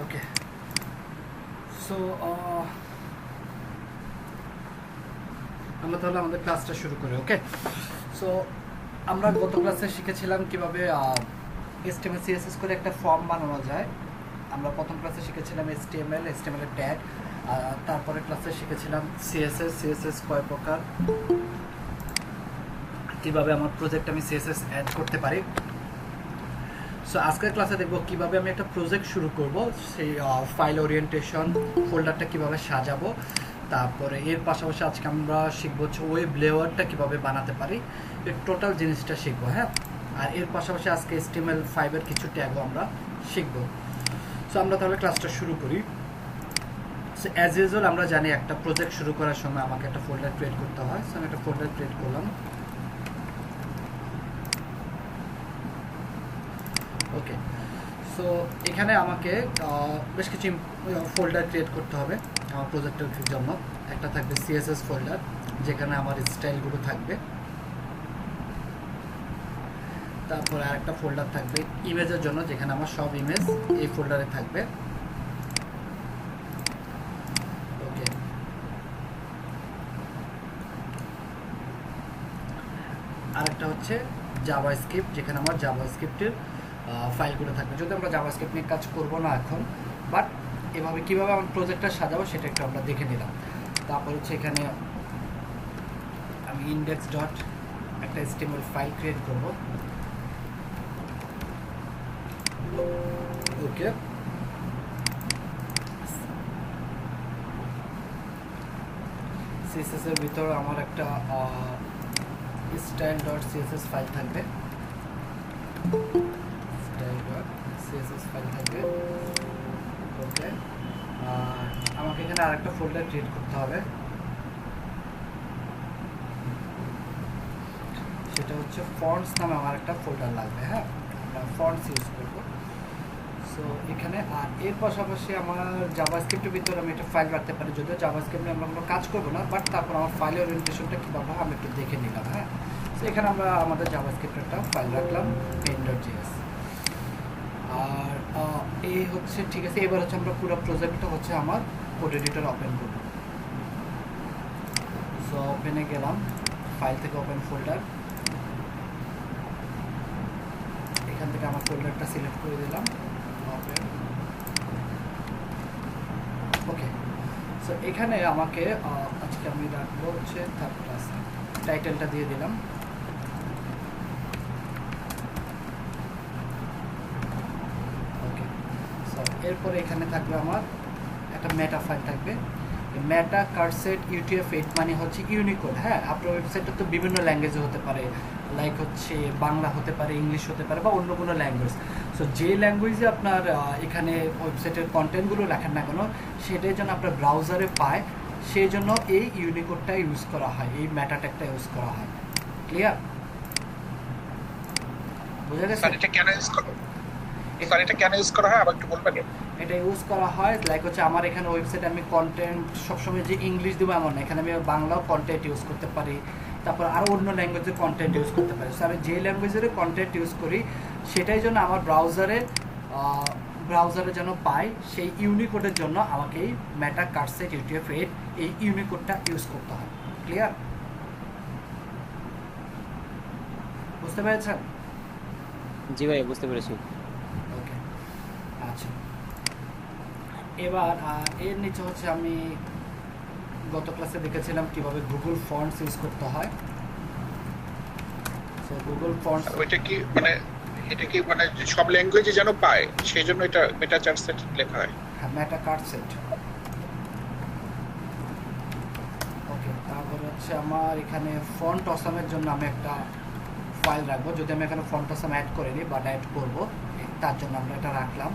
Okay so আমরা তাহলে আমাদের ক্লাসটা শুরু করি। ওকে, সো আমরা গত ক্লাসে শিখেছিলাম কিভাবে HTML CSS করে একটা ফর্ম বানানো যায়। আমরা প্রথম ক্লাসে শিখেছিলাম HTML এর ট্যাগ, তারপরে ক্লাসে শিখেছিলাম CSS কয় প্রকার, কিভাবে আমার প্রজেক্ট আমি CSS অ্যাড করতে পারি। সো আজকের ক্লাসে দেখব কিভাবে আমি একটা প্রজেক্ট শুরু করব, সেই ফাইল ওরিয়েন্টেশন ফোল্ডারটা কিভাবে সাজাবো, তারপরে এর পাশাপাশি আজকে আমরা শিখবো হচ্ছে ওয়েব লেআউটটা কিভাবে বানাতে পারি, এই টোটাল জিনিসটা শিখবো। হ্যাঁ, আর এর পাশাপাশি আজকে HTML5 এর কিছু ট্যাগও আমরা শিখবো। সো আমরা তাহলে ক্লাসটা শুরু করি। সো অ্যাজ ইউজুয়াল আমরা জানি একটা প্রজেক্ট শুরু করার সময় আমাকে একটা ফোল্ডার ক্রিয়েট করতে হয়। সো আমি একটা ফোল্ডার ক্রিয়েট করলাম। ওকে, সো এখানে আমাকে বেশ কিছু ফোল্ডার ক্রিয়েট করতে হবে আমার প্রজেক্টের জন্য। একটা থাকবে CSS ফোল্ডার, যেখানে আমার স্টাইলগুলো থাকবে। তারপরে আরেকটা ফোল্ডার থাকবে ইমেজের জন্য, যেখানে আমার সব ইমেজ এই ফোল্ডারে থাকবে। ওকে, আরেকটা হচ্ছে জাভাস্ক্রিপ্ট, যেখানে আমার জাভাস্ক্রিপ্টের ফাইলগুলো থাকবে। যদি আমরা জাভাস্ক্রিপ্ট নিয়ে কাজ করবো না এখন, বাট এভাবে কীভাবে আমার প্রজেক্টটা সাজাবো সেটা একটু আমরা দেখে নিলাম। তারপর হচ্ছে এখানে আমি ইন্ডেক্স ডট একটা HTML ফাইল ক্রিয়েট করব। ওকে, CSS এর ভিতর আমার একটা স্টাইল ডট CSS ফাইল থাকবে। CSS ফাইল থাকবে। ওকে, আমাকে এখানে আরেকটা ফোল্ডার ক্রিয়েট করতে হবে, সেটা হচ্ছে ফন্টস নামে আমার একটা ফোল্ডার লাগবে। হ্যাঁ, আমরা ফন্টস ইউজ করব। সো এখানে আর এর পাশাপাশি আমার জাভাস্ক্রিপ্টের ভিতরে আমি একটা ফাইল রাখতে পারি, যদিও জাভাস্ক্রিপ্ট নিয়ে আমরা কোনো কাজ করবো না, বাট তারপর আমার ফাইলের ওরিয়েন্টেশনটা কীভাবে আমি একটু দেখে নিলাম। হ্যাঁ, সো এখানে আমরা আমাদের জাভাস্ক্রিপ্টের একটা ফাইল রাখলাম main.js। আর এই হচ্ছে ঠিক আছে। এবার হচ্ছে আমরা পুরো প্রজেক্টটা হচ্ছে আমার কোড এডিটর ওপেন করব। সো ওপেনে গেলাম, ফাইল থেকে ওপেন ফোল্ডার, এখান থেকে আমার ফোল্ডারটা সিলেক্ট করে দিলাম। ওকে, সো এখানে আমাকে আজকে আমি রাখবো হচ্ছে থার্ড ক্লাস, টাইটেলটা দিয়ে দিলাম। ওকে, সো এরপরে এখানে থাকবে আমার একটা মেটা ফাইল থাকবে, মেটা কার্সেট UTF-8 মানে হচ্ছে ইউনিকোড। হ্যাঁ, আপনার ওয়েবসাইটটা তো বিভিন্ন ল্যাঙ্গুয়েজে হতে পারে, লাইক হচ্ছে বাংলা হতে পারে, ইংলিশ হতে পারে, বা অন্য কোনো ল্যাঙ্গুয়েজ। সো যে ল্যাঙ্গুয়েজে আপনার এখানে ওয়েবসাইটের কন্টেন্টগুলো লেখেন না কেন, সেটাই যেন আপনার ব্রাউজারে পায়, সেই জন্য এই ইউনিকোডটা ইউজ করা হয়, এই মেটা ট্যাগটা ইউজ করা হয়। ক্লিয়ার? বুঝা গেছে? এটা কেন ইউজ করা হয় আবার একটু বলবেন? এটা ইউজ করা হয় লাইক হচ্ছে আমার এখানে ওয়েবসাইটে আমি কন্টেন্ট সবসময় যে ইংলিশ দেবো এমন না, এখানে আমি বাংলাও কন্টেন্ট ইউজ করতে পারি, তারপর আরও অন্য ল্যাঙ্গুয়েজের কন্টেন্ট ইউজ করতে পারি। সো আমি যে ল্যাঙ্গুয়েজের কন্টেন্ট ইউজ করি সেটাই জন্য আমার ব্রাউজারে যেন পাই, সেই ইউনিকোডের জন্য আমাকে এই মেটা কার্সেট UTF-8 এই ইউনিকোডটা ইউজ করতে হয়। ক্লিয়ার? বুঝতে পেরেছেন? জি ভাই, বুঝতে পেরেছি। ওকে, আচ্ছা, এবার এর নিচে হচ্ছে আমি গত ক্লাসে দেখেছিলাম কিভাবে গুগল ফন্টস ইউজ করতে হয়। সো গুগল ফন্টস এটা কি মানে সব ল্যাঙ্গুয়েজে যেন পায়, সেই জন্য এটা মেটা চার্টসেট লেখা হয়। হ্যাঁ, মেটা কার্সেট। ওকে, তারপরে হচ্ছে আমার এখানে ফন্ট অসামের জন্য আমি একটা ফাইল রাখবো, যদি আমি এখানে ফন্ট অসাম অ্যাড করিনি বা অ্যাড করবো, তার জন্য আমরা এটা রাখলাম।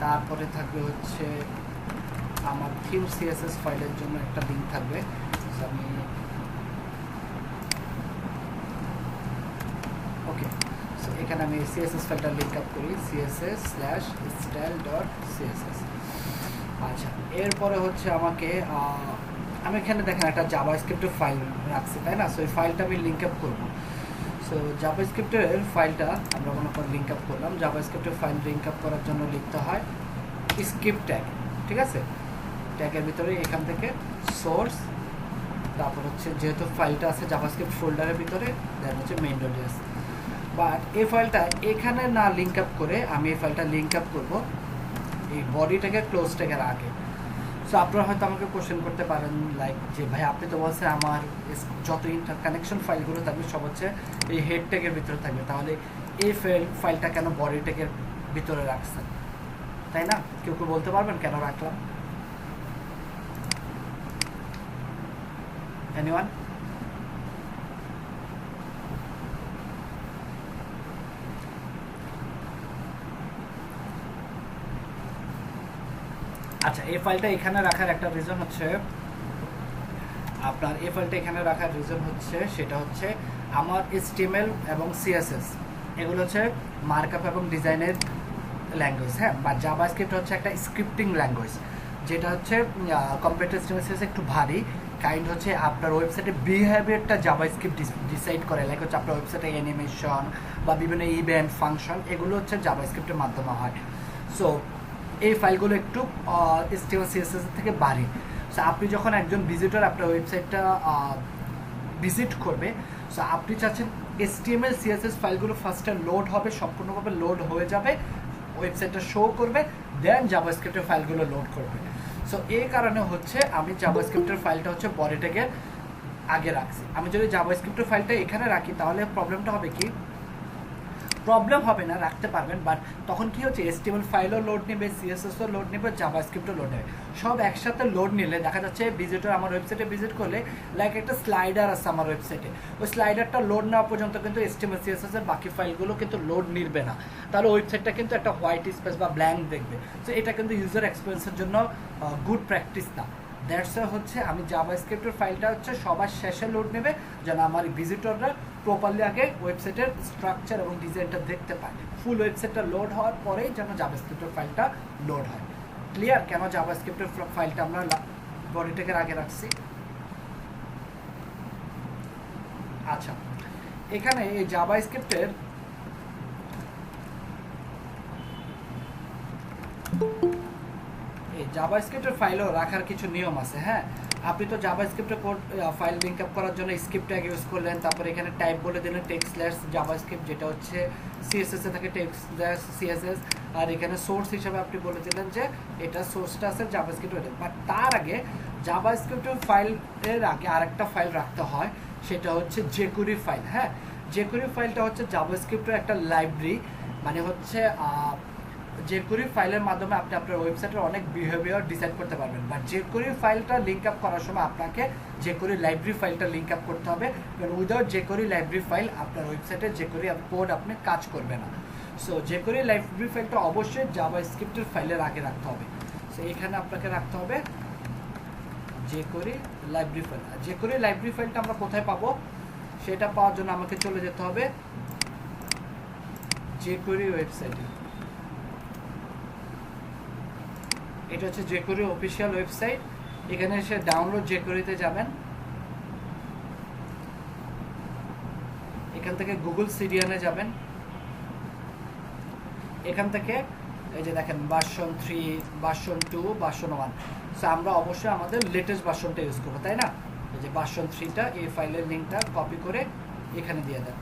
তারপরে থাকবে হচ্ছে আমার থিম CSS ফাইলের জন্য একটা লিঙ্ক থাকবে। আমি ওকে, সো এখানে আমি CSS ফাইলটা লিঙ্ক আপ করি, css/style.css। আচ্ছা, এরপরে হচ্ছে আমাকে আমি এখানে দেখেন একটা জাভাস্ক্রিপ্টের ফাইল রাখছি, তাই না? সো এই ফাইলটা আমি লিঙ্ক আপ করবো। সো জাভাস্ক্রিপ্টের ফাইলটা আমরা মনে করি লিঙ্ক আপ করলাম। জাভাস্ক্রিপ্টের ফাইল লিঙ্ক আপ করার জন্য লিখতে হয় স্ক্রিপ্ট ট্যাগ, ঠিক আছে, ট্যাগের ভিতরে এখান থেকে সোর্স, তারপর হচ্ছে যেহেতু ফাইলটা আছে জাভাস্ক্রিপ্ট ফোল্ডারের ভিতরে, দেন হচ্ছে main.js। বাট এই ফাইলটা এখানে না লিঙ্ক আপ করে আমি এই ফাইলটা লিঙ্ক আপ করবো এই বডি ট্যাগের ক্লোজ ট্যাগের আগে। সো আপনারা হয়তো আমাকে কোশ্চেন করতে পারেন লাইক যে ভাই আপনি তো বলছেন আমার যত ইন্টার কানেকশন ফাইলগুলো থাকবে সব হচ্ছে এই হেড ট্যাগের ভিতরে থাকবে, তাহলে এই ফাইলটা কেন বডি ট্যাগের ভিতরে রাখছেন, তাই না? কেউ কেউ বলতে পারবেন কেন রাখলাম? এনিওয়ান? আচ্ছা, এই ফাইলটা এখানে রাখার একটা রিজন হচ্ছে আপনার এই ফাইলটা এখানে রাখার রিজন হচ্ছে সেটা হচ্ছে আমার HTML এবং CSS এগুলো হচ্ছে মার্কআপ এবং ডিজাইনের ল্যাঙ্গুয়েজ, হ্যাঁ, বা জাভাস্ক্রিপ্ট হচ্ছে একটা স্ক্রিপ্টিং ল্যাঙ্গুয়েজ, যেটা হচ্ছে কম্পিউটার HTML CSS একটু ভারী কাইন্ড, হচ্ছে আপনার ওয়েবসাইটে বিহেভিয়ারটা জাভাস্ক্রিপ্ট ডিসাইড করে, লাইক হচ্ছে আপনার ওয়েবসাইটে অ্যানিমেশন বা বিভিন্ন ইভেন্ট ফাংশন এগুলো হচ্ছে জাভাস্ক্রিপ্টের মাধ্যমে হয়। সো এই ফাইলগুলো একটু HTML CSS থেকে ভারী। সো আপনি যখন একজন ভিজিটর আপনার ওয়েবসাইটটা ভিজিট করবে, সো আপনি চাচ্ছেন HTML CSS ফাইলগুলো ফার্স্টে লোড হবে, সম্পূর্ণভাবে লোড হয়ে যাবে, ওয়েবসাইটটা শো করবে, দেন জাভাস্ক্রিপ্টের ফাইলগুলো লোড করবে। সো এই কারণে হচ্ছে আমি জাভাস্ক্রিপ্টের ফাইলটা হচ্ছে বডি ট্যাগের আগে রাখছি। আমি যদি জাভাস্ক্রিপ্টের ফাইলটা এখানে রাখি তাহলে প্রবলেমটা হবে কি, প্রবলেম হবে না, রাখতে পারবেন, বাট তখন কি হচ্ছে HTML ফাইলও লোড নেবে, CSSও লোড নেবে, জাভাস্ক্রিপ্টও লোড নেবে, সব একসাথে লোড নিলে দেখা যাচ্ছে ভিজিটর আমার ওয়েবসাইটে ভিজিট করলে লাইক একটা স্লাইডার আছে আমার ওয়েবসাইটে, ওই স্লাইডারটা লোড নেওয়া পর্যন্ত কিন্তু HTML CSS এর বাকি ফাইলগুলো কিন্তু লোড নিবে না, তাহলে ওয়েবসাইটটা কিন্তু একটা হোয়াইট স্পেস বা ব্ল্যাঙ্ক দেখবে। সো এটা কিন্তু ইউজার এক্সপিরিয়েন্সের জন্য গুড প্র্যাকটিস না। দ্যাটস হচ্ছে আমি জাভাস্ক্রিপ্টের ফাইলটা হচ্ছে সবার শেষে লোড নেবে যেন আমার ভিজিটররা প্রপারলি আগে ওয়েবসাইটের স্ট্রাকচার এবং ডিজাইনটা দেখতে পায়, ফুল ওয়েবসাইটটা লোড হওয়ার পরেই যেন জাভাস্ক্রিপ্টের ফাইলটা লোড হয়। ক্লিয়ার কেন জাভাস্ক্রিপ্টের ফাইলটা আমরা বডি ট্যাগের আগে রাখছি? আচ্ছা, এখানে এই জাভাস্ক্রিপ্টের জাভাস্ক্রিপ্টের ফাইলও রাখার কিছু নিয়ম আছে, হ্যাঁ। আপনি তো জাভাস্ক্রিপ্টের কোড ফাইল লিঙ্ক আপ করার জন্য স্ক্রিপ্ট ট্যাগ ইউজ করলেন, তারপরে এখানে টাইপ বলে দিলেন টেক্সট/জাভাস্ক্রিপ্ট, যেটা হচ্ছে CSS এ থাকে টেক্সট/CSS, আর এখানে সোর্স হিসেবে আপনি বলে দিলেন যে এটা সোর্সটা আছে জাভাস্ক্রিপ্ট। বাট তার আগে জাভাস্ক্রিপ্টের ফাইলের আগে আরেকটা ফাইল রাখতে হয়, সেটা হচ্ছে jQuery ফাইল, হ্যাঁ। jQuery ফাইলটা হচ্ছে জাভাস্ক্রিপ্টের একটা লাইব্রেরি, মানে হচ্ছে jQuery ফাইলের মাধ্যমে আপনি আপনার ওয়েবসাইটের অনেক বিহেভিয়ার ডিসাইড করতে পারবেন, বাট jQuery ফাইলটা লিঙ্ক আপ করার সময় আপনাকে jQuery লাইব্রেরি ফাইলটা লিঙ্ক আপ করতে হবে, কারণ উইদাউট jQuery লাইব্রেরি ফাইল আপনার ওয়েবসাইটে jQuery কোড আপনি কাজ করবে না। সো jQuery লাইব্রেরি ফাইলটা অবশ্যই জাভাস্ক্রিপ্টের ফাইলের আগে রাখতে হবে। সো এখানে আপনাকে রাখতে হবে jQuery library file. jQuery library ফাইলটা আমরা কোথায় পাবো, সেটা পাওয়ার জন্য আমাকে চলে যেতে হবে jQuery ওয়েবসাইটে। এটা হচ্ছে jQuery অফিসিয়াল ওয়েবসাইট, এখানে এসে ডাউনলোড jQuery-তে যাবেন, এখান থেকে গুগল সিডিয়ানে যাবেন, এখান থেকে এই যে দেখেন ভার্সন 3, ভার্সন 2, ভার্সন 1। সো আমরা অবশ্যই আমাদের লেটেস্ট ভার্সনটা ইউজ করবো, তাই না? এই যে ভার্সন 3টা, এই ফাইলের লিঙ্কটা কপি করে এখানে দিয়ে দেন।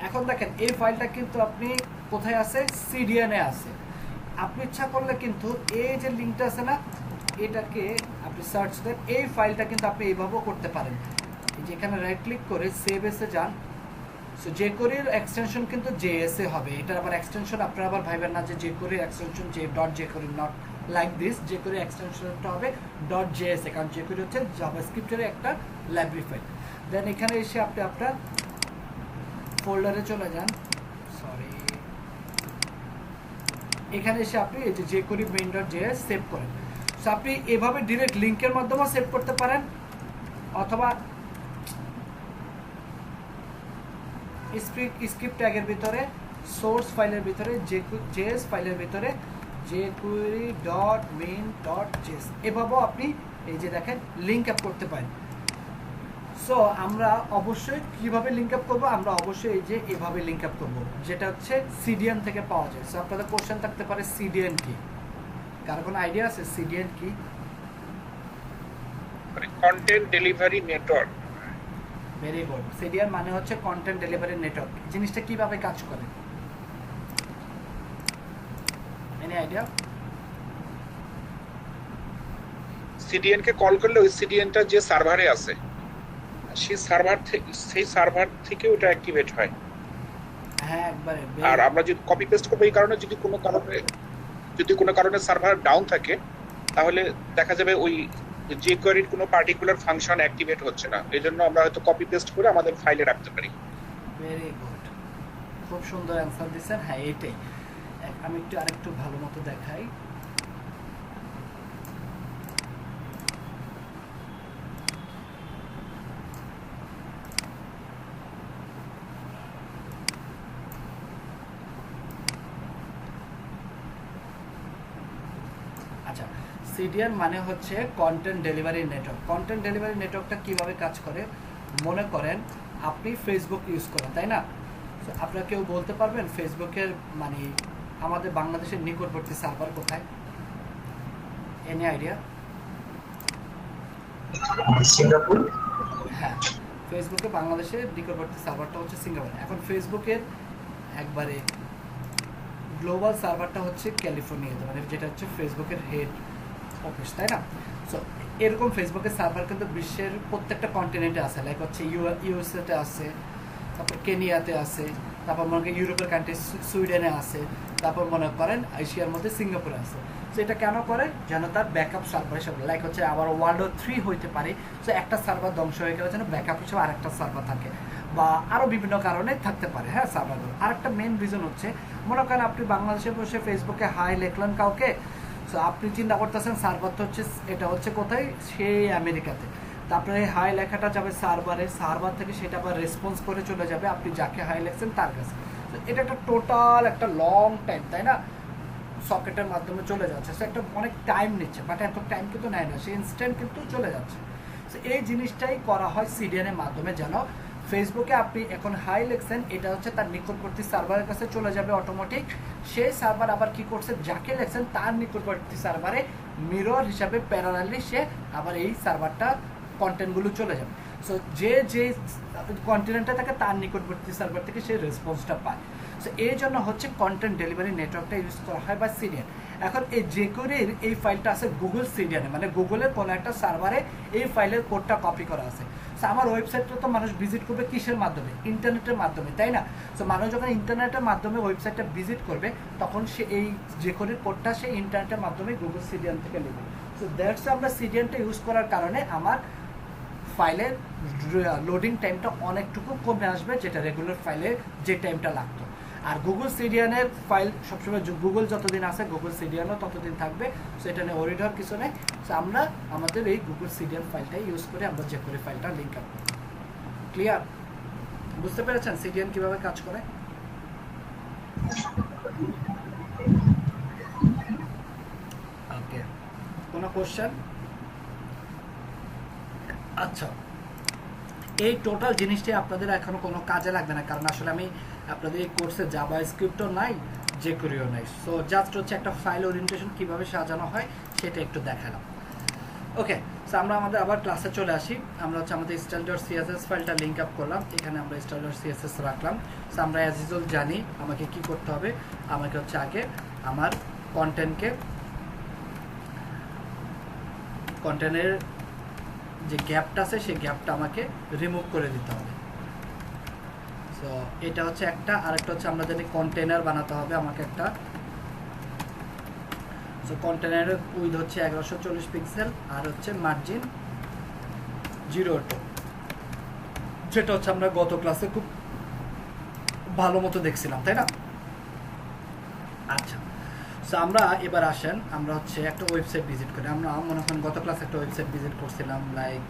এখন দেখেন এই ফাইলটা কিন্তু আপনি কোথায় আছে, সিডিয়ানে আছে। আপনি ইচ্ছা করলে কিন্তু এই যে লিঙ্কটা আছে না, এটাকে আপনি সার্চ দেন, এই ফাইলটা কিন্তু আপনি এইভাবেও করতে পারেন। এই যে এখানে রাইট ক্লিক করে সেভ এসে যান। সো jQuery-র এক্সটেনশন কিন্তু JS এ হবে, এটার আবার এক্সটেনশন আপনারা আবার ভাইবেন না যে jQuery extension .jQuery, not like this. jQuery এক্সটেনশনটা হবে .js, কারণ jQuery হচ্ছে জাভাস্ক্রিপ্টের একটা লাইব্রেরি ফাইল। দেন এখানে এসে আপনি আপনার ফোল্ডারে চলে যান, সরি, এখানে এসে আপনি এই যে jQuery main.js সেভ করেন। সো আপনি এভাবে ডিরেক্ট লিঙ্কের মাধ্যমে সেভ করতে পারেন, অথবা স্ক্রিপ্ট ট্যাগের ভিতরে, সোর্স ফাইলের ভিতরে, js ফাইলের ভিতরে jQuery.main.js এভাবেও আপনি এই যে দেখেন লিঙ্ক আপ করতে পারেন। সো আমরা অবশ্যই কিভাবে লিঙ্ক আপ করবো, আমরা অবশ্যই এই যে এভাবে লিঙ্ক আপ করবো, যেটা হচ্ছে সিডিএন থেকে পাওয়া যায়। সো আপনাদের কোশ্চেন থাকতে পারে সিডিএন কি, কার কোনো আইডিয়া আছে সিডিএন কি? মানে content delivery network. Very good. CDN মানে হচ্ছে কন্টেন্ট ডেলিভারি নেটওয়ার্ক। জিনিসটা কিভাবে কাজ করে? Any idea? সিডিএন কে কল করলে ওই সিডিএনটা যে সার্ভারে আছে সেই সার্ভার থেকে ওটা অ্যাক্টিভেট হয়। হ্যাঁ একবারে। আর আমরা যদি কপি পেস্ট করবো এই কারণে, যদি কোনো কারণে সার্ভার ডাউন থাকে তাহলে দেখা যাবে ওই যে কোয়ারির কোনো পার্টিকুলার ফাংশন অ্যাক্টিভেট হচ্ছে না, এই জন্য আমরা হয়তো কপি পেস্ট করে আমাদের ফাইলে রাখতে পারি। ভেরি গুড, খুব সুন্দর অ্যান্সার দিচ্ছেন। হ্যাঁ এটাই। আমি একটু আরেকটু ভালো মতো দেখাই। আচ্ছা, সিডিএন মানে হচ্ছে content delivery network. Content delivery নেটওয়ার্কটা কিভাবে কাজ করে? মনে করেন আপনি ফেসবুক ইউজ করেন, তাই না? তো আপনারা কেউ বলতে পারবেন ফেসবুকের মানে আমাদের বাংলাদেশের নিকটবর্তী সার্ভার কোথায়? Any idea? সিঙ্গাপুর। হ্যাঁ, ফেসবুকে বাংলাদেশের নিকটবর্তী সার্ভারটা হচ্ছে সিঙ্গাপুর। এখন ফেসবুকের একবারে গ্লোবাল সার্ভারটা হচ্ছে ক্যালিফোর্নিয়াতে, মানে যেটা হচ্ছে ফেসবুকের হেড অফিস, তাই না? সো এরকম ফেসবুকের সার্ভার কিন্তু বিশ্বের প্রত্যেকটা কন্টিনেন্টে আছে। লাইক হচ্ছে ইউএসএতে আছে, তারপর কেনিয়াতে আছে, তারপর মনে করেন ইউরোপের কান্ট্রি সুইডেনে আছে, তারপর মনে করেন এশিয়ার মধ্যে সিঙ্গাপুরে আছে। সো এটা কেন করে? যেন তার ব্যাকআপ সার্ভার হিসাবে, লাইক হচ্ছে আবার ওয়ার্ল্ড 3 হইতে পারে। সো একটা সার্ভার ধ্বংস হয়ে গেলে যেন ব্যাকআপ হিসেবে আরেকটা সার্ভার থাকে, বা আরও বিভিন্ন কারণে থাকতে পারে। হ্যাঁ, সার্ভারগুলো আরেকটা মেন রিজন হচ্ছে, মনে করেন আপনি বাংলাদেশে বসে ফেসবুকে হাই লিখলেন কাউকে, সো আপনি চিন্তা করতেছেন সার্ভার তো হচ্ছে এটা হচ্ছে কোথায়, সেই আমেরিকাতে। তারপরে এই হাই লেখাটা যাবে সার্ভারে, সার্ভার থেকে সেটা আবার রেসপন্স করে চলে যাবে আপনি যাকে হাই লেখছেন তার কাছে। তো এটা একটা টোটাল একটা লং টাইম, তাই না? সকেটের মাধ্যমে চলে যাচ্ছে, সে একটা অনেক টাইম নিচ্ছে, বাট এত টাইম কিন্তু নেয় না, সে ইনস্ট্যান্ট কিন্তু চলে যাচ্ছে। তো এই জিনিসটাই করা হয় সিডিএনের মাধ্যমে, যেন ফেসবুকে আপনি এখন হাই লেখছেন, এটা হচ্ছে তার নিকটবর্তী সার্ভারের কাছে চলে যাবে অটোমেটিক। সেই সার্ভার আবার কি করছে, যাকে লেখছেন তার নিকটবর্তী সার্ভারে মিরর হিসাবে প্যারালালি সে আবার এই সার্ভারটা কন্টেন্টগুলো চলে যাবে। সো যে যে কন্টিনেন্টে থাকে তার নিকটবর্তী সার্ভার থেকে সে রেসপন্সটা পায়। সো এই জন্য হচ্ছে কন্টেন্ট ডেলিভারি নেটওয়ার্কটা ইউজ করা হয় বা সিডিএন। এখন এই জেকোরির এই ফাইলটা আছে গুগল সিডিএনে, মানে গুগলের কোনো একটা সার্ভারে এই ফাইলের কোডটা কপি করা আছে। সো আমার ওয়েবসাইটটা তো মানুষ ভিজিট করবে কিসের মাধ্যমে? ইন্টারনেটের মাধ্যমে, তাই না? সো মানুষ যখন ইন্টারনেটের মাধ্যমে ওয়েবসাইটটা ভিজিট করবে তখন সে এই জেকোরির কোডটা সে ইন্টারনেটের মাধ্যমে গুগল সিডিএন থেকে নেবে। সো দ্যাটস আমরা সিডিএনটা ইউজ করার কারণে আমার ফাইলের লোডিং টাইমটা অনেকটুকু কমে আসবে, যেটা রেগুলার ফাইলে যে টাইমটা লাগতো। আর গুগল সিডিএনের ফাইল সবসময় গুগল যতদিন আছে গুগল সিডিএনও ততদিন থাকবে। সো এটা নিয়ে ওরিড হওয়ার কিছু নেই। সো আমরা আমাদের এই গুগল সিডিএন ফাইলটাই ইউজ করে আমরা যে করে ফাইলটা লিঙ্ক আপ করি। ক্লিয়ার? বুঝতে পেরেছেন সিডিএন কিভাবে কাজ করে? ওকে, কোনো কোশ্চেন? আচ্ছা, এই টোটাল জিনিসটাই আপনাদের এখনো কোনো কাজে লাগবে না, কারণ আসলে আমি আপনাদের এই কোর্সে জাভা স্ক্রিপ্টও নাই, জেকুরিও নাই। সো জাস্ট হচ্ছে একটা ফাইল ওরিয়েন্টেশন কীভাবে সাজানো হয় সেটা একটু দেখালাম। ওকে, সো আমরা আমাদের আবার ক্লাসে চলে আসি। আমরা হচ্ছে আমাদের style.css ফাইলটা লিঙ্ক আপ করলাম, এখানে আমরা style.css রাখলাম। সো আমরা অ্যাজ ইউজুয়াল জানি আমাকে কি করতে হবে। আমাকে হচ্ছে আগে আমার কন্টেন্টের যে গ্যাপটা আছে সেই গ্যাপটা আমাকে রিমুভ করে দিতে হবে। সো এটা হচ্ছে একটা, আরেকটা হচ্ছে আমরা জানি কন্টেনার বানাতে হবে আমাকে একটা। সো কন্টেনারের উইথ হচ্ছে 1140 পিক্সেল আর হচ্ছে মার্জিন 0.2, যেটা হচ্ছে আমরা গত ক্লাসে খুব ভালো মতো দেখছিলাম, তাই না? আচ্ছা, সো আমরা এবার আসেন আমরা হচ্ছে একটা ওয়েবসাইট ভিজিট করি। আমরা মনে করেন গত ক্লাসে একটা ওয়েবসাইট ভিজিট করছিলাম, লাইক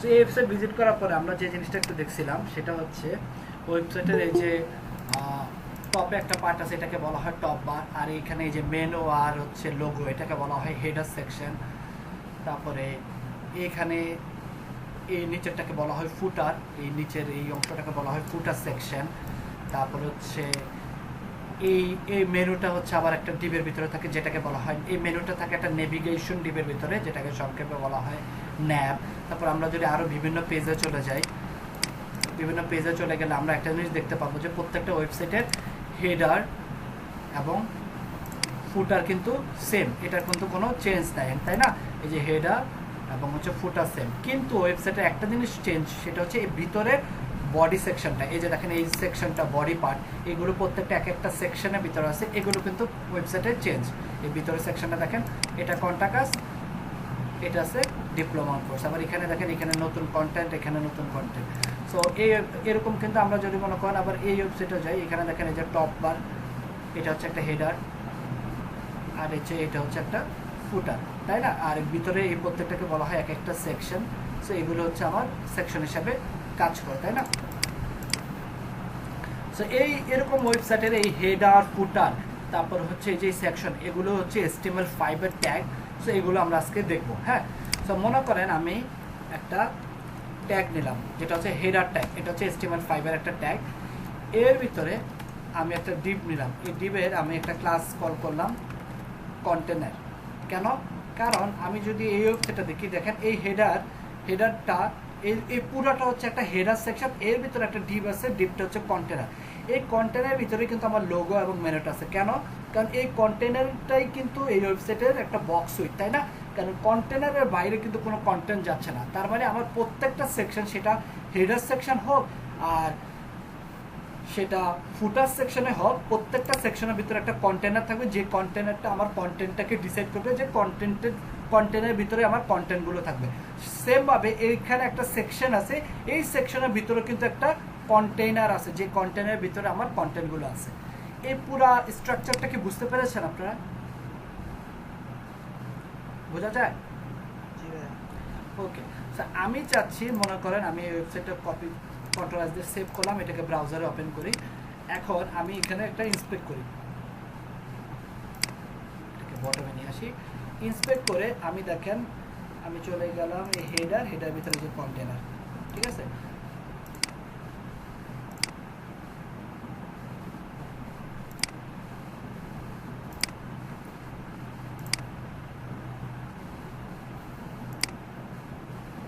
সো এই ওয়েবসাইট ভিজিট করার পরে আমরা যে জিনিসটা একটু দেখছিলাম সেটা হচ্ছে ওয়েবসাইটের এই যে টপে একটা পার্ট আছে, এটাকে বলা হয় টপ বার, আর এইখানে এই যে মেনু আর হচ্ছে লোগো, এটাকে বলা হয় হেডার সেকশন। তারপরে এখানে এই নিচেরটাকে বলা হয় ফুটার, এই নিচের এই অংশটাকে বলা হয় ফুটার সেকশন। তারপরে হচ্ছে এই মেনুটা হচ্ছে আবার একটা ডিবের ভিতরে থাকে, যেটাকে বলা হয়, এই মেনুটা থাকে একটা নেভিগেশন ডিবের ভিতরে, যেটাকে সংক্ষেপে বলা হয় ন্যাব। তারপর আমরা যদি আরও বিভিন্ন পেজে চলে যাই, বিভিন্ন পেজে চলে গেলে আমরা একটা জিনিস দেখতে পাবো যে প্রত্যেকটা ওয়েবসাইটের হেডার এবং ফুটার কিন্তু সেম, এটার কিন্তু কোনো চেঞ্জ নাই, তাই না? এই যে হেডার এবং হচ্ছে ফুটার সেম, কিন্তু ওয়েবসাইটে একটা জিনিস চেঞ্জ, সেটা হচ্ছে এই ভিতরে বডি সেকশনটা, এই যে দেখেন এই সেকশনটা বডি পার্ট, এগুলো প্রত্যেকটা এক একটা সেকশনের ভিতরে আছে, এগুলো কিন্তু ওয়েবসাইটে চেঞ্জ। এই ভিতরে সেকশনটা দেখেন, এটা কন্টাকাস, এটা আছে ডিপ্লোমা কোর্স, আবার এখানে দেখেন এখানে নতুন কন্টেন্ট, এখানে নতুন কন্টেন্ট। সো এরকম কিন্তু আমরা যদি মনে করেন আবার এই ওয়েবসাইটে যাই, এখানে দেখেন এই যে টপ বার, এটা হচ্ছে একটা হেডার, আর এটা হচ্ছে একটা ফুটার, তাই না? আর ভিতরে এই প্রত্যেকটাকে বলা হয় এক একটা সেকশন। সো এগুলো হচ্ছে আমার সেকশন হিসাবে কাজ করে, তাই না? সো এরকম ওয়েবসাইটের এই হেডার ফুটার, তারপর হচ্ছে এই যে সেকশন, এগুলো হচ্ছে HTML5 এর ট্যাগ। সো এগুলো আমরা আজকে দেখবো। হ্যাঁ, সো মনে করেন আমি একটা ট্যাগ নিলাম, যেটা হচ্ছে হেডার ট্যাগ, এটা হচ্ছে HTML5 এর একটা ট্যাগ। এর ভিতরে আমি একটা ডিভ নিলাম, এই ডিভের আমি একটা ক্লাস কল করলাম কন্টেনার। কেন? কারণ আমি যদি এই ওয়েবসাইটটা দেখি, দেখেন এই হেডারটা এই পুরোটা হচ্ছে একটা হেডার সেকশন, এর ভিতরে একটা ডিভ আছে, ডিভটা হচ্ছে কন্টেনার। এই কন্টেনারের ভিতরে কিন্তু আমার লোগো এবং মেনুটা আছে। কেন? কারণ এই কন্টেনারটাই কিন্তু এই ওয়েবসাইটের একটা বক্স সুইট, তাই না? কারণ কন্টেনারের বাইরে কিন্তু কোনো কন্টেন্ট যাচ্ছে না, তার মানে আমার প্রত্যেকটা সেকশন, সেটা হেডার সেকশন হোক আর সেটা ফুটার সেকশনে হোক, প্রত্যেকটা সেকশনের ভিতরে একটা কন্টেনার থাকবে, যে কন্টেনারটা আমার কন্টেন্টটাকে ডিসাইড করবে, যে কন্টেন্টের ভিতরে আমার কন্টেন্টগুলো থাকবে। সেমভাবে এইখানে একটা সেকশন আছে, এই সেকশনের ভিতরে কিন্তু একটা কন্টেইনার আছে, যে কন্টেনারের ভিতরে আমার কন্টেন্টগুলো আছে। এই পুরা স্ট্রাকচারটা কি বুঝতে পেরেছেন আপনারা? বোঝা যায়? ওকে, আমি চাচ্ছি, মনে করেন আমি এই ওয়েবসাইটটা কপি কন্ট্রোল দিয়ে সেভ করলাম, এটাকে ব্রাউজারে ওপেন করি। এখন আমি এখানে একটা ইন্সপেক্ট করি, এটাকে বটমে নিয়ে আসি, ইন্সপেক্ট করে আমি দেখেন আমি চলে গেলাম এই হেডার ভিতরে যে কন্টেনার, ঠিক আছে?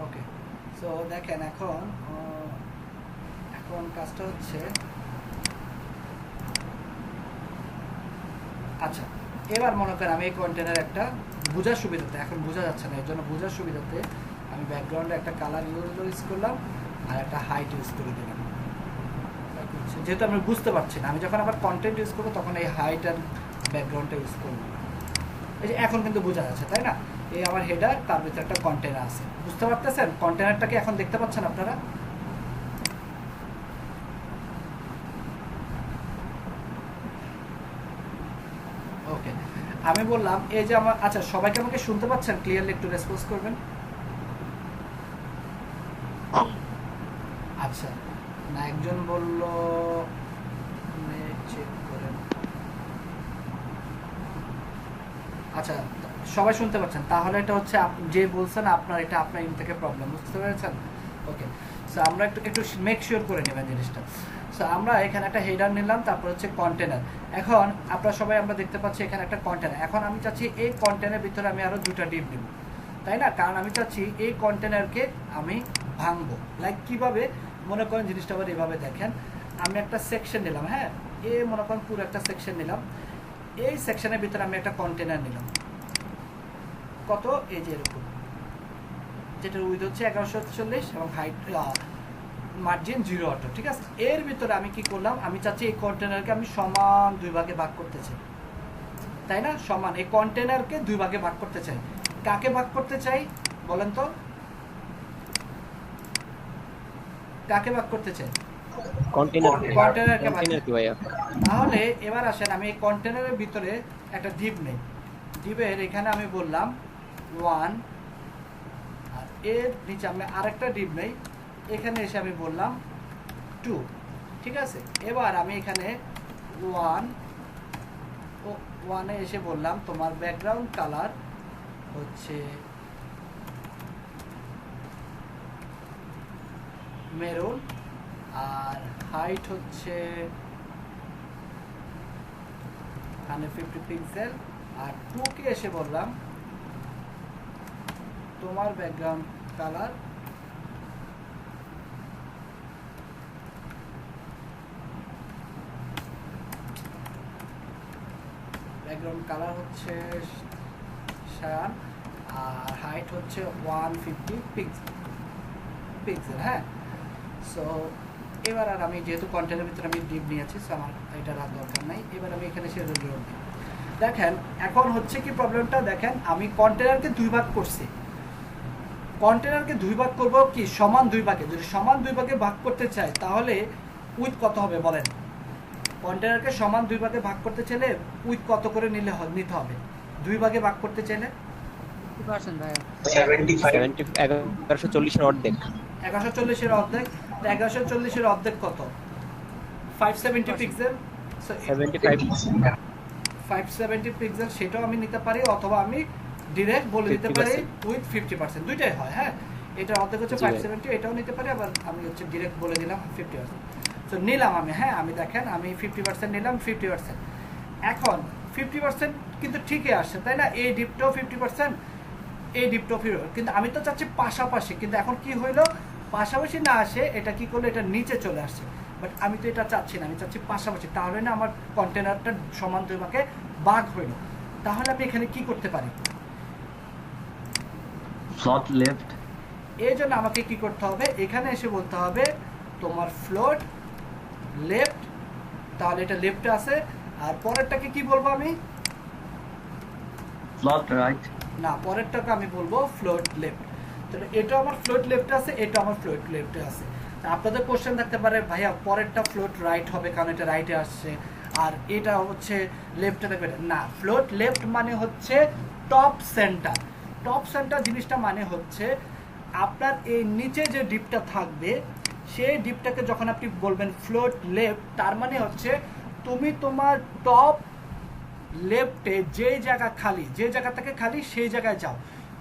ওকে, সো দেখেন এখন কাজটা হচ্ছে, আচ্ছা এবার মনে করেন আমি এই কন্টেনার একটা বোঝার সুবিধাতে, এখন বোঝা যাচ্ছে না, এর জন্য বোঝার সুবিধাতে আমি ব্যাকগ্রাউন্ডে একটা কালার ইউজ করলাম আর একটা হাইট ইউজ করে দিলাম, যেহেতু আমি বুঝতে পারছি না। আমি যখন আবার কন্টেন্ট ইউজ করবো তখন এই হাইট আর ব্যাকগ্রাউন্ডটা ইউজ করবো। এই যে এখন কিন্তু বোঝা যাচ্ছে, তাই না? এই আমার হেডার, তার ভিতরে একটা কন্টেনার আছে, বুঝতে পারতেছেন? কন্টেনারটাকে এখন দেখতে পাচ্ছেন আপনারা? ওকে, আমি বললাম এই যে আমার, আচ্ছা সবাইকে আমাকে শুনতে পাচ্ছেন ক্লিয়ারলি? একটু রেসপন্স করবেন। আচ্ছা, না একজন বলল চেক করেন। আচ্ছা, সবাই শুনতে পাচ্ছেন? তাহলে এটা হচ্ছে যে বলছেন আপনার, এটা আপনার ইন থেকে প্রবলেম, বুঝতে পেরেছেন? ওকে, সো আমরা একটু মেক শিওর করে নেবেন জিনিসটা। সো আমরা এখানে একটা হেডার নিলাম, তারপর হচ্ছে কন্টেনার। এখন আপনারা সবাই আমরা দেখতে পাচ্ছি এখানে একটা কন্টেনার। এখন আমি চাচ্ছি এই কন্টেনারের ভিতরে আমি আরও দুটা ডিপ নেব, তাই না? কারণ আমি চাচ্ছি এই কন্টেনারকে আমি ভাঙবো। লাইক কিভাবে? মনে করেন জিনিসটা আবার এভাবে দেখেন, আমি একটা সেকশন নিলাম, হ্যাঁ, মনে করেন পুরো একটা সেকশন নিলাম, এই সেকশনের ভিতরে আমি একটা কন্টেনার নিলাম, কত? এই যে এরকম, যেটার উইথ হচ্ছে 1140 এবং হাইট মার্জিন 0 অটো, ঠিক আছে? এর ভিতরে আমি কি করলাম, আমি চাচ্ছি এই কন্টেনারকে আমি সমান 2 ভাগে ভাগ করতে চাই, তাই না? সমান এই কন্টেনারকে 2 ভাগে ভাগ করতে চাই। কাকে ভাগ করতে চাই বলেন তো? কাকে ভাগ করতে চাই? কন্টেনারকে ভাগ। তাহলে এবার আসেন, আমি এই কন্টেনারের ভিতরে একটা ডিপ নেই, ডিপের এখানে আমি বললাম 1 আর এর নিচে আমি আরেকটা ডিপ নেই, এখানে এসে আমি বললাম 2, ঠিক আছে। এবার আমি এখানে 1 এসে বললাম তোমার ব্যাকগ্রাউন্ড কালার হচ্ছে মেরুন, আর হাইট হচ্ছে 150 পিক্সেল, আর 2 কে এসে বললাম তোমার ব্যাকগ্রাউন্ড কালার হচ্ছে শান, আর হাইট হচ্ছে 150 পিক্সেল। হ্যাঁ, সো এবার আর আমি যেহেতু কন্টেন্টের ভিতরে আমি ডিপ নিয়েছি, সো আমার এটা আর দরকার নাই। এবার আমি এখানে সে লোড দিই। দেখেন এখন হচ্ছে কি প্রবলেমটা, দেখেন আমি কন্টেনারকে 2 ভাগ করছি। কন্টেনারকে 2 ভাগ করব কি সমান 2 ভাগে। যদি সমান 2 ভাগে ভাগ করতে চাই তাহলে উইথ কত হবে বলেন? কন্টেনারকে সমান 2 ভাগে ভাগ করতে চাইলে উইথ কত করে নিতে হবে 2 ভাগে ভাগ করতে চাইলে? 50% ভাই 1140 এর অর্ধেক। 1140 এর অর্ধেক। 1140 এর অর্ধেক কত? 570 পিক্সেল। সো 570 পিক্সেল সেটাও আমি নিতে পারি, অথবা আমি ডিরেক্ট বলে দিতে পারি উইথ 50%, দুইটাই হয়। হ্যাঁ, এটা অর্ধেক হচ্ছে 570, এটাও নিতে পারি, আবার আমি হচ্ছে ডিরেক্ট বলে দিলাম 50%। তো নিলাম আমি, হ্যাঁ আমি দেখেন আমি 50% নিলাম, 50%। এখন 50% কিন্তু ঠিকই আসছে, তাই না? এই ডিপটাও 50%, এই ডিপটাও 50%, কিন্তু আমি তো চাচ্ছি পাশাপাশি। কিন্তু এখন কি হইলো, পাশাপাশি না আসে, এটা কি করলো, এটা নিচে চলে আসছে। বাট আমি তো এটা চাচ্ছি না, আমি চাচ্ছি পাশাপাশি। তাহলে না আমার কন্টেনারটা সমান 2 ভাগে ভাগ হইল। তাহলে আমি এখানে কি করতে পারি? Float left. এই জন্য আমাকে কি করতে হবে, এখানে এসে বলতে হবে তোমার ফ্লোট লেফট। তাহলে এটা লেফটে আছে। আর পরেরটাকে কি বলবো আমি? Float right. না, পরেরটাকে আমি বলবো ফ্লোট লেফট। তাহলে এটা আমার ফ্লোট লেফটে আছে, এটা আমার ফ্লোট লেফটে আছে। আপনাদের কোশ্চেন থাকতে পারে ভাইয়া পরেরটা ফ্লোট রাইট হবে কারণ এটা রাইটে আসছে, আর এটা হচ্ছে লেফটে থাকবে না। ফ্লোট লেফট মানে হচ্ছে টপ সেন্টার। টপ সেন্টার জিনিসটা মানে হচ্ছে আপনার এই নিচে যে ডিপটা থাকবে সেই ডিপটাকে যখন আপনি বলবেন ফ্লোট লেফট, তার মানে হচ্ছে তুমি তোমার টপ লেফটে যে জায়গা খালি, যে জায়গা থেকে খালি সেই জায়গায় যাও।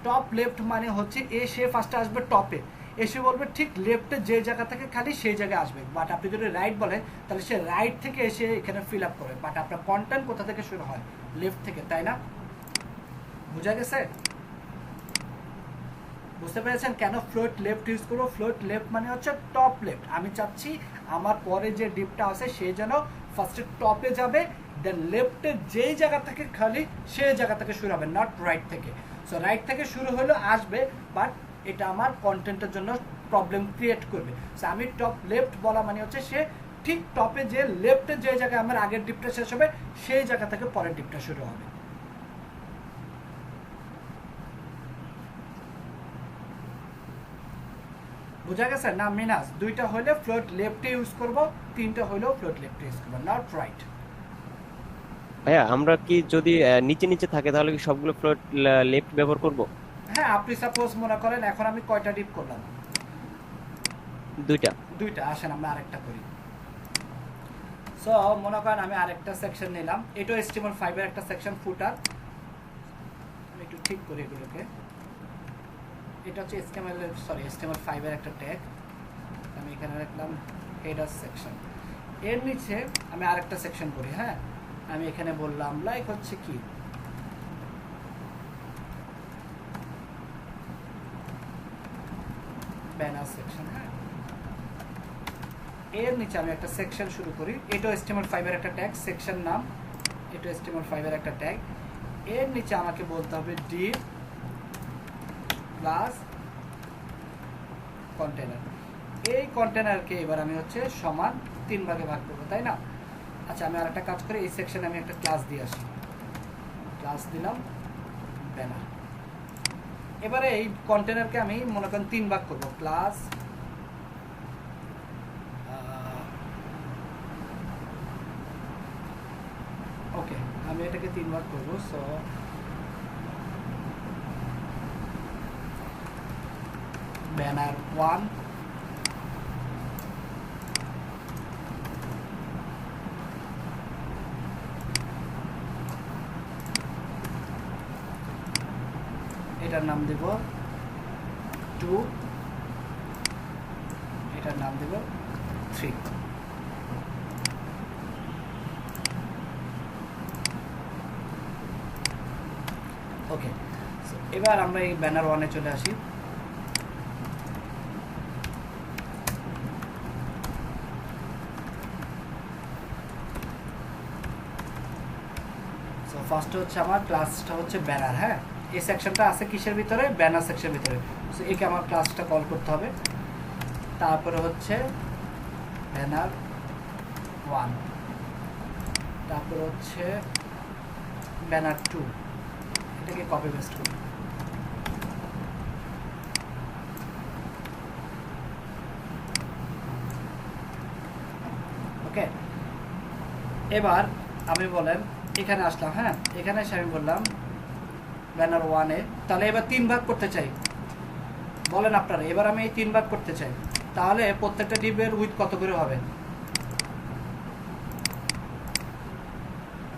টপ লেফট মানে হচ্ছে সে ফার্স্টে আসবে টপে, এসে বলবে ঠিক লেফটে যে জায়গা থেকে খালি সেই জায়গায় আসবে। বাট আপনি যদি রাইট বলেন তাহলে সে রাইট থেকে এসে এখানে ফিল আপ করে। বাট আপনার কন্টেন্ট কোথা থেকে শুরু হয়? লেফট থেকে, তাই না? বুঝা গেছে? বুঝতে পেরেছেন কেন ফ্লোট লেফট ইউজ করবো? ফ্লোট লেফট মানে হচ্ছে টপ লেফট। আমি চাচ্ছি আমার পরে যে ডিপটা আছে সে যেন ফার্স্টে টপে যাবে, দেন লেফটে যেই জায়গা থেকে খালি সেই জায়গা থেকে শুরু হবে, নট রাইট থেকে। সো রাইট থেকে শুরু হলেও আসবে, বাট এটা আমার কন্টেন্টের জন্য প্রবলেম ক্রিয়েট করবে। সো আমি টপ লেফট বলা মানে হচ্ছে সে ঠিক টপে যে লেফটে যে জায়গায় আমার আগের ডিপটা শেষ হবে সেই জায়গা থেকে পরের ডিপটা শুরু হবে। বুঝা গেছে না মিনাস? দুইটা হলে ফ্লোট লেফটে ইউজ করব, তিনটা হলেও ফ্লোট লেফটে ইউজ করব, নট রাইট। ভাইয়া আমরা কি যদি নিচে নিচে থাকে তাহলে কি সবগুলো ফ্লোট লেফট ব্যবহার করব? হ্যাঁ, আপনি সাপোজ মনে করেন এখন আমি কয়টা ডিপ করলাম? দুইটা। আসেন আমরা আরেকটা করি। সো মনে করেন আমি আরেকটা সেকশন নিলাম, এটা HTML5 এর একটা সেকশন ফুটার। আমি একটু ঠিক করি এগুলোকে। এটা হচ্ছে HTML5 এর একটা ট্যাগ। আমি এখানে রাখলাম হেডার সেকশন। এর নিচে আমি আরেকটা সেকশন করি। হ্যাঁ, আমি এখানে বললাম লাইক হচ্ছে কি ব্যানার সেকশন। হ্যাঁ, এর নিচে আমি একটা সেকশন শুরু করি। এটা HTML5 এর একটা ট্যাগ, সেকশন নাম। এটা HTML5 এর একটা ট্যাগ। এর নিচে আমাকে বলতে হবে ডিপ প্লাস কন্টেনার। এই কন্টেনারকে এবার আমি হচ্ছে সমান 3 ভাগে ভাগ করবো, তাই না? আচ্ছা, আমি আরেকটা কাজ করি, এই সেকশনে আমি একটা ক্লাস দিয়ে আসি। ক্লাস দিলাম ব্যানার। এবারে এই কন্টেনারকে আমি মনে করেন 3 ভাগ করবো। ক্লাস ওকে, আমি এটাকে 3 ভাগ করবো। সো ব্যানার 1, এটার নাম দেব 2, এটার নাম দেব 3। ওকে, এবার আমরা এই ব্যানার 1 এ চলে আসি। সো ফার্স্ট হচ্ছে আমার ক্লাসটা হচ্ছে ব্যানার। হ্যাঁ, এই সেকশনটা আছে কিসের ভিতরে? ব্যানার সেকশনের ভিতরে। সো একে আমার ক্লাসটা কল করতে হবে। তারপরে হচ্ছে ব্যানার 1, তারপরে হচ্ছে ব্যানার 2, এটাকে কপি পেস্ট করি। ওকে, এবার আমি বলেন এখানে আসলাম। হ্যাঁ, এখানে এসে আমি বললাম ব্যানার 1 এ, তাহলে এবার 3 ভাগ করতে চাই। বলেন আপনারা, এবার আমি এই 3 ভাগ করতে চাই, তাহলে প্রত্যেকটা ডিবের উইথ কত করে হবে?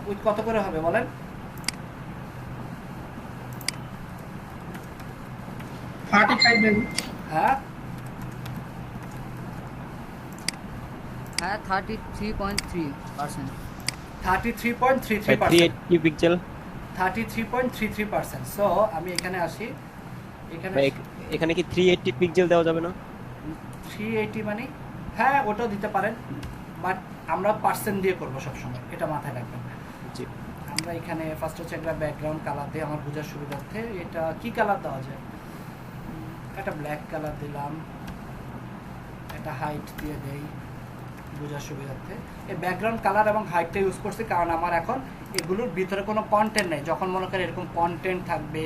উইথ কত করে হবে বলেন? হ্যাঁ, 33.3%। 33.33%। 380 পিক্সেল। 33.33%। সো আমি এখানে আসি, এখানে এখানে কি 380 পিক্সেল দেওয়া যাবে না? 380 মানে হ্যাঁ, ওটাও দিতে পারেন, বাট আমরা পার্সেন্ট দিয়ে করবো সবসময়, এটা মাথায় রাখবেন। জি, আমরা এখানে ফার্স্ট হচ্ছে একটা ব্যাকগ্রাউন্ড কালার দিয়ে আমার বোঝার সুবিধার্থে, এটা কি কালার দেওয়া যায়? একটা ব্ল্যাক কালার দিলাম, একটা হাইট দিয়ে দেই বোঝার সুবিধার্থে। এই ব্যাকগ্রাউন্ড কালার এবং হাইটটা ইউজ করছি কারণ আমার এখন এগুলোর ভিতরে কোনো কন্টেন্ট নেই। যখন মনে করেন এরকম কন্টেন্ট থাকবে,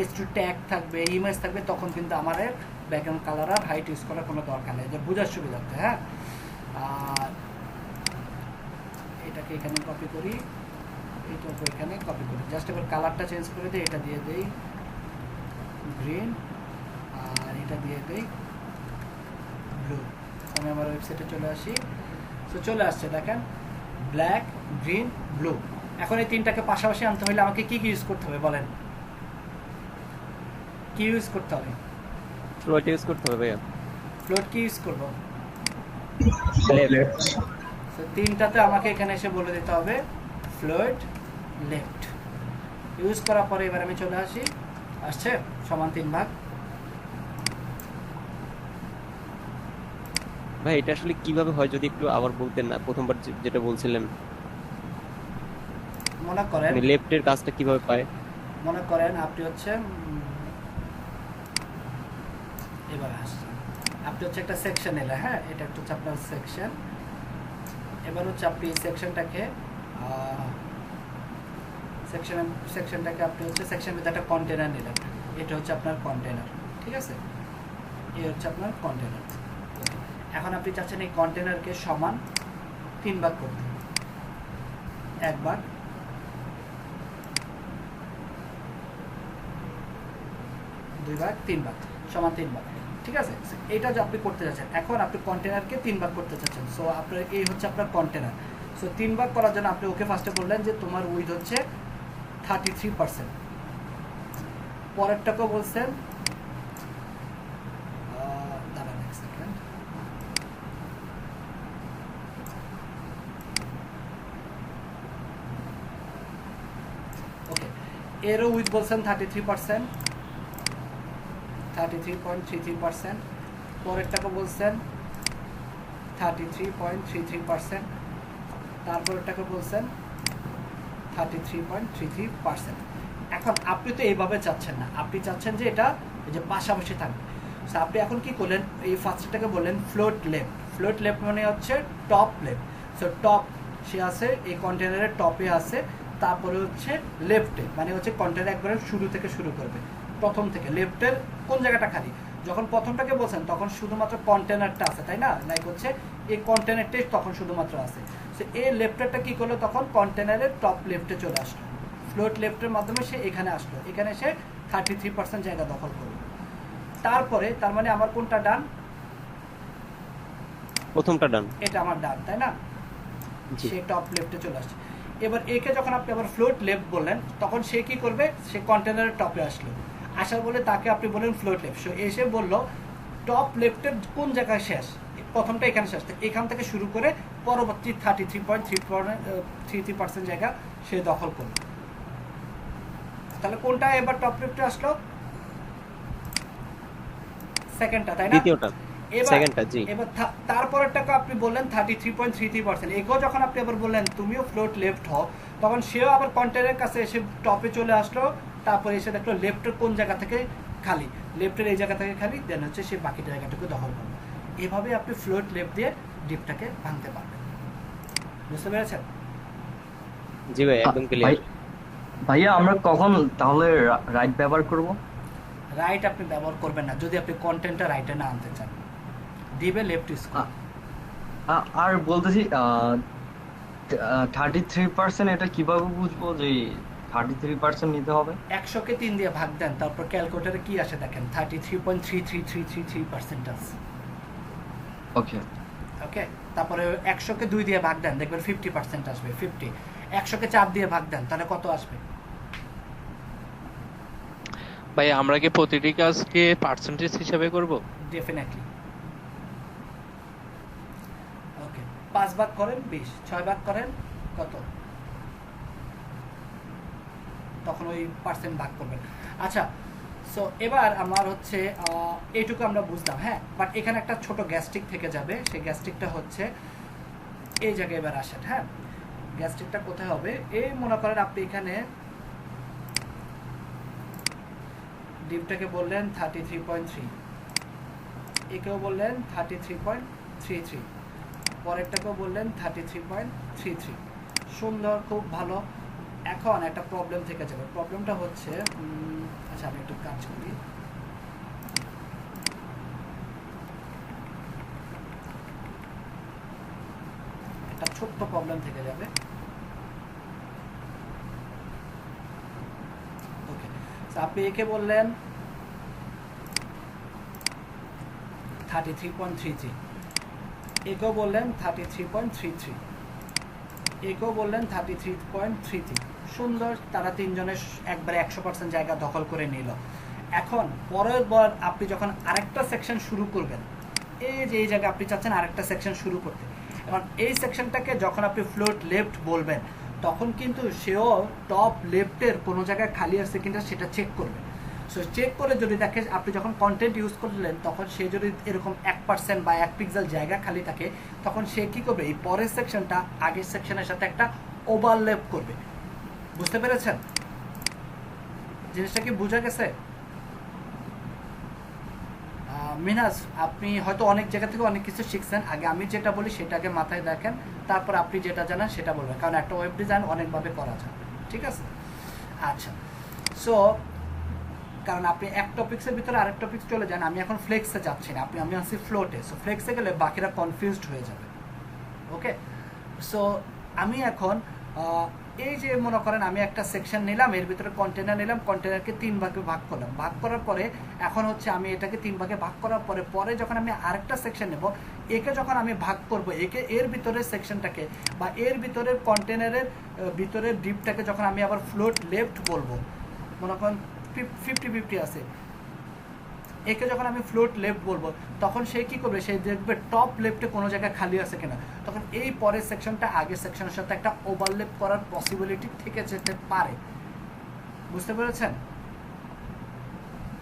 H2 ট্যাগ থাকবে, ইমেজ থাকবে, তখন কিন্তু আমার ব্যাকগ্রাউন্ড কালার আর হাইট ইউজ করার কোনো দরকার নেই, যে বোঝার সুবিধার্থে। হ্যাঁ, আর এটাকে এখানে কপি করি, এইটাকে এখানে কপি করি, জাস্ট এবার কালারটা চেঞ্জ করে দিই, এটা দিয়ে দেই গ্রিন, আর এটা দিয়ে দেই ব্লু। আমি আমার ওয়েবসাইটে চলে আসি। সো চলে আসছে, দেখেন ব্ল্যাক, গ্রিন, ব্লু। এখন এই তিনটাকে পাশাপাশি আনতে হলে আমাকে কি কি ইউজ করতে হবে বলেন? কি ইউজ করতে হবে? ফ্লোট ইউজ করতে হবে ভাইয়া। ফ্লোট কি ইউজ করব? লেফট। সো তিনটাতে আমাকে এখানে এসে বলে দিতে হবে ফ্লোট লেফট। ইউজ করার পরে এবার আমি চলে আসি, আসছে সমান 3 ভাগ। ভাই এটা আসলে কিভাবে হয় যদি একটু আবার বলতেন না, প্রথমবার যেটা বলছিলেন। মনে করেন লেফটের কাজটা কিভাবে পায়? মনে করেন আপনি হচ্ছে এবার আসছে, আপনি হচ্ছে একটা সেকশন এলে। হ্যাঁ, এটা একটা হচ্ছে আপনার সেকশন। এবার হচ্ছে আপনি এই সেকশনটাকে সেকশনটাকে আপনি হচ্ছে সেকশন ভিতরে একটা কন্টেনার নিলেন, এটা হচ্ছে আপনার কন্টেনার। ঠিক আছে, এই হচ্ছে আপনার কন্টেনার। এখন আপনি চাচ্ছেন এই কন্টেনারকে সমান 3 ভাগ করতে। 1 ভাগ, 2 ভাগ, 3 ভাগ, সমান 3 ভাগ। ঠিক আছে, এটা যে আপনি করতে যাচ্ছেন, এখন আপনি কন্টেনারকে 3 ভাগ করতে চাচ্ছেন। সো আপনার এই হচ্ছে আপনার কন্টেনার। সো 3 ভাগ করার জন্য আপনি ওকে ফার্স্টে বললেন যে তোমার উইথ হচ্ছে 33%। পরেরটাকেও বলছেন, দাঁড়ান এক সেকেন্ড, ওকে, এরও উইথ বলছেন 33%, 33.33%। পরেরটাকে বলছেন 33.33%। তারপরেরটাকে বলছেন 33.33%। এখন আপনি তো এইভাবে চাচ্ছেন না, আপনি চাচ্ছেন যে এটা এই যে পাশাপাশি থাকবে। সো আপনি এখন কি করলেন, এই ফার্স্টটাকে বললেন ফ্লোট লেফট। ফ্লোট লেফট মানে হচ্ছে টপ লেফট। সো টপ সে আছে এই কন্টেনারের টপে আছে, তারপরে হচ্ছে লেফটে মানে হচ্ছে কন্টেনার একবারে শুরু থেকে শুরু করবে, প্রথম থেকে। লেফটের কোন জায়গাটা খালি? যখন প্রথমটাকে বলছেন তখন শুধুমাত্র কন্টেনারটা আছে, তাই না? লাইক হচ্ছে এই কন্টেনারটাই তখন শুধুমাত্র আছে। সো এই লেফটারটা কি করলো, তখন কন্টেনারের টপ লেফটে চলে আসলো, ফ্লোট লেফটের মাধ্যমে সে এখানে আসলো, এখানে সে 33% জায়গা দখল করলো। তারপরে তার মানে আমার কোনটা ডান? প্রথমটা ডান। এটা আমার ডান, তাই না? জি। সে টপ লেফটে চলে আসছে। এবার একে যখন আপনি আবার ফ্লোট লেফট বললেন, তখন সে কি করবে? সে কন্টেনারের টপে আসলো, আসার বলে তাকে আপনি বললেন ফ্লোট লেফট। সো এসে বলল টপ লেফটের কোন জায়গায় শেষ? প্রথমটা এখানে শেষ, এখান থেকে শুরু করে পরবর্তী 33.33% জায়গা সে দখল করলো। তাহলে কোনটা এবার টপ লেফটে আসলো? সেকেন্ডটা, তাই না? দ্বিতীয়টা, সেকেন্ডটা। জি। এবার তারপরেরটাকে আপনি বললেন 33.33%। একেও যখন আপনি আবার বললেন তুমিও ফ্লোট লেফট হও, তখন সেও আবার কন্টেনারের কাছে এসে টপে চলে আসলো, তারপরে এসে দেখলো লেফটের কোন জায়গা থেকে খালি, লেফটের এই জায়গা থেকে খালি, দেন হচ্ছে সে বাকি জায়গাটুকু দখল করলো। এভাবে আপনি ফ্লোট লেফট দিয়ে ডিপটাকে ভাঙতে পারবেন। বুঝতে পেরেছেন? জি ভাই, একদম ক্লিয়ার। ভাইয়া আমরা কখন তাহলে রাইট ব্যবহার করব? রাইট আপনি ব্যবহার করবেন না যদি আপনি কন্টেন্টটা রাইটে না আনতে চান, দিবে লেফট স্কোর। আর বলতেছি 33% এটা কিভাবে বুঝবো যে 33% নিতে হবে? 100-কে 3 দিয়ে ভাগ দেন, তারপর ক্যালকুলেটরে কি আসে দেখেন, 33.33333% আছে। ওকে। ওকে, তারপরে 100-কে 2 দিয়ে ভাগ দেন, দেখবেন 50% আসবে, 50। 100-কে 4 দিয়ে ভাগ দেন, তাহলে কত আসবে? ভাই আমরা কি প্রতিটি কাজকে পার্সেন্টেজ হিসাবে করব? ডেফিনেটলি। ওকে, 5 ভাগ করেন 20, 6 ভাগ করেন কত, তখন ওই পার্সেন্ট ভাগ করবেন। আচ্ছা, সো এবার আমার হচ্ছে এইটুকু আমরা বুঝলাম, হ্যাঁ। বাট এখানে একটা ছোট গ্যাস্ট্রিক থেকে যাবে, সেই গ্যাস্ট্রিকটা হচ্ছে এই জায়গায়। এবার আসেন, হ্যাঁ, গ্যাস্ট্রিকটা কোথায় হবে? এই মনে করেন আপনি এখানে ডিপটাকে বললেন 33.3, একেও বললেন 33.33, পরেরটাকেও বললেন 33.33। সুন্দর, খুব ভালো। এখন একটা প্রবলেম থেকে যাবে। প্রবলেমটা হচ্ছে আচ্ছা আমি একটু কাজ করি। একটা ছোট্ট প্রবলেম থেকে যাবে। ওকে, আপনি একে বললেন 33.33, একেও বললেন 33.33, একেও বললেন 33.33। সুন্দর, তারা তিনজনের একবারে 100% জায়গা দখল করে নিল। এখন পরের বার আপনি যখন আরেকটা সেকশন শুরু করবেন, এই যে এই জায়গায় আপনি চাচ্ছেন আরেকটা সেকশন শুরু করতে, এখন এই সেকশনটাকে যখন আপনি ফ্লোট লেফট বলবেন, তখন কিন্তু সেও টপ লেফটের কোনো জায়গায় খালি আছে কিনা সেটা চেক করবে। সো চেক করে যদি দেখে আপনি যখন কন্টেন্ট ইউজ করলেন, তখন সে যদি এরকম 1% বা 1 পিক্সেল জায়গা খালি থাকে, তখন সে কি করবে? এই পরের সেকশনটা আগের সেকশনের সাথে একটা ওভারল্যাপ করবে। বুঝতে পেরেছেন? জিনিসটা কি বোঝা গেছে? মিনাজ, আপনি হয়তো অনেক জায়গা থেকে অনেক কিছু শিখছেন। আগে আমি যেটা বলি সেটাকে মাথায় রাখেন, তারপর আপনি যেটা জানেন সেটা বলবেন, কারণ একটা ওয়েব ডিজাইন অনেকভাবে করা যায়। ঠিক আছে? আচ্ছা, সো কারণ আপনি এক টপিক্সের ভিতরে আরেক টপিক্স চলে যান, আমি এখন ফ্লেক্সে যাচ্ছি না, আমি আসছি ফ্লোটে। সো ফ্লেক্সে গেলে বাকিরা কনফিউজড হয়ে যাবে। ওকে, সো আমি এখন এই যে মনে করেন আমি একটা সেকশন নিলাম, এর ভিতরে কন্টেনার নিলাম, কন্টেনারকে 3 ভাগে ভাগ করলাম। ভাগ করার পরে এখন হচ্ছে আমি এটাকে 3 ভাগে ভাগ করার পরে পরে যখন আমি আরেকটা সেকশন নেব, একে যখন আমি ভাগ করব, একে এর ভিতরের সেকশনটাকে বা এর ভিতরের কন্টেনারের ভিতরের ডিপটাকে যখন আমি আবার ফ্লোট লেফট বলবো, মনে করেন 50-50 আছে, একে যখন আমি ফ্লোট লেফট বলবো, তখন সে কি করবে? সে দেখবে টপ লেফটে কোনো জায়গায় খালি আছে কিনা, তখন এই পরের সেকশনটা আগের সেকশনের সাথে একটা ওভারল্যাপ করার পসিবিলিটি থেকে যেতে পারে। বুঝতে পেরেছেন?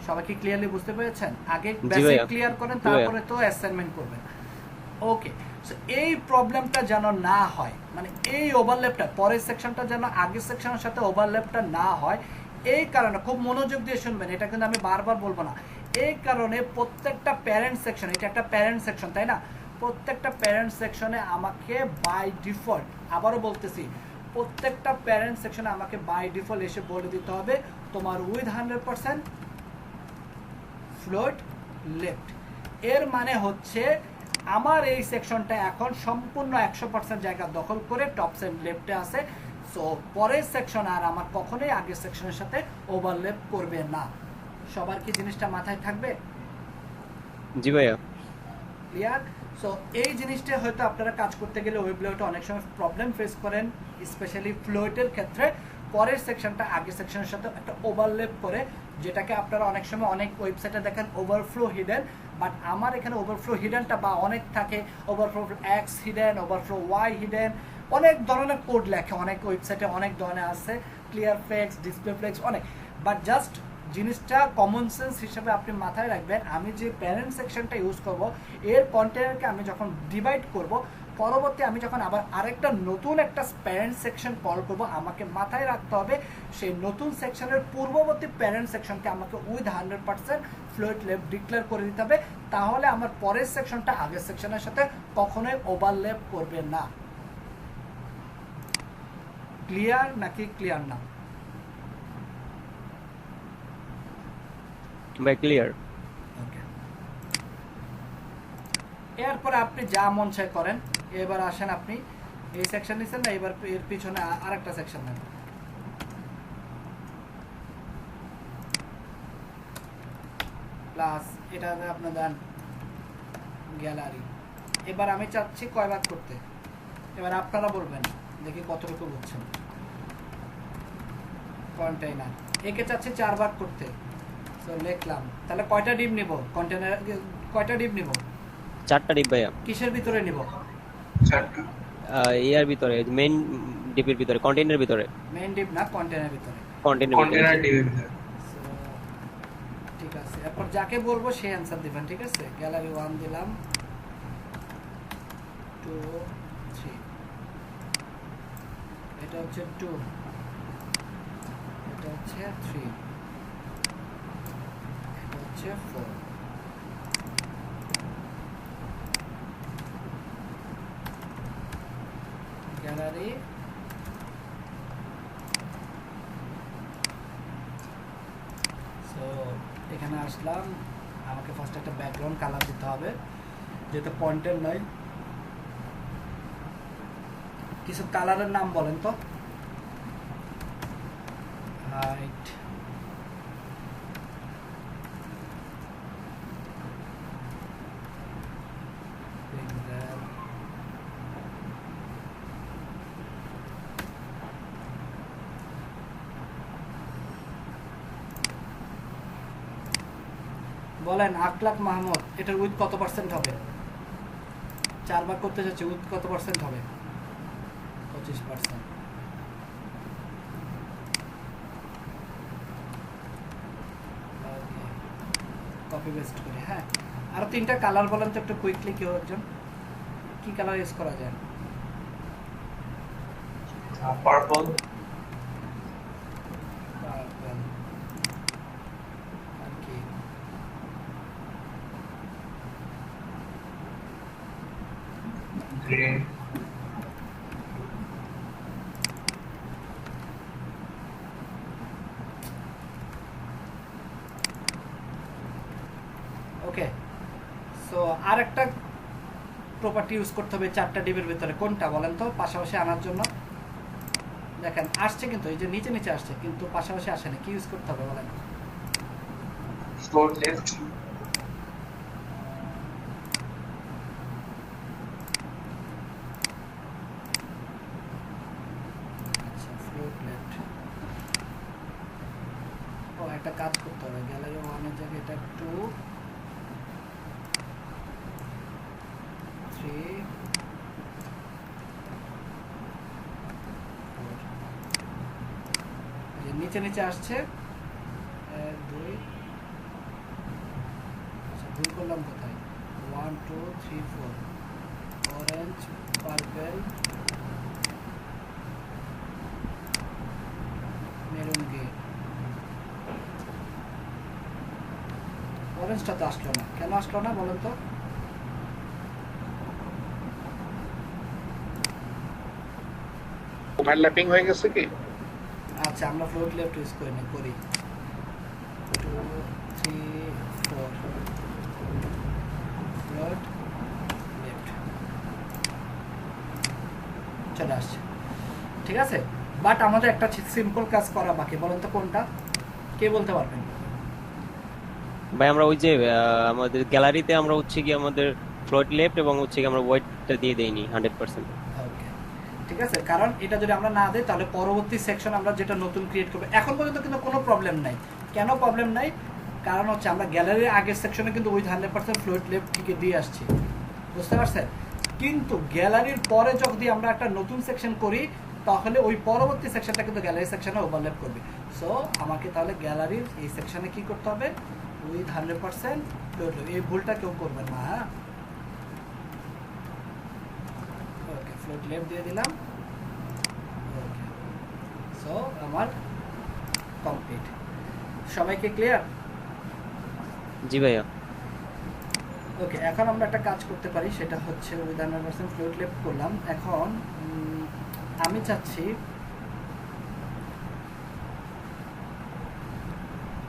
সবাই কি ক্লিয়ারলি বুঝতে পেরেছেন? আগে বেসিক ক্লিয়ার করেন, তারপরে তো অ্যাসাইনমেন্ট করবেন। ওকে, সো এই প্রবলেমটা যেন না হয়, মানে এই ওভারল্যাপটা পরের সেকশনটা যেন আগের সেকশনের সাথে ওভারল্যাপটা না হয়, এই কারণে খুব মনোযোগ দিয়ে শুনবেন, এটা কিন্তু আমি বারবার বলবো না। এই কারণে প্রত্যেকটা প্যারেন্ট সেকশন, এটা একটা প্যারেন্ট সেকশন তাই না, প্রত্যেকটা প্যারেন্ট সেকশনে আমাকে বাই ডিফল্ট, আবারও বলতেছি, প্রত্যেকটা প্যারেন্ট সেকশনে আমাকে বাই ডিফল্ট এসে বলে দিতে হবে তোমার উইথ 100% ফ্লোট লেফট। এর মানে হচ্ছে আমার এই সেকশনটা এখন সম্পূর্ণ 100% জায়গা দখল করে টপ সাইড লেফটে আছে। সো পরের সেকশন আর আমার কখনোই আগের সেকশনের সাথে ওভারল্যাপ করবে না। সবার কি জিনিসটা মাথায় থাকবে? জি ভাইয়া। ক্লিয়ার? সো এই জিনিসটা হয়তো আপনারা কাজ করতে গেলে ওয়েব লেআউটে অনেক সময় প্রবলেম ফেস করেন, স্পেশালি ফ্লোটের ক্ষেত্রে। পরের সেকশনটা আগের সেকশনের সাথে একটা ওভারল্যাপ করে, যেটাকে আপনারা অনেক সময় অনেক ওয়েবসাইটে দেখেন ওভারফ্লো হিডেন, বাট আমার এখানে ওভারফ্লো হিডেনটা বা অনেক থাকে, overflow X hidden, overflow Y hidden, অনেক ধরনের কোড লেখে অনেক ওয়েবসাইটে, অনেক ধরনের আছে, ক্লিয়ার ফ্লেক্স, ডিসপ্লে ফ্লেক্স, অনেক। বাট জাস্ট জিনিসটা কমন সেন্স হিসেবে আপনি মাথায় রাখবেন, আমি যে প্যারেন্ট সেকশনটা ইউজ করব, এর কন্টেনারকে আমি যখন ডিভাইড করব, পরবর্তী আমি যখন আবার আরেকটা নতুন একটা প্যারেন্ট সেকশন কল করব, আমাকে মাথায় রাখতে হবে সেই নতুন সেকশনের পূর্ববর্তী প্যারেন্ট সেকশনকে আমাকে উইথ 100% ফ্লোট লেফট ডিক্লেয়ার করে দিতে হবে, তাহলে আমার পরের সেকশনটা আগের সেকশনের সাথে কখনোই ওভারল্যাপ করবে না। ক্লিয়ার নাকি ক্লিয়ার না? ভাই ক্লিয়ার। ওকে, এরপরে আপনি যা মন চায় করেন। এবার আসেন, আপনি এই সেকশন নিছেন না, এবার এর পিছনে আরেকটা সেকশন নেন। প্লাস এটা আপনি দেন গ্যালারি। এবার আমি চাচ্ছি কয় ভাগ করতে, এবার আপনারা বলবেন, দেখি কতটুকু বুঝছেন। কন্টেইনার একে চাচ্ছি 4 ভাগ করতে, তো লিখলাম। তাহলে কয়টা ডিপ নিব? কন্টেইনার কয়টা ডিপ নিব? 4টা ডিপ ভাইয়া। কিসের ভিতরে নিব? ইয়ার ভিতরে, মেইন ডিপের ভিতরে, কন্টেইনারের ভিতরে। মেইন ডিপ না, কন্টেইনার ভিতরে। কন্টেইনার ভিতরে। So, ঠিক আছে, এরপর যাকে বলবো সে অ্যান্সার দিবেন, ঠিক আছে? গ্যালারি 1 দিলাম, 2 3, এটা হচ্ছে 2, এটা হচ্ছে 3, এটা হচ্ছে 4। গ্যালারি সো এখানে আসলাম, আমাকে ফার্স্ট একটা ব্যাকগ্রাউন্ড কালার দিতে হবে, যেটা পয়েন্টার নাই। কিছু কালারের নাম বলেন তো। হাইট, পিক্সেল, বলেন আকলাক মাহমুদ, এটার উইথ কত পার্সেন্ট হবে? 4 ভাগ করতে যাচ্ছে, উইথ কত পার্সেন্ট হবে? 25%। কপি পেস্ট করি। হ্যাঁ, আরো 3টা কালার বলেন তো একটু কুইকলি, কেউ একজন। কি কালার ইউজ করা যায়? পার্পল, Purple, আর কি? গ্রিন, ওকে, সো আর একটা প্রপার্টি ইউজ করতে হবে 4টা ডিবের ভিতরে, কোনটা বলেন তো পাশাপাশি আনার জন্য? দেখেন আসছে, কিন্তু এই যে নিচে নিচে আসছে, কিন্তু পাশাপাশি আসে না। কি ইউজ করতে হবে বলেন? ফ্লোট লেফট, আচ্ছা, ফ্লোট লেফট। ও, একটা কাজ করতে হবে, গ্যালারি 1 এর জায়গায় এটা 2 3 4, যে নিচে নিচে আসছে 1 2, আচ্ছা ভুল করলাম কোথায়? 1 2 3 4, অরেঞ্জ, পার্পল, মেরুন গ্রে। অরেঞ্জটা তো আসলো না, কেন আসলো না বলেন তো? ওভারল্যাপিং হয়ে গেছে কি? আচ্ছা, আমরা ফ্লোট লেফট ইউজ করি না, করি 2 3 4, ফ্লোট লেফট চলে আসছে, ঠিক আছে। বাট আমাদের একটা সিম্পল কাজ করা বাকি, বলেন তো কোনটা? কে বলতে পারবেন? ভাই আমরা ওই যে আমাদের গ্যালারিতে আমরা হচ্ছে কি আমাদের ফ্লোট লেফট এবং হচ্ছে কি আমরা ওয়েটটা দিয়ে দেইনি 100%। ওকে, ঠিক আছে, কারণ এটা যদি আমরা না দিই তাহলে পরবর্তী সেকশন আমরা যেটা নতুন ক্রিয়েট করবো, এখন পর্যন্ত কিন্তু কোনো প্রবলেম নাই। কেন প্রবলেম নাই? কারণ হচ্ছে আমরা গ্যালারির আগের সেকশনে কিন্তু উইথ 100% ফ্লুইড লেফট থেকে দিয়ে আসছি, বুঝতে পারছেন? কিন্তু গ্যালারির পরে যদি আমরা একটা নতুন সেকশন করি তাহলে ওই পরবর্তী সেকশনটা কিন্তু গ্যালারি সেকশনে ওভারল্যাপ করবে। সো আমাকে তাহলে গ্যালারির এই সেকশনে কি করতে হবে? With 100% fluid left. এই ভুলটা কেউ করবেন না, হ্যাঁ। ওকে, ফ্লুইড লেফট দিয়ে দিলাম। ওকে, সো আমার কমপ্লিট। সবাইকে ক্লিয়ার? জি ভাইয়া। ওকে, এখন আমরা একটা কাজ করতে পারি, সেটা হচ্ছে উইথ 100% ফ্লুইড লেফট করলাম। এখন আমি চাচ্ছি,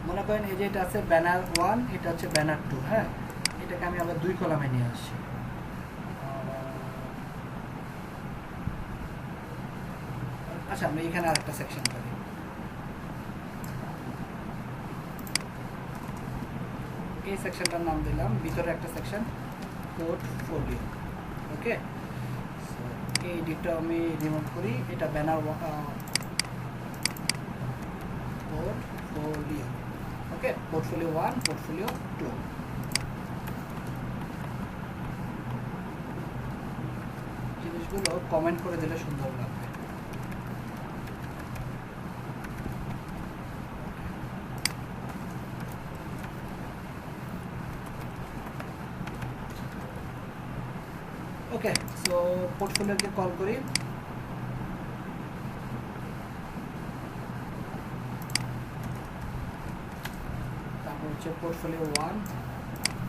মনে করেন এই যে এটা আছে ব্যানার 1, এটা হচ্ছে ব্যানার 2, হ্যাঁ। এটাকে আমি আবার 2 কলামে নিয়ে আসছি। আচ্ছা, আমরা এখানে আরেকটা সেকশন করি। এই সেকশনটার নাম দিলাম, ভিতরে একটা সেকশন পোর্টফোলিও। ওকে, সো এই ডিটটা আমি রিমুভ করি। এটা ব্যানার পোর্টফোলিও। ওকে, পোর্টফোলিও 1, পোর্টফোলিও 2। জিনিসগুলো কমেন্ট করে দিলে সুন্দর লাগবে। ওকে, সো পোর্টফোলিওকে কল করি। তারপর হচ্ছে পোর্টফোলিও 1,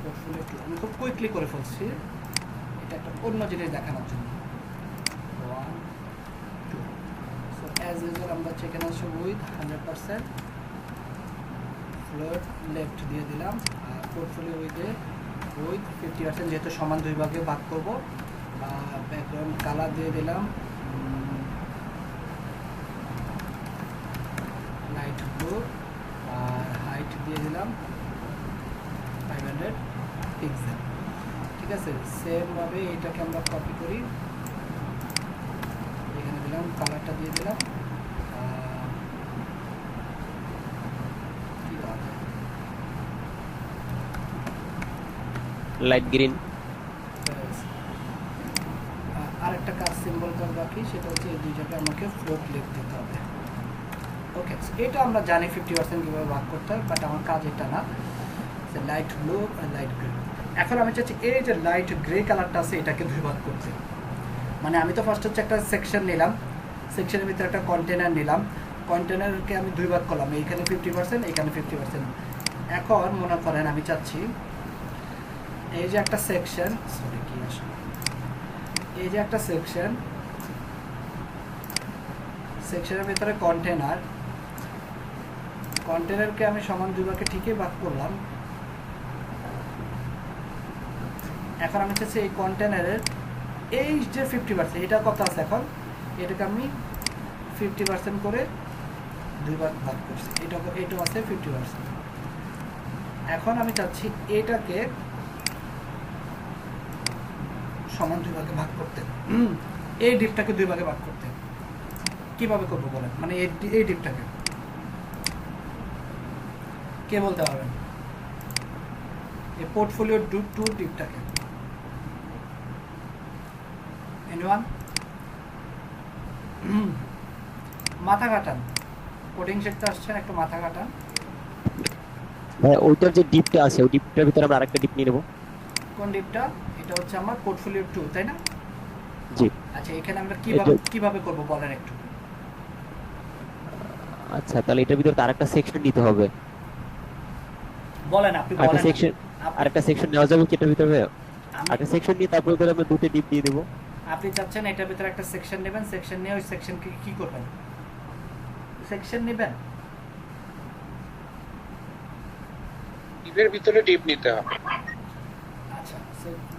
পোর্টফোলিও 2। আমি খুব কুইকলি করে ফেলছি, এটা একটা অন্য জিনিস দেখানোর জন্য। 1, 2। সো অ্যাজ ইউজুয়াল আমরা এখানে আসে উইথ 100% ফ্লোট লেফট দিয়ে দিলাম। আর পোর্টফোলিও উইথ 50%, যেহেতু সমান 2 ভাগে ভাগ করবো। ব্যাকগ্রাউন্ড কালার দিয়ে দিলাম লাইট ব্লু, আর হাইট দিয়ে দিলাম 500 পিক্সেল। ঠিক আছে, সেম ভাবে এটাকে আমরা কপি করি, এখানে দিলাম, কালারটা দিয়ে দিলাম কি দেওয়া যায়? Light green. আরেকটা কাজ সিম্বল করা বাকি, সেটা হচ্ছে এই দুই জায়গায় আমাকে ফ্লোট লেফট দিতে হবে। ওকে, এটা আমরা জানি 50% কীভাবে ভাগ করতে হয়, বাট আমার কাজ এটা না। লাইট ব্লু আর লাইট গ্রে। এখন আমি চাচ্ছি এই যে লাইট গ্রে কালারটা আছে এটাকে 2 ভাগ করতে। মানে আমি তো ফার্স্ট হচ্ছে একটা সেকশন নিলাম, সেকশনের ভিতরে একটা কন্টেনার নিলাম, কন্টেনারকে আমি 2 ভাগ করলাম, এইখানে 50%, এইখানে 50%। এখন মনে করেন আমি চাচ্ছি এই যে একটা সেকশন, সরি কি আসলে, এই যে একটা সেকশন, সেকশনের ভিতরে কন্টেনারকে আমি সমান 2 ভাগে ঠিকই ভাগ করলাম। এখন আমি চাচ্ছি এই কন্টেনারের এই যে 50%, এটা কত আছে এখন, এটাকে আমি 50% করে 2 ভাগ করছি, এটাও আছে 50%। এখন আমি চাচ্ছি এটাকে সমান 2 ভাগে ভাগ করতে, এই ডিপটাকে 2 ভাগে ভাগ করতে। কিভাবে করবো বলেন? মানে এই ডিপটাকে কে বলতে পারবেন? এই পোর্টফোলিও 2 ডিপটাকে এনিওয়ান? মাথা কাটান, কোডিং শিখতে আসছেন, একটু মাথা কাটান। হ্যাঁ, ওইটার যে ডিপটা আছে ওই ডিপটার ভিতরে আমরা আরেকটা ডিপ নিয়ে নেব। কোন ডিপটা? এটা হচ্ছে আমার পোর্টফোলিও 2, তাই না? জি। আচ্ছা, এখানে আমরা কিভাবে করব বলেন একটু। আচ্ছা, তাহলে এটার ভিতরে আরেকটা সেকশন নিতে হবে। বলেন, আপনি আরেকটা বলেন। সেকশন, আরেকটা সেকশন নেওয়া যাবে কি এটার ভিতরে? আরেকটা সেকশন নিয়ে তারপরে ওদের আমরা 2টা ডিপ দিয়ে দেব। আপনি চাচ্ছেন এটার ভিতরে একটা সেকশন নেবেন, সেকশন নিয়ে ওই সেকশনকে কি করবেন? সেকশন নেবেন, ডিপের ভিতরে ডিপ নিতে হবে। আচ্ছা,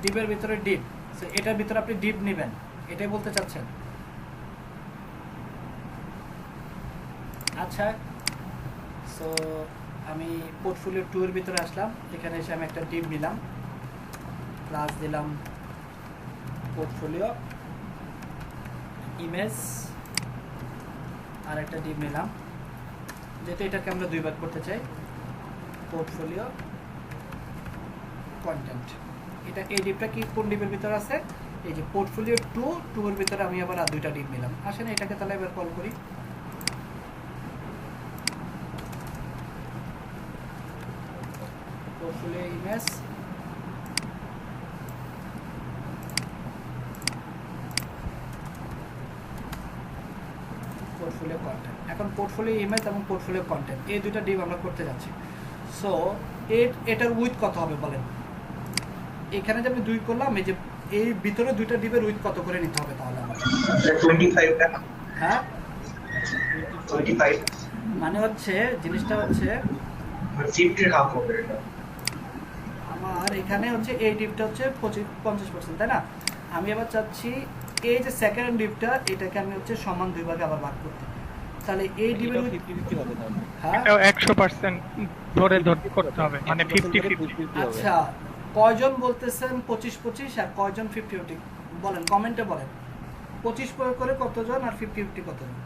ডিপের ভিতরে ডিপ, এটার ভিতরে আপনি ডিপ নেবেন, এটাই বলতে চাচ্ছেন? আচ্ছা, সো আমি পোর্টফোলিও 2 এর ভিতরে আসলাম, এখানে এসে আমি একটা ডিপ নিলাম, প্লাস দিলাম পোর্টফোলিও ইমেজ, আর একটা ডিপ নিলাম, যেহেতু এটাকে আমরা দুই ভাগ করতে চাই, পোর্টফোলিও কন্টেন্ট। এটা এই ডিপটা কি কোন ডিপের ভিতরে আছে? এই যে পোর্টফোলিও 2 এর ভিতরে আমি আবার আর দুইটা ডিপ নিলাম। আসেন এটাকে তাহলে এবার কল করি। Portfolio image, portfolio content. এখন পোর্টফোলিও ইমেজ এবং পোর্টফোলিও কন্টেন্ট এই দুইটা ডিপ আমরা করতে যাচ্ছি। সো এটার উইথ কত হবে বলেন? এখানে যে আমি 2 করলাম, এই যে এই ভিতরে দুইটা ডিপের উইথ কত করে নিতে হবে তাহলে আমাকে? 25 টা। হ্যাঁ 25 মানে হচ্ছে জিনিসটা হচ্ছে 50 হাফ হবে এটা। আমার এখানে হচ্ছে এই ডিপটা হচ্ছে 50%, তাই না? আমি আবার চাচ্ছি এই যে সেকেন্ড ডিপটা, এটাকে আমি হচ্ছে সমান দুই ভাগে আবার ভাগ করতে। তাহলে এই ডিপের 50-50 হবে তাহলে। হ্যাঁ এটাও 100% ধরে করতে হবে, মানে 50-50। আচ্ছা, কয়জন বলতেছেন 25-25 আর কয়জন 50-50 বলেন, কমেন্টে বলেন। 25 করে কতজন আর 50-50 কতজন?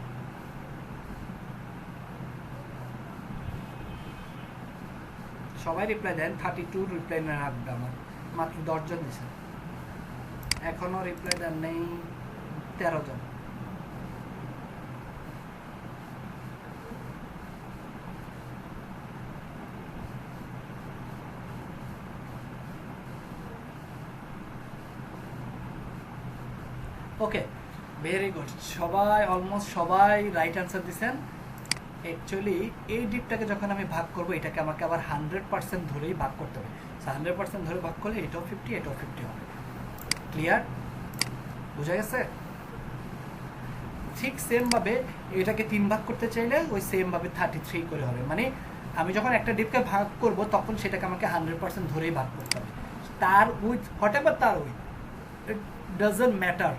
সবাই রিপ্লাই দেন। 32 রিপ্লাই না রাখবে, আমার মাত্র 10 জন দিয়েছেন, এখনো রিপ্লাই দেন নেই 13 জন। ওকে, ভেরি গুড, সবাই অলমোস্ট সবাই রাইট অ্যান্সার দিচ্ছেন। অ্যাকচুয়ালি এই ডিপটাকে যখন আমি ভাগ করব, এটাকে আমাকে আবার 100% ধরেই ভাগ করতে হবে। 100% ধরে ভাগ করলে এটাও 50 এটাও 50 হবে। ক্লিয়ার? বুঝা গেছে? ঠিক সেমভাবে এটাকে 3 ভাগ করতে চাইলে ওই সেমভাবে 33 করে হবে। মানে আমি যখন একটা ডিপকে ভাগ করব তখন সেটাকে আমাকে 100% ধরেই ভাগ করতে হবে। তার উইথ হোয়াট এভার, তার উইথ ইট ডাজন্ট ম্যাটার।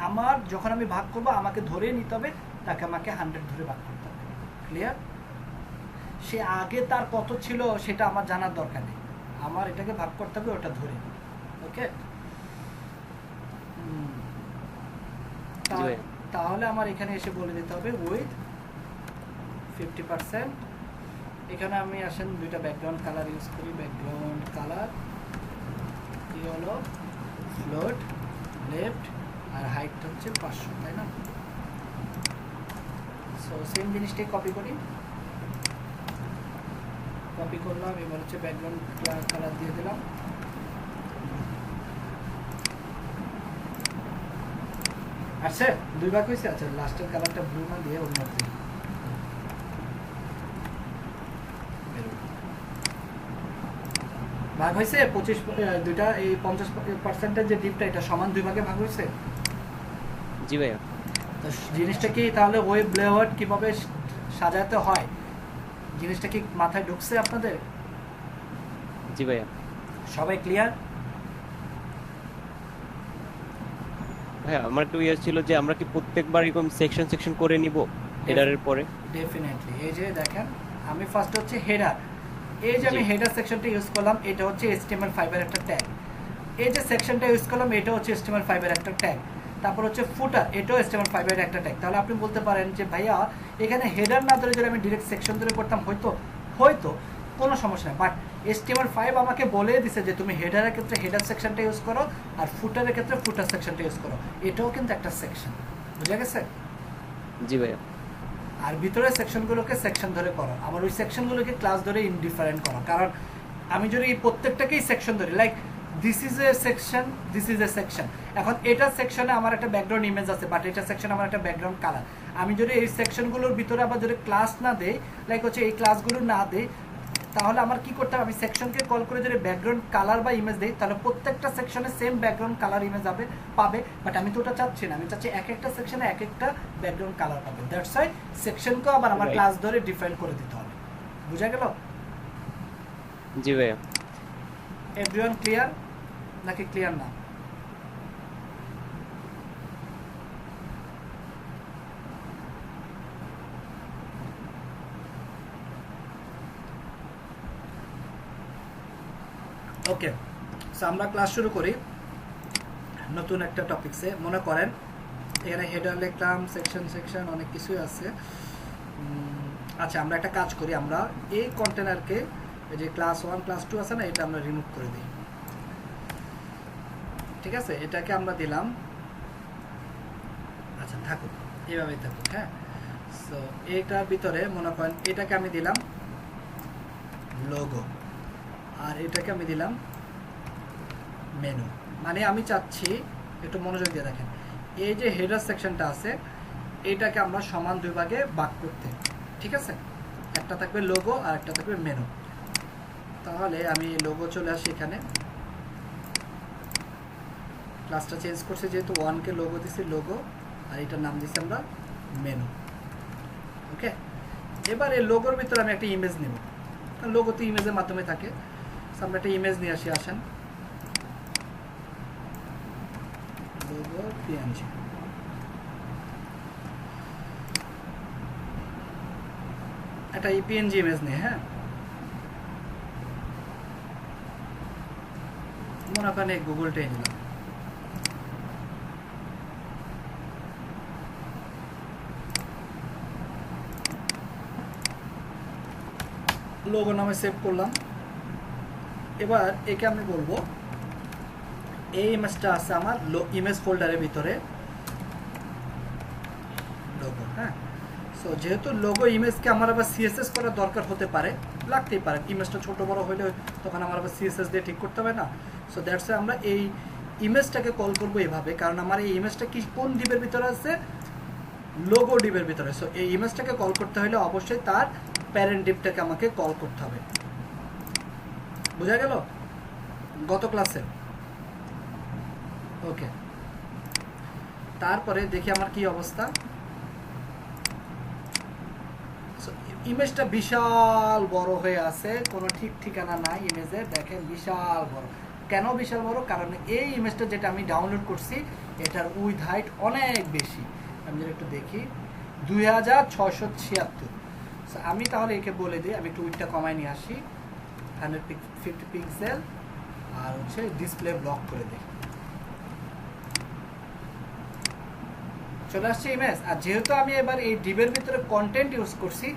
আমার যখন আমি ভাগ করব আমাকে ধরেই নিতে হবে, তাকে আমাকে 100 ধরে ভাগ করতে হবে। ক্লিয়ার? সে আগে তার কত ছিল সেটা আমার জানার দরকার নেই, আমার এটাকে ভাগ করতে হবে ওটা ধরে। ওকে, তাহলে আমার এখানে এসে বলে দিতে হবে উইথ 50%। এখানে আমি আসেন দুইটা ব্যাকগ্রাউন্ড কালার ইউজ করি। ব্যাকগ্রাউন্ড কালার কি হলো? ফ্লোট, লেফট, আর হাইট হচ্ছে 500, তাই না? সো সেম জিনিসটাই কপি করি। কপি করলাম, এবার হচ্ছে ব্যাকগ্রাউন্ড কালার দিয়ে দিলাম। আচ্ছা, দুই ভাগ হয়েছে। আচ্ছা, লাস্টের কালারটা ব্লু না দিয়ে অন্য দিই। ভাগ হয়েছে 25, দুইটা এই 50% যে ডিপটা, এটা সমান দুই ভাগে ভাগ হয়েছে। জি ভাইয়া। তো জিনিসটা কি তাহলে ওয়েব লেআউট কিভাবে সাজাতে হয়, জিনিসটা কি মাথায় ঢুকছে আপনাদের? জি ভাইয়া। সবাই ক্লিয়ার? ভাইয়া আমার একটু ইয়ে ছিল যে আমরা কি প্রত্যেকবার এরকম সেকশন করে নিব হেডারের পরে? ডেফিনেটলি। এই যে দেখেন, আমি ফার্স্ট হচ্ছে হেডার, এই যে আমি হেডার সেকশনটা ইউজ করলাম, এটা হচ্ছে HTML5 এর একটা ট্যাগ। এই যে সেকশনটা ইউজ করলাম, এটা হচ্ছে HTML5 এর একটা ট্যাগ। তারপর হচ্ছে ফুটার, এটাও HTML5 এর একটা ট্যাগ। তাহলে আপনি বলতে পারেন যে ভাইয়া এখানে হেডার না ধরে যদি আমি ডিরেক্ট সেকশন ধরে করতাম হয়তো কোনো সমস্যা নেই, বাট HTML5 আমাকে বলে দিছে যে তুমি হেডারের ক্ষেত্রে হেডার সেকশনটা ইউজ করো আর ফুটারের ক্ষেত্রে ফুটার সেকশনটা ইউজ করো। এটাও কিন্তু একটা সেকশন, বুঝা গেছে? জি ভাইয়া। আর ভিতরের সেকশনগুলোকে সেকশন ধরে করো, আবার ওই সেকশনগুলোকে ক্লাস ধরে ইনডিফারেন্ট করো। কারণ আমি যদি এই প্রত্যেকটাকেই সেকশন ধরি, like this is a section, this is a section. এখন এটা সেকশনে আমার একটা ব্যাকগ্রাউন্ড ইমেজ আছে, বাট এটা সেকশনে আমার একটা ব্যাকগ্রাউন্ড কালার। আমি যদি এই সেকশনগুলোর ভিতরে আবার যদি ক্লাস না দেই, লাইক হচ্ছে এই ক্লাসগুলো না দেই, তাহলে আমার কি করতে হবে? আমি সেকশনকে কল করে যদি ব্যাকগ্রাউন্ড কালার বা ইমেজ দেই, তাহলে প্রত্যেকটা সেকশনে সেম ব্যাকগ্রাউন্ড কালার ইমেজ পাবে। বাট আমি তো ওটা চাচ্ছি না, আমি চাচ্ছি এক একটা সেকশনে এক একটা ব্যাকগ্রাউন্ড কালার পাবে। দ্যাটস ওয়াই সেকশনকেও আবার আমার ক্লাস ধরে ডিফাইন করে দিতে হবে। বুঝা গেল? জি ভাইয়া। এভরিওয়ান ক্লিয়ার নাকি ক্লিয়ার না? ওকে, সো আমরা ক্লাস শুরু করি নতুন একটা টপিকসে। মনে করেন এখানে হেডার লিখলাম, সেকশন অনেক কিছুই আছে। আচ্ছা, আমরা একটা কাজ করি, আমরা এই কন্টেনারকে এই যে ক্লাস 1 ক্লাস 2 আছে না, এটা আমরা রিমুভ করে দিই। ঠিক আছে, এটাকে আমরা দিলাম, আচ্ছা থাকুক, এইভাবেই থাকুক। হ্যাঁ, সো এইটার ভিতরে মনে করেন এটাকে আমি দিলাম লোগো, আর এটাকে আমি দিলাম মেনু। মানে আমি চাচ্ছি, একটু মনোযোগ দিয়ে দেখেন, এই যে হেডার সেকশনটা আছে এটাকে আমরা সমান দুই ভাগে ভাগ করতে। ঠিক আছে, একটা থাকবে লোগো আর একটা থাকবে মেনু। তাহলে আমি লোগো চলে আসি এখানে, ক্লাসটা চেঞ্জ করছি যেহেতু 1 কে লোগো দিছি লোগো, আর এটার নাম দিছি আমরা মেনু। ওকে, এবার এই লোগোর ভিতরে আমি একটা ইমেজ নেব, কারণ লোগো তো ইমেজের মাধ্যমে থাকে। আমরা একটা ইমেজ নিয়ে আসি, আসেন লোগো পিএনজি। একটা পিএনজি ইমেজ নিয়ে, হ্যাঁ মনে করেন এই গুগলটাই নিলাম। লোগো নামে সেভ করলাম। এবার একে আমি বলবো এই ইমেজটা আছে আমার ইমেজ ফোল্ডারের ভিতরে লোগো। হ্যাঁ, সো যেহেতু লোগো ইমেজকে আমার আবার সিএসএস করার দরকার হতে পারে, লাগতেই পারে, ইমেজটা ছোট বড় হইলে তখন আমার আবার সিএসএস দিয়ে ঠিক করতে হবে না। সো দ্যাটস আমরা এই ইমেজটাকে কল করবো এভাবে, কারণ আমার এই ইমেজটা কি কোন ডিবের ভিতরে আছে, লোগো ডিবের ভিতরে। সো এই ইমেজটাকে কল করতে হলে অবশ্যই তার প্যারেন্ট ডিবটাকে আমাকে কল করতে হবে। বোঝা গেল গত ক্লাসে? ওকে, তারপরে দেখি আমার কি অবস্থা। ইমেজটা বিশাল বড় হয়ে আছে, কোনো ঠিক ঠিকানা নাই ইমেজের। দেখেন বিশাল বড়, কেন বিশাল বড়? কারণ এই ইমেজটা যেটা আমি ডাউনলোড করছি এটার উইথ হাইট অনেক বেশি। আমি যদি একটু দেখি 2676। আমি তাহলে একে বলে দিই, আমি একটু উইথটা কমায় নিয়ে আসি 150 পিক্সেল, আর হচ্ছে ডিসপ্লে ব্লক করে দিই। চলে আসছে ইমেজ। আর যেহেতু আমি এবার এই ডিবের ভিতরে কন্টেন্ট ইউজ করছি,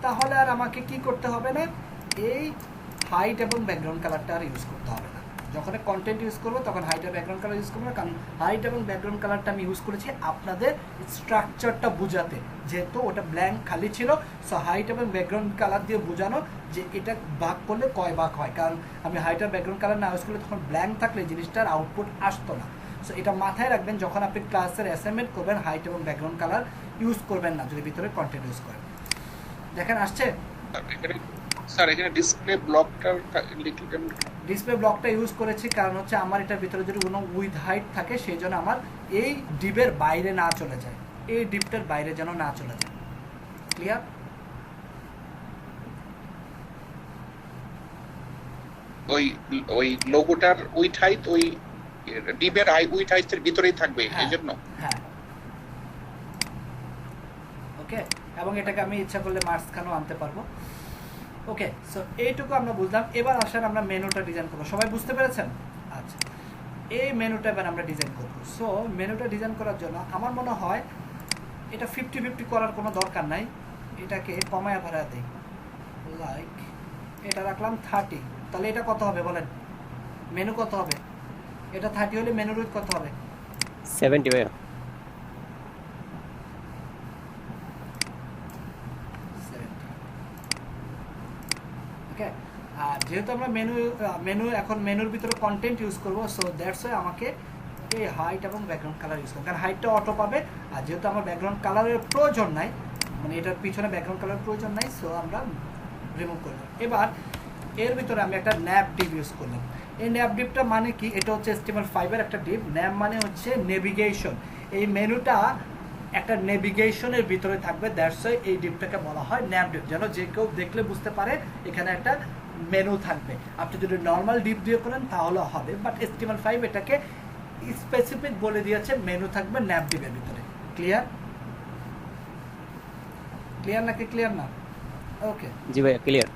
তাহলে আর আমাকে কি করতে হবে না, এই হাইট এবং ব্যাকগ্রাউন্ড কালারটা আর ইউজ করতে হবে না। যখন কন্টেন্ট ইউজ করবো তখন হাইট আর ব্যাকগ্রাউন্ড কালার ইউজ করবো না, কারণ হাইট এবং ব্যাকগ্রাউন্ড কালারটা আমি ইউজ করেছি আপনাদের স্ট্রাকচারটা বোঝাতে, যেহেতু ওটা ব্ল্যাঙ্ক খালি ছিল। সো হাইট এবং ব্যাকগ্রাউন্ড কালার দিয়ে বোঝানো যে এটা ভাগ করলে কয় ভাগ হয়, কারণ আমি হাইট আর ব্যাকগ্রাউন্ড কালার না ইউজ করলে তখন ব্ল্যাঙ্ক থাকলে জিনিসটার আউটপুট আসতো না। সো এটা মাথায় রাখবেন, যখন আপনি ক্লাসের অ্যাসাইনমেন্ট করবেন হাইট এবং ব্যাকগ্রাউন্ড কালার ইউজ করবেন না যদি ভিতরে কন্টেন্ট ইউজ করেন। দেখেন আসছে স্যার, এখানে ডিসপ্লে ব্লকটার লিখলেন? ডিসপ্লে ব্লকটা ইউজ করেছি কারণ হচ্ছে আমার এটার ভিতরে যদি কোনো উইথ হাইট থাকে সেই জন্য আমার এই ডিবের বাইরে না চলে যায়, এই ডিপটার বাইরে যেন না চলে যায়। ক্লিয়ার? ওই লোগোটার উইথ হাইট ওই ডিবের উইথ হাইটের ভিতরেই থাকবে, এই জন্য। হ্যাঁ, ওকে। এবং এটাকে আমি ইচ্ছা করলে মাঝখানেও আনতে পারবো। ওকে, সো এইটুকু আমরা বুঝলাম। এবার আসেন আমরা মেনুটা ডিজাইন করবো। সবাই বুঝতে পেরেছেন? আচ্ছা, এই মেনুটা এবার আমরা ডিজাইন করবো। সো মেনুটা ডিজাইন করার জন্য আমার মনে হয় এটা 50-50 করার কোনো দরকার নাই, এটাকে কমায়া ভাড়া দিই। লাইক এটা রাখলাম 30। তাহলে এটা কত হবে বলেন? মেনু কত হবে? এটা 30 হলে মেনুর উইথ কত হবে? 70 ভাইয়া। ওকে, আর যেহেতু আমরা মেনু এখন মেনুর ভিতরে কন্টেন্ট ইউজ করবো, সো দ্যাটস ওয়াই আমাকে এই হাইট এবং ব্যাকগ্রাউন্ড কালার ইউজ করবো, কারণ হাইটটা অটো পাবে। আর যেহেতু আমার ব্যাকগ্রাউন্ড কালারের প্রয়োজন নাই, মানে এটার পিছনে ব্যাকগ্রাউন্ড কালার প্রয়োজন নাই, সো আমরা রিমুভ করলাম। এবার এর ভিতরে আমি একটা ন্যাপ ডিপ ইউজ করলাম। এই ন্যাপ ডিপটা মানে কি? এটা হচ্ছে HTML5 এর একটা ডিপ। ন্যাপ মানে হচ্ছে নেভিগেশন। এই মেনুটা একটা নেভিগেশনের ভিতরে থাকবে, দ্যাটস ওয়াই এই ডিপটাকে বলা হয় ন্যাপ ডিপ, যেন যে কেউ দেখলে বুঝতে পারে এখানে একটা মেনু থাকবে। আপনি যদি নর্মাল ডিপ দিয়ে করেন তাহলে হবে, বাট HTML5 এটাকে স্পেসিফিক বলে দিয়েছে মেনু থাকবে ন্যাপ ডিপের ভিতরে। ক্লিয়ার? ক্লিয়ার নাকি ক্লিয়ার না? ওকে, জি ভাইয়া ক্লিয়ার।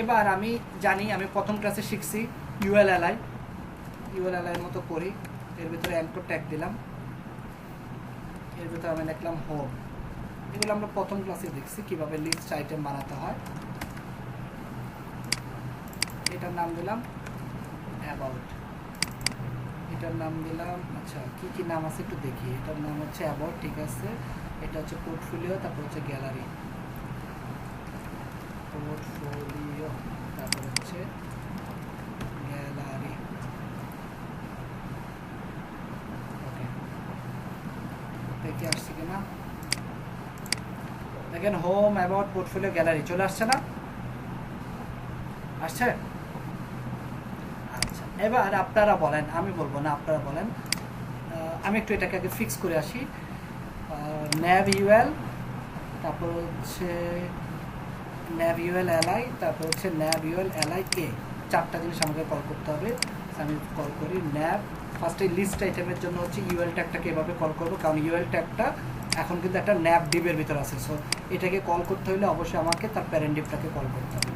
এবার আমি জানি, আমি প্রথম ক্লাসে শিখছি ইউএলএলআই মতো করি। এর ভিতরে অ্যাঙ্কর ট্যাগ দিলাম, এর ভিতরে আমি লিখলাম হোম। এগুলো আমরা প্রথম ক্লাসে দেখছি কিভাবে লিস্ট আইটেম বানাতে হয়। এটার নাম দিলাম অ্যাবাউট, এটার নাম দিলাম, আচ্ছা কি কি নাম আছে একটু দেখি। এটার নাম হচ্ছে অ্যাবাউট, ঠিক আছে। এটা হচ্ছে পোর্টফোলিও, তারপর হচ্ছে গ্যালারি, পোর্টফোলিও, তারপর হচ্ছে গ্যালারি। ওকে, দেখে আসছে কিনা দেখেন, হোম, অ্যাবাউট, পোর্টফোলিও, গ্যালারি চলে আসছে না? আসছে? আচ্ছা, এবার আপনারা বলেন, আমি বলবো না, আপনারা বলেন। আমি একটু এটাকে আগে ফিক্স করে আসি। nav ul, তারপর হচ্ছে nav ul li, তারপর হচ্ছে nav ul li a, চারটা জিনিস আমাকে কল করতে হবে। আমি কল করি nav, ফার্স্টে লিস্ট আইটেমের জন্য হচ্ছে ইউএল ট্যাগটাকে এভাবে কল করবো, কারণ ইউএল ট্যাগটা এখন কিন্তু একটা nav ডিবের ভিতর আছে। সো এটাকে কল করতে হলে অবশ্যই আমাকে তার প্যারেন্ট ডিবটাকে কল করতে হবে।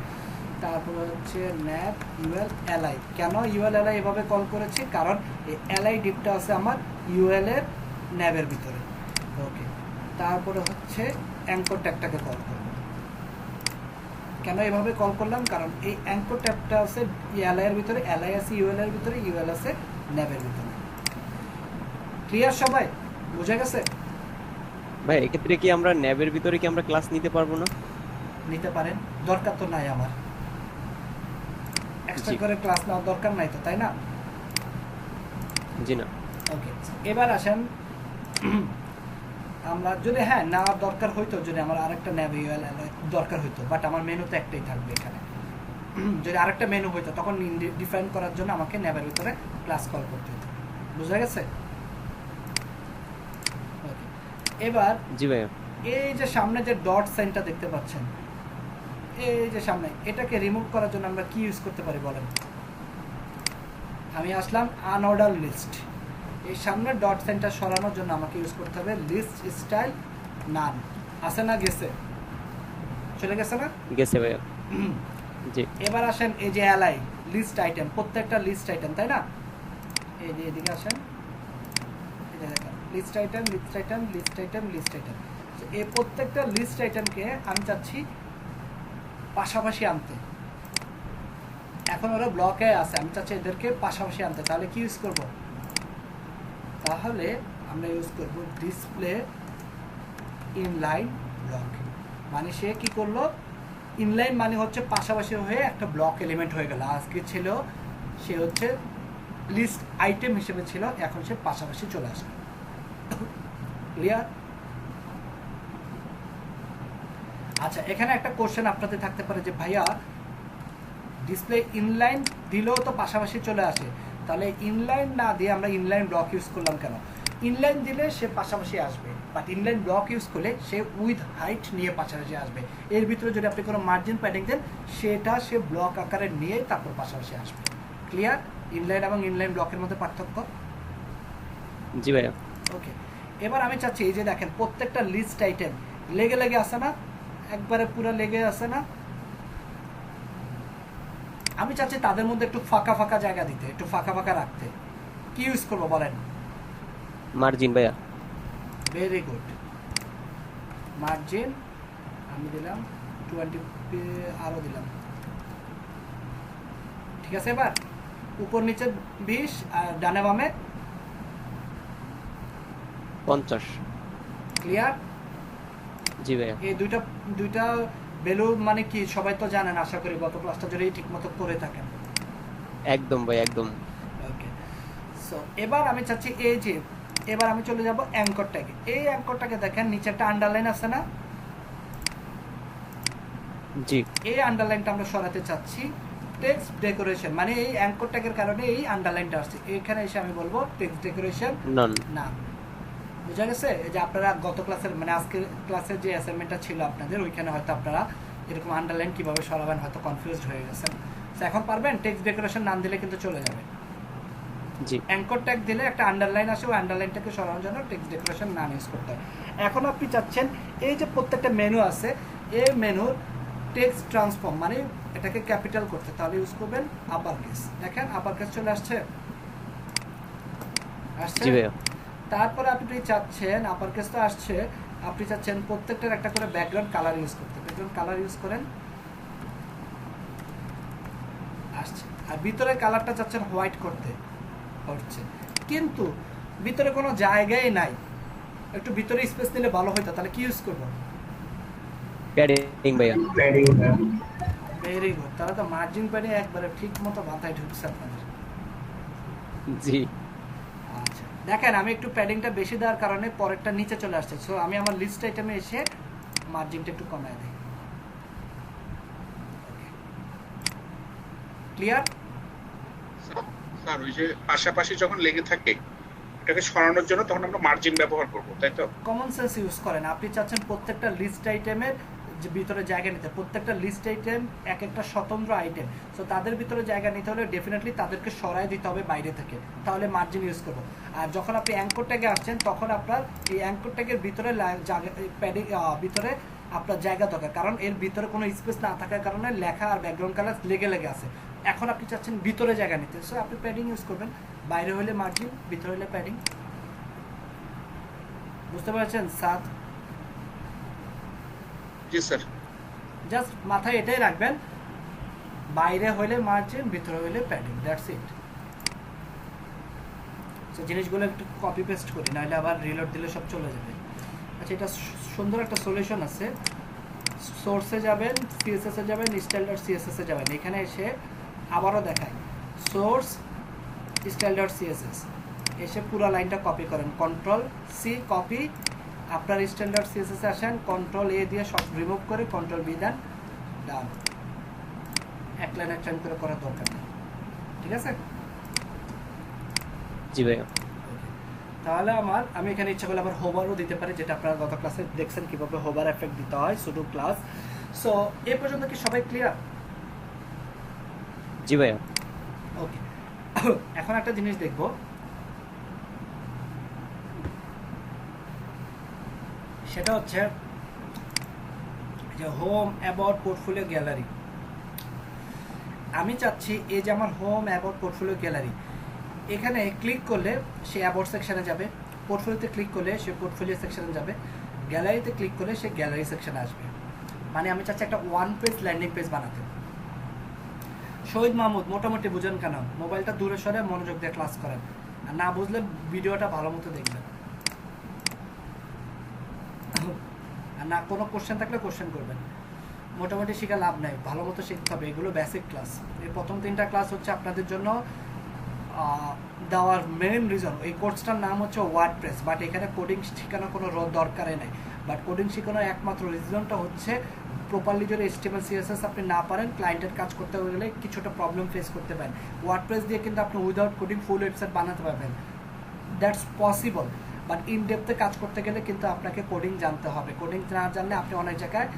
তারপরে হচ্ছে nav ul li। কেন ul li এভাবে কল করেছি? কারণ এই li ডিবটা আছে আমার ul এর nav এর ভিতরে। ওকে, তারপরে হচ্ছে অ্যাঙ্কর ট্যাগটাকে কল করব। কেন এভাবে কল করলাম? কারণ এই অ্যাঙ্কর ট্যাগটা আছে li এর ভিতরে, li আছে ul এর ভিতরে, ul আছে nav এর ভিতরে। ক্লিয়ার সবাই? বুঝা গেছে? ভাই এক্ষেত্রে কি আমরা ন্যাবের ভিতরে কি আমরা ক্লাস নিতে পারবো না? নিতে পারেন, দরকার তো নাই আমার এক্সট্রা করে ক্লাস নেওয়ার দরকার নাই তো, তাই না? জি না। ওকে, এবার আসেন আমরা যদি নেওয়ার দরকার হইতো, যদি আমার আরেকটা nav ul দরকার হইতো, বাট আমার মেনু তো একটাই থাকবে এখানে। যদি আরেকটা মেনু হইতো তখন ডিফাইন করার জন্য আমাকে nav এর ভিতরে ক্লাস কল করতে হতো। বুঝা গেছে? ওকে, এবার জি ভাইয়া। এই যে সামনে যে ডট সাইনটা দেখতে পাচ্ছেন, এই যে সামনে, এটাকে রিমুভ করার জন্য আমরা কি ইউজ করতে পারি বলেন? আমি আসলাম আনঅর্ডার লিস্ট, এই সামনে ডট সাইনটা সরানোর জন্য আমাকে ইউজ করতে হবে লিস্ট স্টাইল নান। আছে না? গেছে? চলে গেছে না? গেছে ভাইয়া। জি। এবার আসেন এই যে li লিস্ট আইটেম, প্রত্যেকটা লিস্ট আইটেম, তাই না? এই যে এদিকে আসেন, এই যে দেখেন list item, list item, list item, list item. এই প্রত্যেকটা লিস্ট আইটেমকে আমি চাচ্ছি পাশাপাশি আনতে। এখন ওরা ব্লকে আছে, আমি চাচ্ছি এদেরকে পাশাপাশি আনতে। তাহলে কি ইউজ করব? তাহলে আমরা ইউজ করব ডিসপ্লে ইনলাইন ব্লক। মানে সে কি করলো? ইনলাইন মানে হচ্ছে পাশাপাশি হয়ে একটা ব্লক এলিমেন্ট হয়ে গেল। আজকে ছিল সে হচ্ছে লিস্ট আইটেম হিসেবে ছিল, এখন সে পাশাপাশি চলে আসবে। ক্লিয়ার? আচ্ছা, এখানে একটা কোশ্চেন আপনাদের থাকতে পারে যে ভাইয়া ডিসপ্লে ইনলাইন দিলেও তো পাশাপাশি চলে আসে, তাহলে ইনলাইন না দিয়ে আমরা ইনলাইন ব্লক ইউজ করলাম কেন? ইনলাইন দিলে সে পাশাপাশি আসবে, বাট ইনলাইন ব্লক ইউজ করলে সে উইথ হাইট নিয়ে পাশাপাশি আসবে। এর ভিতরে যদি আপনি কোনো মার্জিন প্যাডিং দেন, সেটা সে ব্লক আকারে নিয়ে তারপর পাশাপাশি আসবে। ক্লিয়ার? ইনলাইন এবং ইনলাইন ব্লকের মধ্যে পার্থক্য? জি ভাইয়া। ওকে, এবার আমি চাচ্ছি এই যে দেখেন প্রত্যেকটা লিস্ট আইটেম লেগে লেগে আসে না, একবারে পুরো লেগে আসে না। আমি চাচ্ছি তাদের মধ্যে একটু ফাঁকা ফাঁকা জায়গা দিতে, একটু ফাঁকা ফাঁকা রাখতে। কি ইউজ করবো বলেন? মার্জিন ভাইয়া। ভেরি গুড, মার্জিন আমি দিলাম 20, আরো দিলাম। ঠিক আছে, এবার উপর নিচে 20 আর ডানে বামে 50। ক্লিয়ার? জি ভাইয়া। এই দুইটা ভ্যালু মানে কি সবাই তো জানেন, আশা করি গত ক্লাসটা যদি ঠিক মতো করে থাকেন। একদম ভাই, একদম। ওকে, সো এবার আমি চাচ্ছি এই যে এবার আমি চলে যাব অ্যাঙ্কর ট্যাগে। এই অ্যাঙ্করটাকে দেখেন নিচে একটা আন্ডারলাইন আছে না? জি। এই আন্ডারলাইনটা আমরা সরাতে চাচ্ছি। টেক্সট ডেকোরেশন মানে এই অ্যাঙ্কর ট্যাগের কারণে এই আন্ডারলাইনটা আসছে। এখানে এসে আমি বলবো টেক্সট ডেকোরেশন নন। না। বুঝা গেছে? এই যে আপনারা গত ক্লাসের মানে আজকের ক্লাসের যে অ্যাসাইনমেন্টটা ছিল আপনাদের, ওইখানে হয়তো আপনারা এরকম আন্ডারলাইন কিভাবে সরাবেন হয়তো কনফিউজড হয়ে গেছেন। তো এখন পারবেন? টেক্সট ডেকোরেশন নাম দিলে কিন্তু চলে যাবে। জি। অ্যাঙ্কর ট্যাগ দিলে একটা আন্ডারলাইন আসে, ওই আন্ডারলাইনটাকে সরানোর জন্য টেক্সট ডেকোরেশন নাম ইউজ করতে হবে। এখন আপনি চাচ্ছেন এই যে প্রত্যেকটা মেনু আছে, এই মেনুর টেক্সট ট্রান্সফর্ম মানে এটাকে ক্যাপিটাল করতে, তাহলে ইউজ করবেন আপার কেস। দেখেন আপার কেস চলে আসছে, জি ভাইয়া। তারপরে আপনি চাচ্ছেন আপার কেস তো আসছে, আপনি চাচ্ছেন প্রত্যেকটার একটা করে ব্যাকগ্রাউন্ড কালার ইউজ করতে, ব্যাকগ্রাউন্ড কালার ইউজ করেন, আসছে। আর ভিতরে কালারটা চাচ্ছেন হোয়াইট করতে, হচ্ছে। কিন্তু ভিতরে কোনো জায়গায় নাই, একটু ভিতরে স্পেস দিলে ভালো হতো, তাহলে কি ইউজ করবো? প্যাডিং ভাইয়া। ভেরি গুড, তাহলে তো মার্জিন প্যাডিং একবারে ঠিক মতো মাথায় ঢুকছে আপনাদের। জি আচ্ছা দেখেন আমি একটু প্যাডিংটা বেশি দেওয়ার কারণে পরেরটা নিচে চলে আসছে, সো আমি আমার লিস্ট আইটেমে এসে মার্জিনটা একটু কমায় দিই। ক্লিয়ার? স্যার ওই যে পাশাপাশি যখন লেগে থাকে এটাকে সরানোর জন্য তখন আমরা মার্জিন ব্যবহার করব, তাই তো? কমন সেন্স ইউজ করেন। আপনি চাচ্ছেন প্রত্যেকটা লিস্ট আইটেমের যে ভিতরে জায়গা নিতে, প্রত্যেকটা লিস্ট আইটেম এক একটা স্বতন্ত্র আইটেম, সো তাদের ভিতরে জায়গা নিতে হলে ডেফিনেটলি তাদেরকে সরাই দিতে হবে বাইরে থেকে, তাহলে মার্জিন ইউজ করবো। আর যখন আপনি অ্যাঙ্কর ট্যাগে আসছেন তখন আপনার এই অ্যাঙ্কর ট্যাগের ভিতরে প্যাডিং ভিতরে আপনার জায়গা দরকার, কারণ এর ভিতরে কোনো স্পেস না থাকার কারণে লেখা আর ব্যাকগ্রাউন্ড কালার লেগে লেগে আছে। এখন আপনি চাচ্ছেন ভিতরে জায়গা নিতে, সো আপনি প্যাডিং ইউজ করবেন, বাইরে হলে মার্জিন, ভিতরে হলে প্যাডিং। বুঝতে পারছেন স্যার? জি স্যার। জাস্ট মাথায় এটাই রাখবেন, বাইরে হইলে মার্জিন, ভিতরে হইলে প্যাডিং, দ্যাটস ইট। সো জিনিসগুলো একটু কপি পেস্ট করি, নাহলে আবার রিলোড দিলে সব চলে যাবে। আচ্ছা এটা সুন্দর একটা সলিউশন আছে, সোর্সে যাবেন, সিএসএস এ যাবেন, স্টাইল ডট সিএসএস এ যাবেন, এখানে এসে আবারও দেখায় সোর্স স্টাইল ডট সিএসএস, এসে পুরো লাইনটা কপি করেন, কন্ট্রোল সি কপি, আপনার স্টাইল ডট সিএসএস এ আসেন, কন্ট্রোল এ দিয়ে সব রিমুভ করে কন্ট্রোল বি দেন, ডান। এক লাইন এক লাইন করে করার দরকার নেই, ঠিক আছে? জি ভাইয়া। তাহলে আমি এখানে ইচ্ছা করলে আবার হোভারও দিতে পারি, যেটা আপনারা গত ক্লাসে দেখছেন কিভাবে হোভার এফেক্ট দিতে হয়, শুধু ক্লাস। সো এই পর্যন্ত কি সবাই ক্লিয়ার? জি ভাইয়া। ওকে এখন একটা জিনিস দেখব, সেটা হচ্ছে যে হোম, অ্যাবাউট, পোর্টফোলিও, গ্যালারি। আমি চাচ্ছি এই যে আমার হোম, অ্যাবাউট, পোর্টফোলিও, গ্যালারি, এখানে ক্লিক করলে সে অ্যাবাউট সেকশনে যাবে, পোর্টফোলিওতে ক্লিক করলে সে পোর্টফোলিও সেকশনে যাবে, গ্যালারিতে ক্লিক করলে সে গ্যালারি সেকশনে আসবে। মানে আমি চাচ্ছি একটা ওয়ান পেজ ল্যান্ডিং পেজ বানাতে। শহীদ মাহমুদ মোটামুটি বুঝেন কেন? মোবাইলটা দূরে সরে মনোযোগ দিয়ে ক্লাস করেন, আর না বুঝলে ভিডিওটা ভালো মতো দেখবেন, আর না কোনো কোশ্চেন থাকলে কোশ্চেন করবেন। মোটামুটি শিখে লাভ নাই, ভালো মতো শিখতে হবে, এগুলো বেসিক ক্লাস। এই প্রথম 3টা ক্লাস হচ্ছে আপনাদের জন্য দেওয়ার মেইন রিজন। এই কোর্সটার নাম হচ্ছে ওয়ার্ডপ্রেস, বাট এখানে কোডিং শেখানোর কোনো দরকারই নেই। বাট কোডিং শেখানোর একমাত্র রিজনটা হচ্ছে প্রপারলি যদি HTML CSS আপনি না পারেন, ক্লায়েন্টের কাজ করতে গেলে কিছুটা প্রবলেম ফেস করতে পারেন। ওয়ার্ডপ্রেস দিয়ে কিন্তু আপনি উইদাউট কোডিং ফুল ওয়েবসাইট বানাতে পারবেন, দ্যাটস পসিবল। বাট ইন ডেপথে কাজ করতে গেলে কিন্তু আপনাকে কোডিং জানতে হবে। কোডিং না জানলে আপনি অনেক জায়গায়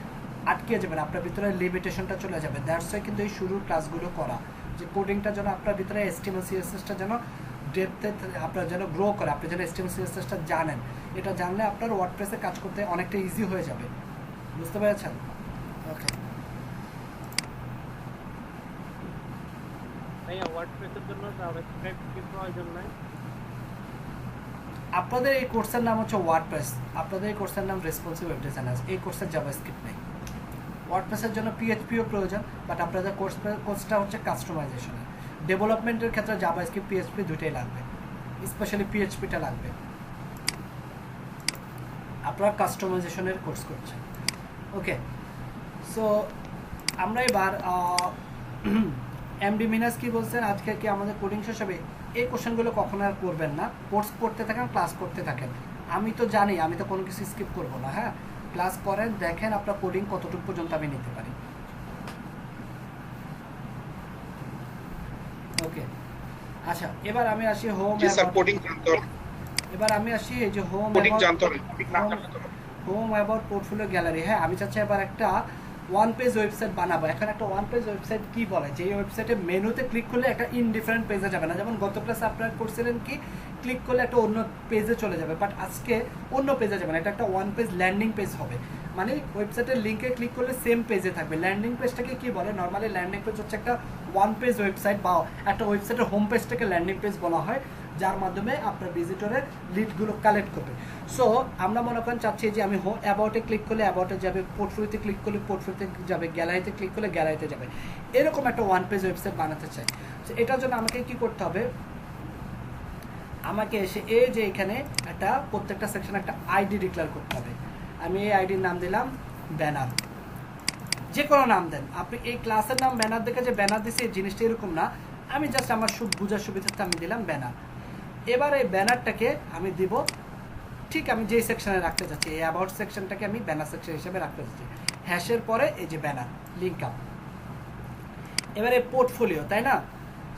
আটকে যাবেন, আপনার ভিতরে লিমিটেশনটা চলে যাবে। দ্যাটস ওয়াই কিন্তু এই শুরুর ক্লাসগুলো করা, যে কোডিংটা যেন আপনার ভিতরে HTML CSSটা যেন ডেপথে আপনার যেন গ্রো করে, আপনি যেন HTML CSSটা জানেন। এটা জানলে আপনার ওয়ার্ডপ্রেসে কাজ করতে অনেকটা ইজি হয়ে যাবে। বুঝতে পেরেছেন? ওকে, ভাইয়া ওয়ার্ডপ্রেসের জন্য জাভাস্ক্রিপ্ট কি প্রয়োজন নাই? আপনাদের এই কোর্সের নাম হচ্ছে ওয়ার্ডপ্রেস, আপনাদের এই কোর্সের নাম রেসপন্সিভ ওয়েব ডিজাইনার। এই কোর্সের জাভাস্ক্রিপ্ট নেই। ওয়ার্ডপ্রেসের জন্য PHPও প্রয়োজন, বাট আপনাদের কোর্সটা হচ্ছে কাস্টমাইজেশনের। ডেভেলপমেন্টের ক্ষেত্রে জাভাস্ক্রিপ্ট PHP দুটোই লাগবে, স্পেশালি PHPটা লাগবে। আপনারা কাস্টমাইজেশনের কোর্স করছেন। ওকে, সো আমরা এবার এমডি মিনাস কি বলছেন, আজকে কি আমাদের কোডিং শেষ হবে? এই কোশ্চেনগুলো কখনো আর করবেন না, কোর্স করতে থাকেন, ক্লাস করতে থাকেন। আমি তো জানি, আমি তো কোনো কিছু স্কিপ করবো না। হ্যাঁ, ক্লাস করেন, দেখেন আপনার কোডিং কতটুকু পর্যন্ত আমি নিতে পারি। ওকে, আচ্ছা এবার আমি আসি হোম। জি স্যার, কোডিং জানতে হবে। এবার আমি আসি এই যে হোম, কোডিং জানতে হবে, কোডিং না জানতে হবে। Home, about, portfolio, gallery. হ্যাঁ, আমি চাচ্ছি এবার একটা ওয়ান পেজ ওয়েবসাইট বানাবো। এখন একটা ওয়ান পেজ ওয়েবসাইট কি বলে, যে ওয়েবসাইটে মেনুতে ক্লিক করলে একটা ইনডিফারেন্ট পেজে যাবে না। যেমন গত ক্লাসে আপনারা করছিলেন কি, ক্লিক করলে একটা অন্য পেজে চলে যাবে, বাট আজকে অন্য পেজে যাবে না, এটা একটা ওয়ান পেজ ল্যান্ডিং পেজ হবে। মানে ওয়েবসাইটের লিঙ্কে ক্লিক করলে সেম পেজে থাকবে। ল্যান্ডিং পেজটাকে কি বলে? নর্মালি ল্যান্ডিং পেজ হচ্ছে একটা ওয়ান পেজ ওয়েবসাইট বা একটা ওয়েবসাইটের হোম পেজটাকে ল্যান্ডিং পেজ বলা হয়, যার মাধ্যমে আপনার ভিজিটরের লিডগুলো কালেক্ট করবে। সো আমরা মনে করেন চাচ্ছি যে আমি অ্যাবাউটে ক্লিক করলে অ্যাবাউটে যাবে, পোর্টফোলিওতে ক্লিক করলে পোর্টফোলিওতে যাবে, গ্যালারিতে ক্লিক করলে গ্যালারিতে যাবে, এরকম একটা ওয়ান পেজ ওয়েবসাইট বানাতে চাই। তো এটার জন্য আমাকে কি করতে হবে? আমাকে এসে এই যে এখানে একটা প্রত্যেকটা সেকশনে একটা আইডি ডিক্লেয়ার করতে হবে। আমি এই আইডির নাম দিলাম ব্যানার, যে কোনো নাম দেন আপনি। এই ক্লাসের নাম ব্যানার দেখে যে ব্যানার দিচ্ছে এই জিনিসটা এরকম না, আমি জাস্ট আমার বোঝার সুবিধার্থে আমি দিলাম ব্যানার। এবার এই ব্যানারটাকে আমি দিব ঠিক আমি যেই সেকশনে রাখতে চাচ্ছি, এই অ্যাবাউট সেকশনটাকে আমি ব্যানার সেকশন হিসেবে রাখতে চাচ্ছি। হ্যাশের পরে এই যে ব্যানার লিঙ্ক আপ। এবারে পোর্টফোলিও, তাই না?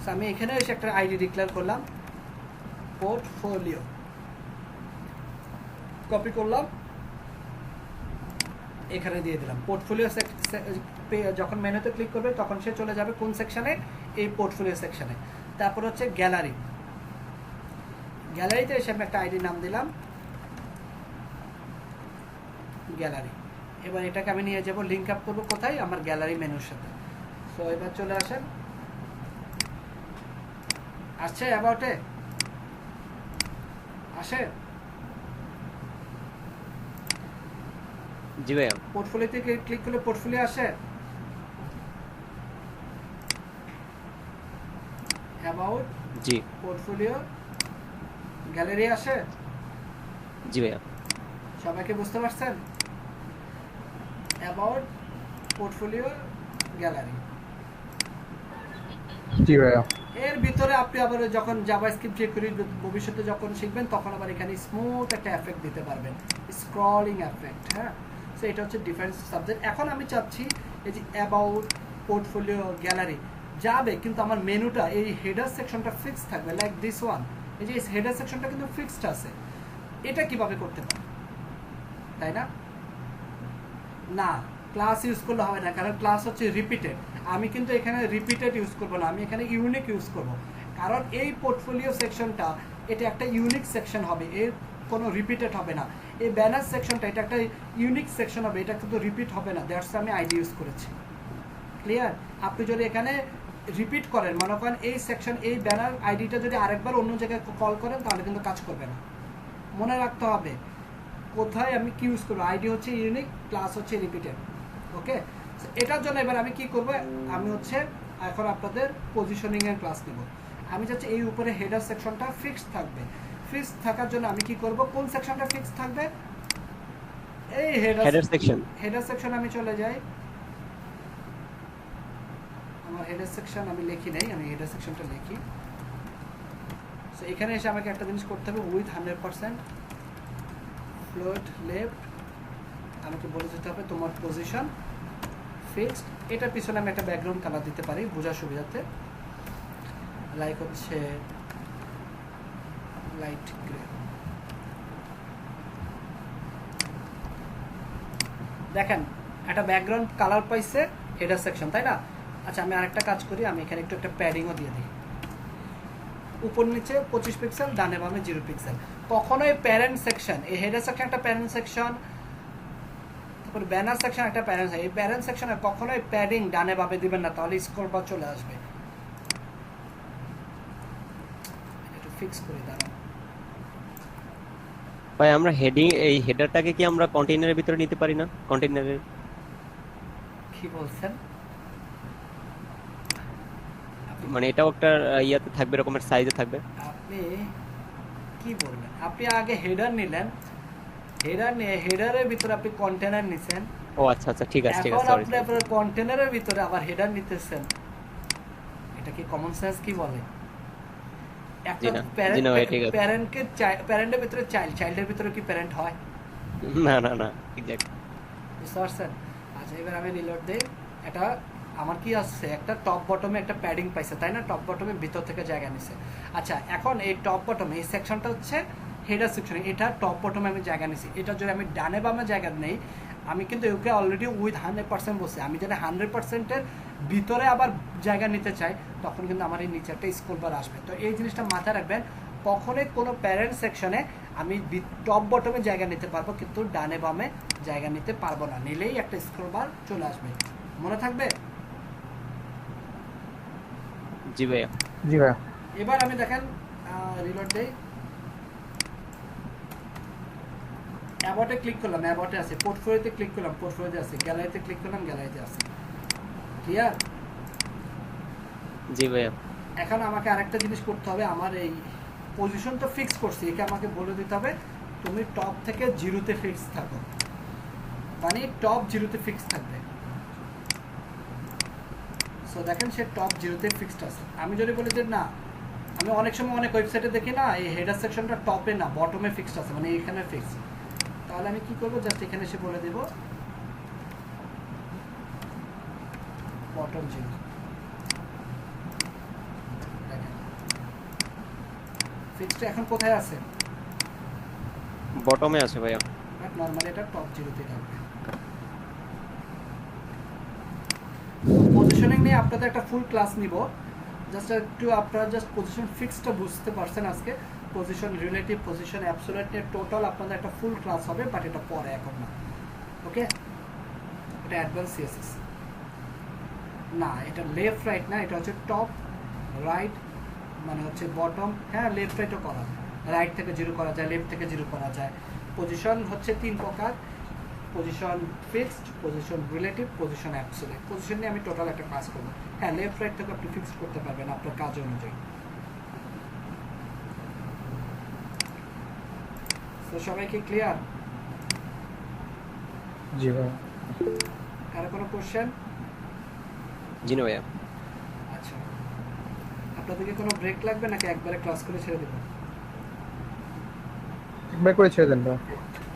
সো আমি এখানে এসে একটা আইডি ডিক্লেয়ার করলাম পোর্টফোলিও, কপি করলাম, এখানে দিয়ে দিলাম পোর্টফোলিও। যখন মেনুতে ক্লিক করবে তখন সে চলে যাবে কোন সেকশনে? এই পোর্টফোলিও সেকশনে। তারপর হচ্ছে গ্যালারি, গ্যালারিতে এসে আমি একটা আইডি নাম দিলাম গ্যালারি। এবার এটাকে আমি নিয়ে যাব, লিঙ্ক আপ করবো কোথায়? আমার গ্যালারি মেনুর সাথে। সো এবার চলে আসেন, আসছে অ্যাবাউটে, আসে জি ভাইয়া। পোর্টফোলিওতে ক্লিক করলে পোর্টফোলিও আসে, অ্যাবাউট, জি পোর্টফোলিও, গ্যালারি আসে। জি ভাইয়া। সবাইকে বুঝতে পারছেন? About, portfolio, gallery. জি ভাইয়া। এর ভিতরে আপনি আবার যখন জাভাস্ক্রিপ্ট jQuery ভবিষ্যতে যখন শিখবেন তখন আবার এখানে স্মুথ একটা এফেক্ট দিতে পারবেন, স্ক্রলিং এফেক্ট। হ্যাঁ, সো এটা হচ্ছে ডিফারেন্স সাবজেক্ট। এখন আমি চাচ্ছি এই যে অ্যাবাউট, পোর্টফোলিও, গ্যালারি যাবে, কিন্তু আমার মেনুটা এই হেডার সেকশনটা ফিক্স থাকবে, লাইক দিস ওয়ান। এই যে হেডার সেকশনটা কিন্তু ফিক্সড আছে, এটা কিভাবে করতে পারি? তাই না? না, ক্লাস ইউজ করলে হবে না, কারণ ক্লাস হচ্ছে রিপিটেড। আমি কিন্তু এখানে রিপিটেড ইউজ করবো না, আমি এখানে ইউনিক ইউজ করব। কারণ এই পোর্টফোলিও সেকশনটা এটা একটা ইউনিক সেকশন হবে, এর কোনো রিপিটেড হবে না। এই ব্যানার সেকশনটা এটা একটা ইউনিক সেকশন হবে, এটা কিন্তু রিপিট হবে না, দ্যাটস আমি আইডি ইউজ করেছি। ক্লিয়ার? আপনি যদি এখানে রিপিট করেন, মনে করেন এই সেকশন, এই ব্যানার আইডিটা যদি আরেকবার অন্য জায়গায় কল করেন তাহলে কিন্তু কাজ করবে না। মনে রাখতে হবে কোথায় আমি কি ইউজ করবো। আইডি হচ্ছে ইউনিক, ক্লাস হচ্ছে রিপিটেড। ওকে, এটার জন্য এবার আমি কি করব? আমি হচ্ছে এখন আপনাদের পজিশনিং এর ক্লাস নেব। আমি চাচ্ছি এই উপরে হেডার সেকশনটা ফিক্সড থাকবে। ফিক্সড থাকার জন্য আমি কি করব? কোন সেকশনটা ফিক্সড থাকবে? এই হেডার সেকশন। হেডার সেকশন আমি চলে যাই, আমার হেডার সেকশন আমি লিখি নাই, আমি হেডার সেকশনটা লিখি। সো এখানে এসে আমাকে একটা জিনিস করতে হবে, উইথ 100% ফ্লোট লেফট। আমাকে বলে দিতে হবে তোমার পজিশন ফিক্সড। এটার পিছনে আমি একটা ব্যাকগ্রাউন্ড কালার দিতে পারি বোঝার সুবিধাতে, লাইক হচ্ছে লাইট গ্রে। দেখেন একটা ব্যাকগ্রাউন্ড কালার পাইছে হেডার সেকশন, তাই না? আচ্ছা, আমি আরেকটা কাজ করি, আমি এখানে একটু একটা প্যাডিংও দিয়ে দিই। উপর নিচে 25 পিক্সেল, ডানে বামে 0 পিক্সেল। কখনোই প্যারেন্ট সেকশন, এই হেডার সেকশন একটা প্যারেন্ট সেকশন, তারপর ব্যানার সেকশন একটা প্যারেন্ট, এই প্যারেন্ট সেকশনে কখনোই প্যাডিং ডানে বামে দিবেন না, তাহলে স্ক্রল বার চলে আসবে। একটু ফিক্স করে দাঁড়ান ভাই, আমরা হেডিং এই হেডারটাকে কি আমরা কন্টেইনারের ভিতরে নিতে পারি না? কন্টেইনারের কি বলছেন? মানে এটাও একটা ইয়াতে থাকবে, এরকমের সাইজে থাকবে। আপনি কি বলবেন? আপনি আগে হেডার নিলেন, হেডার নিয়ে হেডারের ভিতরে আপনি কন্টেনার নিছেন। ও আচ্ছা আচ্ছা, ঠিক আছে ঠিক আছে, এখন সরি। আপনি আপনার কন্টেনারের ভিতরে আবার হেডার নিতেছেন, এটা কি কমন সেন্স কি বলে? একটা প্যারেন্টকে প্যারেন্টের ভিতরে চাইল্ডের ভিতরে কি প্যারেন্ট হয়? না না না, এক্স্যাক্ট। বুঝতে পারছেন? আচ্ছা, এবার আমি রিলোড দেই। এটা আমার কি আসছে, একটা টপ বটমে একটা প্যাডিং পাইছে, তাই না? টপ বটমে ভিতর থেকে জায়গা নিছে। আচ্ছা, এখন এই টপ বটমে এই সেকশনটা হচ্ছে হেডার সেকশন, এটা টপ বটমে আমি জায়গা নিছি। এটা যদি আমি ডানে বামে জায়গা নেই, আমি কিন্তু ওকে অলরেডি উইথ 100% বসে, আমি যদি 100%-এর ভিতরে আবার জায়গা নিতে চাই তখন কিন্তু আমার এই নিচে একটা স্ক্রল বার আসবে। তো এই জিনিসটা মাথায় রাখবেন, কখনোই কোনো প্যারেন্ট সেকশনে আমি টপ বটমে জায়গা নিতে পারবো, কিন্তু ডানে বামে জায়গা নিতে পারবো না। নিলেই একটা স্ক্রল বার চলে আসবে, মনে থাকবে? জি ভাইয়া। জি ভাইয়া। এবার আমি দেখেন রিলোড দেই, অ্যাবাউটে ক্লিক করলাম, অ্যাবাউটে আছে, পোর্টফোলিওতে ক্লিক করলাম, পোর্টফোলিওতে আছে, গ্যালারিতে ক্লিক করলাম, গ্যালারিতে আছে। ক্লিয়ার? জি ভাইয়া। এখন আমাকে আরেকটা জিনিস করতে হবে, আমার এই পজিশন তো ফিক্স করছি, একে আমাকে বলে দিতে হবে তুমি টপ থেকে জিরোতে ফিক্স থাকো, মানে টপ জিরোতে ফিক্স থাকবে। সো দেখেন সে টপ জিরোতে ফিক্সড আছে। আমি যদি বলি যে না, আমি অনেক সময় অনেক ওয়েবসাইটে দেখি না এই হেডার সেকশনটা টপে না বটমে ফিক্সড আছে, মানে এখানে ফিক্সড, তাহলে আমি কি করবো, জাস্ট এখানে এসে বলে দেব বটম জিরো। ফিক্সড এখন কোথায় আছে? বটমে আছে ভাইয়া। বাট নরমালি এটা টপ জিরোতে থাকবে। পজিশনিং নিয়ে আপনাদের একটা ফুল ক্লাস নিব, জাস্ট একটু আপনারা জাস্ট পজিশন ফিক্সডটা বুঝতে পারছেন আজকে। পজিশন রিলেটিভ, পজিশন অ্যাবসোলিউট নিয়ে টোটাল আপনাদের একটা ফুল ক্লাস হবে, বাট এটা পরে, এখন না। ওকে, এটা অ্যাডভান্স সিএসএস না, এটা লেফট রাইট না, এটা হচ্ছে টপ রাইট, মানে হচ্ছে বটম। হ্যাঁ, লেফট রাইটও করা যায়, রাইট থেকে জিরো করা যায়, লেফট থেকে জিরো করা যায়। পজিশন হচ্ছে 3 প্রকার, position fixed, position relative, position absolute. Position নিয়ে আমি টোটাল একটা ক্লাস করবো। হ্যাঁ, লেফট রাইট থেকে আপনি ফিক্স করতে পারবেন আপনার কাজ অনুযায়ী। তো সবাই কি ক্লিয়ার? জি ভাইয়া। কারো কোনো কোশ্চেন? জি না ভাইয়া। আচ্ছা, আপনাদেরকে কোনো ব্রেক লাগবে নাকি একবারে ক্লাস করে ছেড়ে দেবেন? একবার করে ছেড়ে দেন ভাইয়া।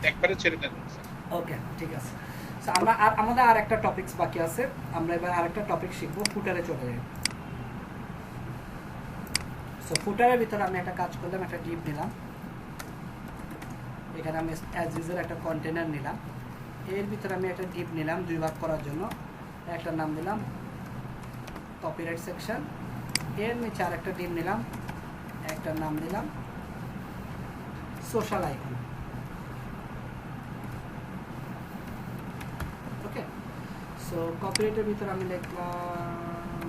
একবারে ছেড়ে দেন। ওকে, ঠিক আছে। So, আমাদের আর একটা টপিকস বাকি আছে, আমরা এবার আরেকটা টপিক শিখবো, ফুটারে চলে যাই। সো ফুটারের ভিতরে আমি একটা কাজ করলাম, একটা ডিপ নিলাম, এখানে আমি অ্যাজ ইউজুয়াল একটা কন্টেনার নিলাম, এর ভিতরে আমি একটা ডিপ নিলাম 2 ভাগ করার জন্য, একটা নাম দিলাম কপিরাইট সেকশন, এর নিচে আর একটা ডিপ নিলাম, একটা নাম দিলাম সোশ্যাল আইকন। ওকে, সো কপিরাইটের ভিতরে আমি লিখলাম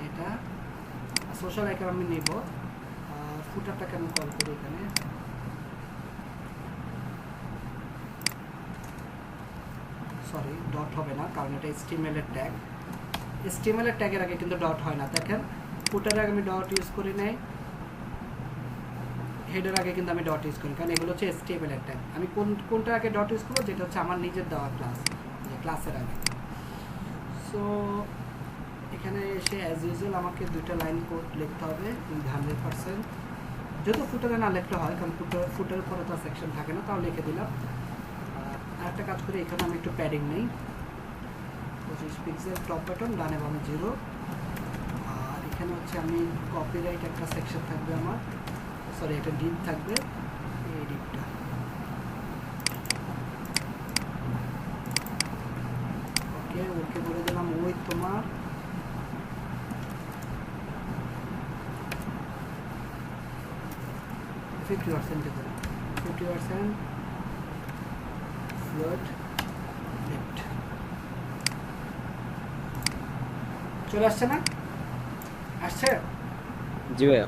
এটা সোশ্যাল আইকন আমি নিব, ফুটারটাকে আমি কল করি এখানে, সরি ডট হবে না কারণ এটা HTML এর ট্যাগ, HTML এর ট্যাগের আগে কিন্তু ডট হয় না। দেখেন ফুটারের আগে আমি ডট ইউজ করি নাই, হেডের আগে কিন্তু আমি ডট ইউজ করি, কারণ এগুলো হচ্ছে HTML এর ট্যাগ। আমি কোনটার আগে ডট ইউজ করবো, যেটা হচ্ছে আমার নিজের দেওয়া ক্লাস, যে ক্লাসের আগে। সো এখানে এসে অ্যাজ ইউজুয়াল আমাকে 2টা লাইন কোড লিখতে হবে 100%, যদিও ফুটারে না লিখতে হয়, কারণ ফুটারের পরে তো সেকশন থাকে না, তাও লিখে দিলাম। আরেকটা কাজ করি, এখানে আমি একটু প্যাডিং নেই, 25 পিক্সেল, টপ বাটন, ডানে বামে 0। আর এখানে হচ্ছে আমি কপিরাইট একটা সেকশন থাকবে আমার, সরি একটা ডিপ থাকবে, এই ডিপটা ওকে ওকে বলে দিলাম। ওই তোমার $50 দেবো, 50% ফ্লোট লেফট। চলে আসছে না? আসছে? জি ভাইয়া।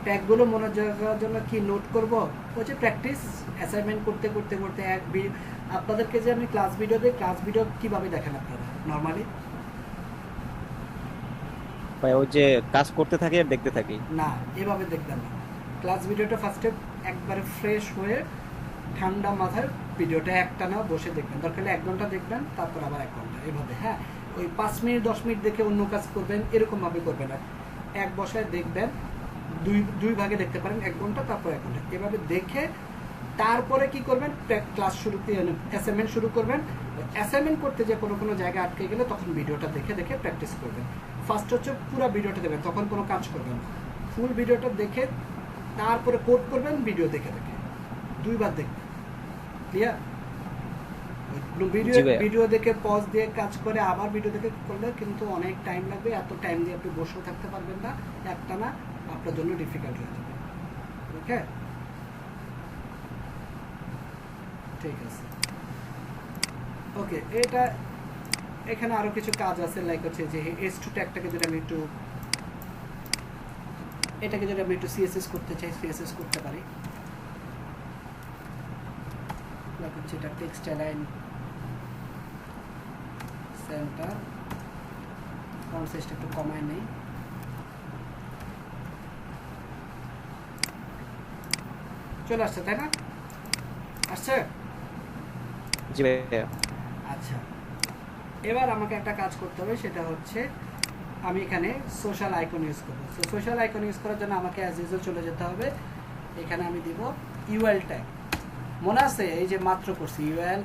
ট্যাগগুলো মনে রাখার জন্য কি নোট করব, হচ্ছে প্র্যাকটিস অ্যাসাইনমেন্ট করতে করতে করতে আপনাদেরকে যে আমি ক্লাস ভিডিও দিই, ক্লাস ভিডিও কিভাবে দেখেন আপনারা নর্মালি? ভাই ওই যে কাজ করতে থাকি আর দেখতে থাকি। না, এভাবে দেখবেন না। ক্লাস ভিডিওটা ফার্স্টে একবারে ফ্রেশ হয়ে ঠান্ডা মাথায় ভিডিওটা একটানা বসে দেখবেন, দরকার হলে 1 ঘন্টা দেখবেন, তারপর আবার 1 ঘন্টা, এভাবে। হ্যাঁ, ওই 5 মিনিট 10 মিনিট দেখে অন্য কাজ করবেন, এরকমভাবে করবেন না। এক বসায় দেখবেন, দুই ভাগে দেখতে পারেন, 1 ঘন্টা তারপর 1 ঘন্টা, এভাবে দেখে তারপরে কি করবেন, ক্লাস শুরু, অ্যাসাইনমেন্ট শুরু করবেন। অ্যাসাইনমেন্ট করতে যে কোনো জায়গায় আটকে গেলে তখন ভিডিওটা দেখে দেখে প্র্যাকটিস করবেন। ফার্স্ট হচ্ছে পুরো ভিডিওটা দেবেন, তখন কোনো কাজ করবেন না। ফুল ভিডিওটা দেখে তারপরে কোড করবেন, ভিডিও দেখে দেখে 2 বার দেখবেন। ক্লিয়ার? ভিডিও জি ভাইয়া। ভিডিও দেখে পজ দিয়ে কাজ করে আবার ভিডিও দেখে করলে কিন্তু অনেক টাইম লাগবে। এত টাইম দিয়ে আপনি বসেও থাকতে পারবেন না, একটানা আপনার জন্য ডিফিকাল্ট হয়ে যাবে। ওকে, ঠিক আছে। ওকে, এটা এখানে আরো কিছু কাজ আছে, লাইক হচ্ছে যে S2 ট্যাগটাকে যদি আমি একটু CSS করতে চাই, CSS করতে পারি। লাইক হচ্ছে এটা টেক্সট অ্যালাইন সেন্টার, ফন্ট সাইজটা একটু কমায় নেই। চলে আসছে তাই না? আসছে? জি ভাইয়া। আচ্ছা, এবার আমাকে একটা কাজ করতে হবে, সেটা হচ্ছে আমি এখানে সোশ্যাল আইকন ইউজ করবো। সো সোশ্যাল আইকন ইউজ করার জন্য আমাকে অ্যাজ ইউজুয়াল চলে যেতে হবে। এখানে আমি দিব ইউএল ট্যাগ। মনে আছে এই যে মাত্র করছি ইউএল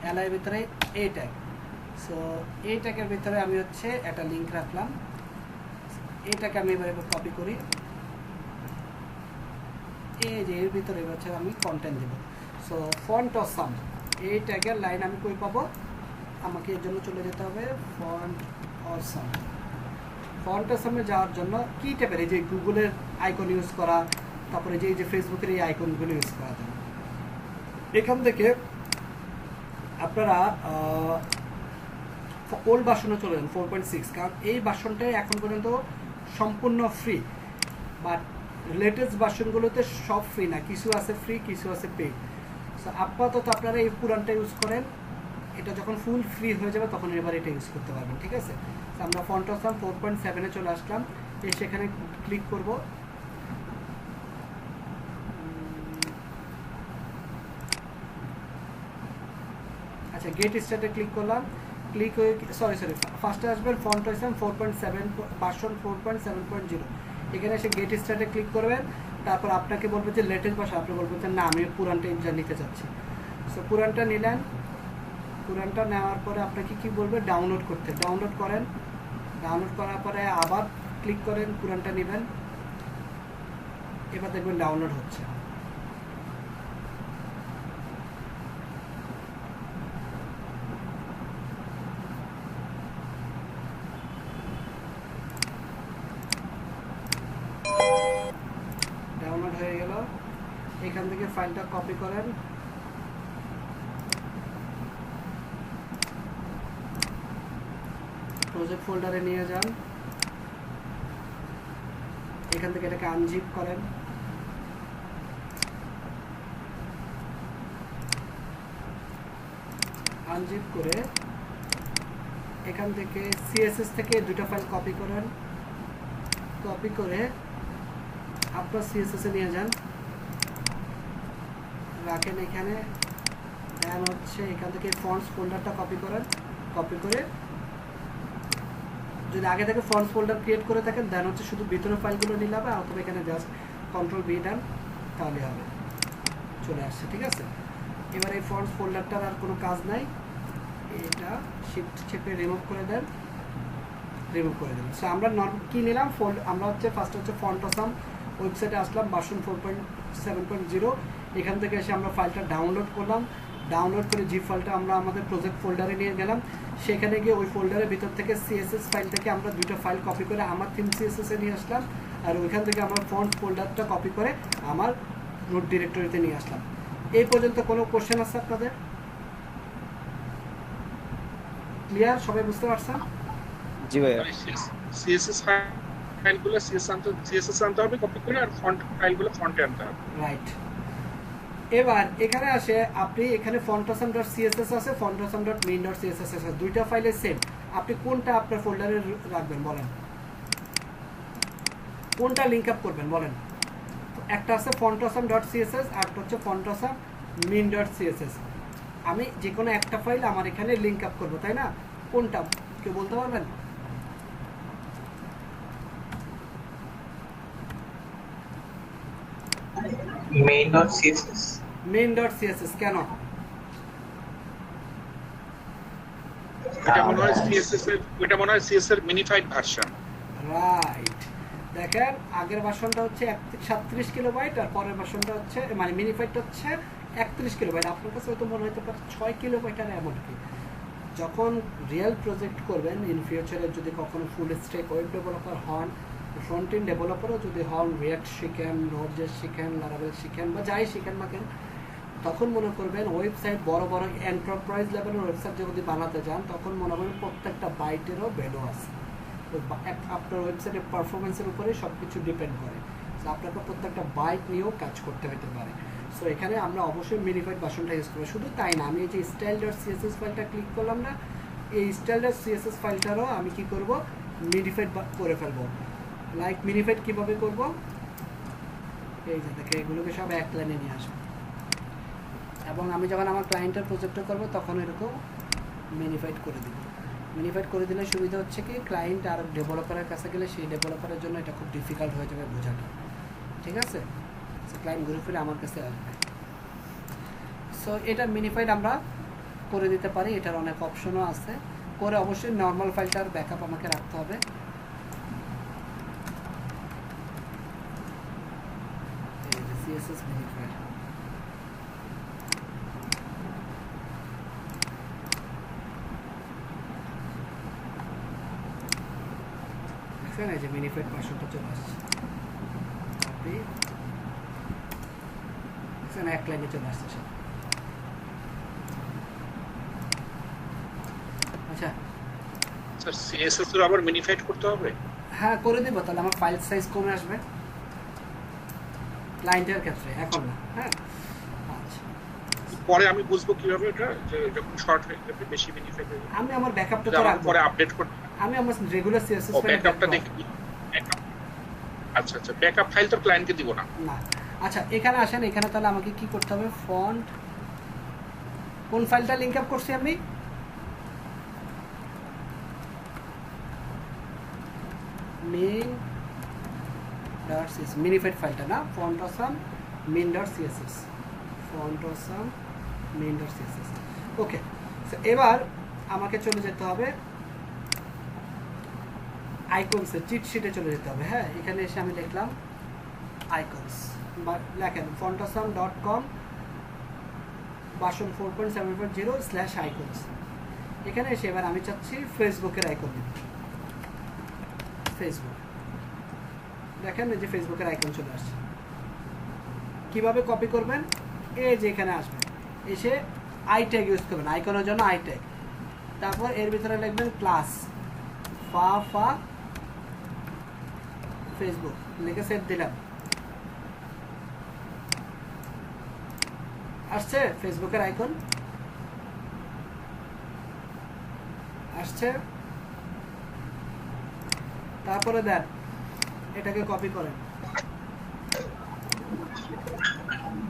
এলআই ভিতরে এ ট্যাগ। সো এই ট্যাগের ভিতরে আমি হচ্ছে একটা লিঙ্ক রাখলাম। এইটাকে আমি এবার কপি করি, এই যে এর ভিতরে হচ্ছে আমি কন্টেন্ট দেব। সো ফন্ট অসাম এই ট্যাগের লাইন আমি কই পাবো? আমাকে এর জন্য চলে যেতে হবে ফন্ট অসাম। ফন্ট অসামে যাওয়ার জন্য কি টাইপের, এই যে গুগলের আইকন ইউজ করা, তারপরে যে এই যে ফেসবুকের এই আইকনগুলো ইউজ করা যায়। এখান থেকে আপনারা ওল্ড ভার্সনে চলে যান 4.6, কারণ এই ভার্সনটাই এখন পর্যন্ত সম্পূর্ণ ফ্রি, বাট লেটেস্ট ভার্সনগুলোতে সব ফ্রি না, কিছু আছে ফ্রি, কিছু আছে পেইড। সো আপাতত আপনারা এই পুরানটা ইউজ করেন, এটা যখন ফুল ফ্রি হয়ে যাবে তখন এবার এটা ইউজ করতে পারবেন। ঠিক আছে, তো আমরা ফন্ট অসাম 4.7-এ চলে আসলাম, সেখানে ক্লিক করব। আচ্ছা, গেট স্টার্টে ক্লিক করলাম, ক্লিক হয়ে সরি ফার্স্টে আসবেন ফন্ট অসাম 4.7 ভার্সন 4.7.0। এখানে এসে গেট স্টার্টে ক্লিক করবেন, তারপর আপনাকে বলবে যে লেটেস্ট ভার্সন, আপনি বলবেন যে না আমি পুরানটা নিতে চাচ্ছি। সো পুরানটা নিলেন, পুরানটা নেওয়ার পরে আপনাকে কি বলবে ডাউনলোড করতে, ডাউনলোড করেন। ডাউনলোড করার পরে আবার ক্লিক করেন, পুরানটা নেবেন, এবার দেখবেন ডাউনলোড হচ্ছে। ডাউনলোড হয়ে গেল। এখান থেকে ফাইলটা কপি করেন, প্রজেক্ট ফোল্ডারে নিয়ে যান, এখান থেকে এটাকে আনজিপ করেন, আনজিপ করে এখান থেকে সিএসএস থেকে 2টা ফাইল কপি করেন, কপি করে আপনার সিএসএস এ নিয়ে যান, রাখেন এখানে। দেন হচ্ছে এখান থেকে ফন্টস ফোল্ডারটা কপি করেন, কপি করে যদি আগে থেকে ফন্টস ফোল্ডার ক্রিয়েট করে থাকেন দেন হচ্ছে শুধু ভিতরের ফাইলগুলো নিলে হবে, অথবা এখানে জাস্ট কন্ট্রোল বি দেন তাহলে হবে, চলে আসছে। ঠিক আছে, এবার এই ফন্টস ফোল্ডারটার আর কোনো কাজ নাই, এটা শিফট চেপে রিমুভ করে দেন, রিমুভ করে দেন। সো আমরা কি নিলাম আমরা হচ্ছে ফার্স্ট হচ্ছে ফন্ট অসাম ওয়েবসাইটে আসলাম, ভার্সন 4.7.0। এখান থেকে এসে আমরা ফাইলটা ডাউনলোড করলাম, ডাউনলোড করে জিপ ফাইলটা আমরা আমাদের প্রজেক্ট ফোল্ডারে নিয়ে গেলাম। সেখানে গিয়ে ওই ফোল্ডারের ভিতর থেকে সিএসএস ফাইল থেকে আমরা 2টা ফাইল কপি করে আমার থিম সিএসএস এ নিয়ে আসলাম, আর ওইখান থেকে আমরা ফন্ট ফোল্ডারটা কপি করে আমার রুট ডিরেক্টরিতে নিয়ে আসলাম। এই পর্যন্ত কোনো কোশ্চেন আছে আপনাদের? ক্লিয়ার? সবাই বুঝতে পারছেন? জি ভাইয়া। সিএসএস ফাইলগুলো সিএসএস আনতে হবে কপি করে, আর ফন্ট ফাইলগুলো ফন্টে আনতে হবে। রাইট। এবার এখানে আসে আপনি এখানে fontosam.css আছে, fontosam.main.css আছে, 2টা ফাইলে সেম। আপনি কোনটা আপনার ফোল্ডারে রাখবেন বলেন, কোনটা লিংক আপ করবেন বলেন? একটা আছে fontosam.css আর একটা হচ্ছে fontosam.main.css। আমি যে কোনো একটা ফাইল আমার এখানে লিংক আপ করবো, তাই না? কোনটা কেউ বলতে পারবেন? main.css main.css কেন? এটা মনে হয় সিএসএস এর মিনিফাইড ভার্সন। রাইট, দেখেন আগের ভার্সনটা হচ্ছে 37 কিলোবাইট আর পরের ভার্সনটা হচ্ছে মানে মিনিফাইটটা হচ্ছে 31 কিলোবাইট। আপনার কাছে হয়তো মনে হতে পারে 6 কিলোবাইট আর এমন কি। যখন রিয়েল প্রজেক্ট করবেন ইন ফিউচারে, যদি কখনো ফুল স্ট্যাক ওয়েব ডেভেলপার হন, ফ্রন্ট এন্ড ডেভেলপারও যদি হন, রিয়াক্ট শিখেন, নোড.জেএস শিখেন, লারাভেল শিখেন বা যাই শিখেন না কেন, তখন মনে করবেন ওয়েবসাইট বড় বড় এন্টারপ্রাইজ লেভেলের ওয়েবসাইট যদি বানাতে যান, তখন মনে করবেন প্রত্যেকটা বাইটেরও ভ্যালু আছে। তো আপনার ওয়েবসাইটের পারফরমেন্সের উপরে সব কিছু ডিপেন্ড করে। তো আপনাকে প্রত্যেকটা বাইট নিয়েও কাজ করতে হতে পারে। সো এখানে আমরা অবশ্যই মিনিফাইড ভার্সনটা ইউজ করবো। শুধু তাই না, আমি এই যে style.css ফাইলটা ক্লিক করলাম না, এই style.css ফাইলটারও আমি কি করব, মিনিফাইড করে ফেলবো। লাইক মিনিফাইড কিভাবে করব, এই যে দেখে এগুলোকে সব এক লাইনে নিয়ে আসবো, এবং আমি যখন আমার ক্লায়েন্টের প্রজেক্টটা করব তখন এরকম মিনিফাইড করে দিব। মিনিফাইড করে দিলে সুবিধা হচ্ছে কি, ক্লায়েন্ট আর ডেভেলপারের কাছে গেলে সেই ডেভেলপারের জন্য এটা খুব ডিফিকাল্ট হয়ে যাবে বোঝাটা। ঠিক আছে, সো ক্লায়েন্ট ঘুরে ফিরে আমার কাছে আসবে। সো এটা মিনিফাইড আমরা করে দিতে পারি, এটার অনেক অপশনও আছে। করে অবশ্যই নর্মাল ফাইলটার ব্যাকআপ আমাকে রাখতে হবে। এই যে CSS মিনিফাইড, এই যে মিনিফাইড ভার্সনটা চলে আসছে, আপনি এখানে এক লাইনে চলে আসছে সব। আচ্ছা স্যার সিএসএস এর আবার মিনিফাইড করতে হবে? হ্যাঁ করে দেবো, তাহলে আমার ফাইল সাইজ কমে আসবে ক্লায়েন্টের ক্ষেত্রে, এখন না। হ্যাঁ আচ্ছা, পরে আমি বুঝবো কিভাবে এটা, যে যখন শর্ট হয়ে যাবে, বেশি মিনিফাইড হয়ে যাবে, আমি আমার ব্যাকআপটা তো আমার রাখবো, পরে আপডেট করতে আমি আমার রেগুলার CSS ও ফাইল ব্যাকআপটা দেখি। আচ্ছা আচ্ছা, ব্যাকআপ ফাইল তো ক্লায়েন্টকে দিব না। না। আচ্ছা এখানে আসেন, এখানে তাহলে আমাকে কি করতে হবে, ফন্ট কোন ফাইলটা লিংক আপ করছি আমি, main.css মিনিফাইড ফাইলটা না, font awesome main.css, font awesome main.css। ওকে, এবার আমাকে চলে যেতে হবে আইকনসে, চিট শিটে চলে যেতে হবে। হ্যাঁ এখানে এসে আমি লিখলাম আইকনস, বা লেখেন fontosam.com ভার্সন 4.7.0/icons। এখানে এসে এবার আমি চাচ্ছি ফেসবুকের আইকন দিতে। ফেসবুক, দেখেন এই যে ফেসবুকের আইকন চলে আসছে। কিভাবে কপি করবেন, এই যে এখানে আসবেন, এসে আই ট্যাগ ইউজ করবেন আইকনের জন্য, আই ট্যাগ, তারপর এর ভিতরে লিখবেন ক্লাস ফা ফেসবুক, লিখে সেভ দিলাম। আসছে ফেসবুকের আইকন, আসছে। তারপরে দেন এটাকে কপি করেন,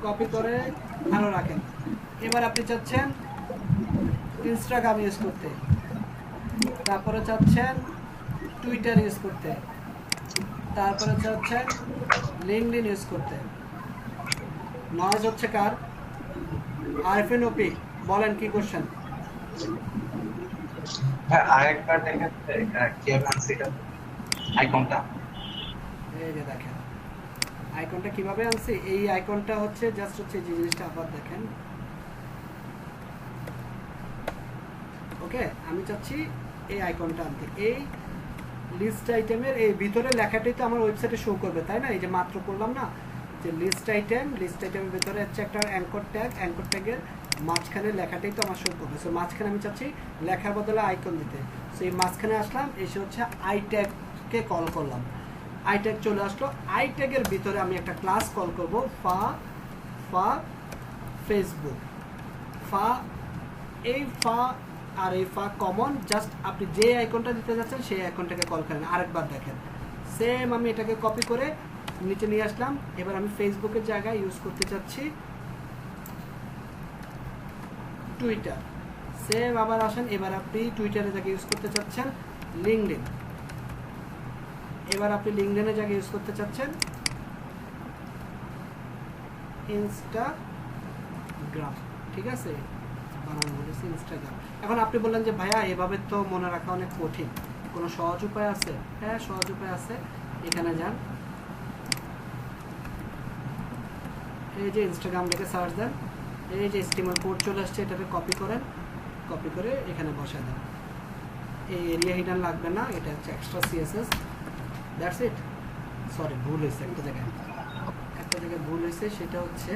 কপি করে আরো রাখেন। এবার আপনি চাচ্ছেন ইনস্টাগ্রাম ইউজ করতে, তারপরে চাচ্ছেন টুইটার ইউজ করতে, তারপরে চাচ্ছেন লিঙ্কডইন ইউজ করতে। নয়েজ হচ্ছে কার, আরফিন ওপি, বলেন কি কোশ্চেন। আরেকবার দেখেন কিভাবে আনছি এটা আইকনটা। এই যে দেখেন আইকনটা কিভাবে আনছি, এই আইকনটা হচ্ছে জাস্ট হচ্ছে যে জিনিসটা আবার দেখেন। ওকে, আমি চাচ্ছি এই আইকনটা আনতে। এই লিস্ট আইটেমের এই ভিতরে লেখাটাই তো আমার ওয়েবসাইটে শো করবে, তাই না? এই যে মাত্র করলাম না যে লিস্ট আইটেমের ভিতরে হচ্ছে একটা অ্যাঙ্কর ট্যাগ, অ্যাঙ্কর ট্যাগের মাঝখানে লেখাটাই তো আমার শো করবে। সো মাঝখানে আমি চাচ্ছি লেখার বদলে আইকন দিতে। সো এই মাঝখানে আসলাম, এসে হচ্ছে আই ট্যাগকে কল করলাম, আই ট্যাগ চলে আসলো। আই ট্যাগের ভিতরে আমি একটা ক্লাস কল করব, ফা ফেসবুক। এই ফা আর এই ফা কমন, জাস্ট আপনি যে আইকনটা দিতে যাচ্ছেন সেই আইকনটাকে কল করেন। আরেকবার দেখেন, সেম আমি এটাকে কপি করে নিচে নিয়ে আসলাম। এবার আমি ফেসবুকের জায়গায় ইউজ করতে চাচ্ছি টুইটার, সেম আবার আসেন। এবার আপনি টুইটারের জায়গায় ইউজ করতে চাচ্ছেন লিঙ্কডইন, এবার আপনি লিঙ্কডইনের জায়গায় ইউজ করতে চাচ্ছেন ইনস্টাগ্রাম। ঠিক আছে, বানানো বলেছি ইনস্টাগ্রাম। এখন আপনি বললেন যে ভাইয়া এভাবে তো মনে রাখা অনেক কঠিন, কোনো সহজ উপায় আছে? হ্যাঁ সহজ উপায় আছে। এখানে যান, এই যে ইনস্টাগ্রাম লিখে সার্চ দেন, এই যে স্টিমার কোড চলে আসছে, এটাকে কপি করেন, কপি করে এখানে বসায় দেন। এই এরিয়া হিডান লাগবে না, এটা হচ্ছে extra CSS, that's it. Sorry, ভুল হয়েছে একটা জায়গায় ভুল হয়েছে, সেটা হচ্ছে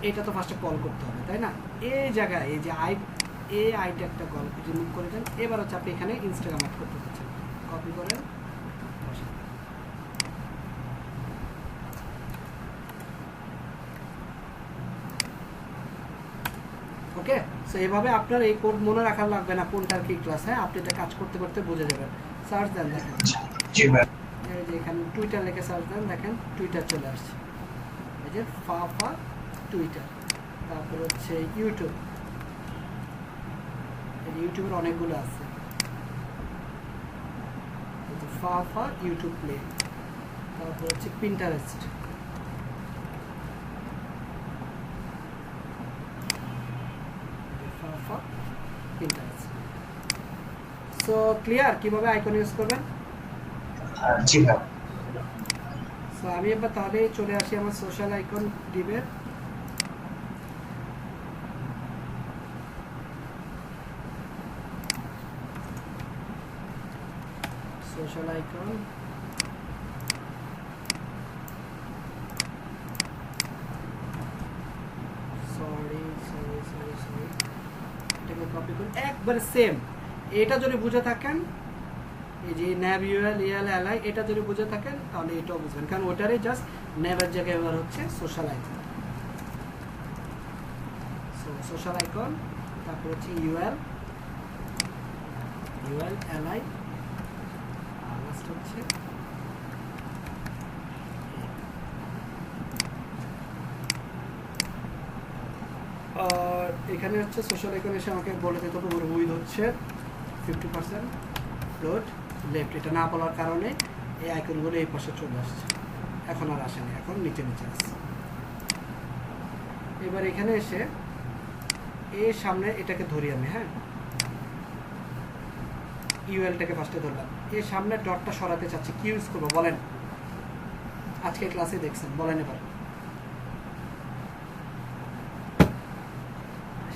এটা তো ফার্স্টে কল করতে হবে, তাই না? এই জায়গায় এই যে আই ট্যাগটা কল রিমুভ করে দেন। এবার হচ্ছে আপনি এখানে ইনস্টাগ্রাম অ্যাড করতে পারছেন, কপি করেন, বসান। ওকে, সো এভাবে আপনার এই কোড মনে রাখা লাগবে না কোনটার কি ক্লাস। হ্যাঁ, আপনি এটা কাজ করতে করতে বুঝে যাবেন। সার্চ দেন, দেখেন জি ভাই। এই যে এখানে টুইটার লিখে সার্চ দেন, দেখেন টুইটার চলে আসছে, এই যে ফা টুইটার। তারপর হচ্ছে ইউটিউব, ইউটিউবের অনেকগুলো আছে, ফা ইউটিউব প্লে। তারপর হচ্ছে পিন্টারেস্ট, ফা পিন্টারেস্ট। সো ক্লিয়ার কিভাবে আইকন ইউজ করবেন? জি ভাই। সো আমি এবার তাহলে চলে আসি আমার সোশ্যাল আইকন ডিবের। সোশ্যাল আইকন, সরি, এটাকে কপি করে একবারে সেম। এটা যদি বুঝে থাকেন, এই যে ন্যাব ইউএল ইএল এলআই, এটা যদি বুঝে থাকেন তাহলে এটাও বুঝবেন, কারণ ওটারই জাস্ট ন্যাবের জায়গায় এবার হচ্ছে সোশ্যাল আইকন। সোশ্যাল আইকন, তারপর হচ্ছে ইউএল এলআই, আর লাস্ট হচ্ছে আর এখানে হচ্ছে সোশ্যাল আইকন এসে আমাকে বলে দিতে হবে ওর উইথ হচ্ছে 50%, ফ্লোট লেফট। এটা না বলার কারণে এই আইকনগুলো এই পাশে চলে আসছে, এখন আর আসেনি, এখন নিচে আসছে। এবার এখানে এসে এর সামনে এটাকে ধরি আমি, হ্যাঁ, ইউএলটাকে ফার্স্টে ধরলাম, এর সামনে ডটটা সরাতে চাচ্ছি, কি ইউজ করবো বলেন? আজকে ক্লাসে দেখছেন, বলেন এবার।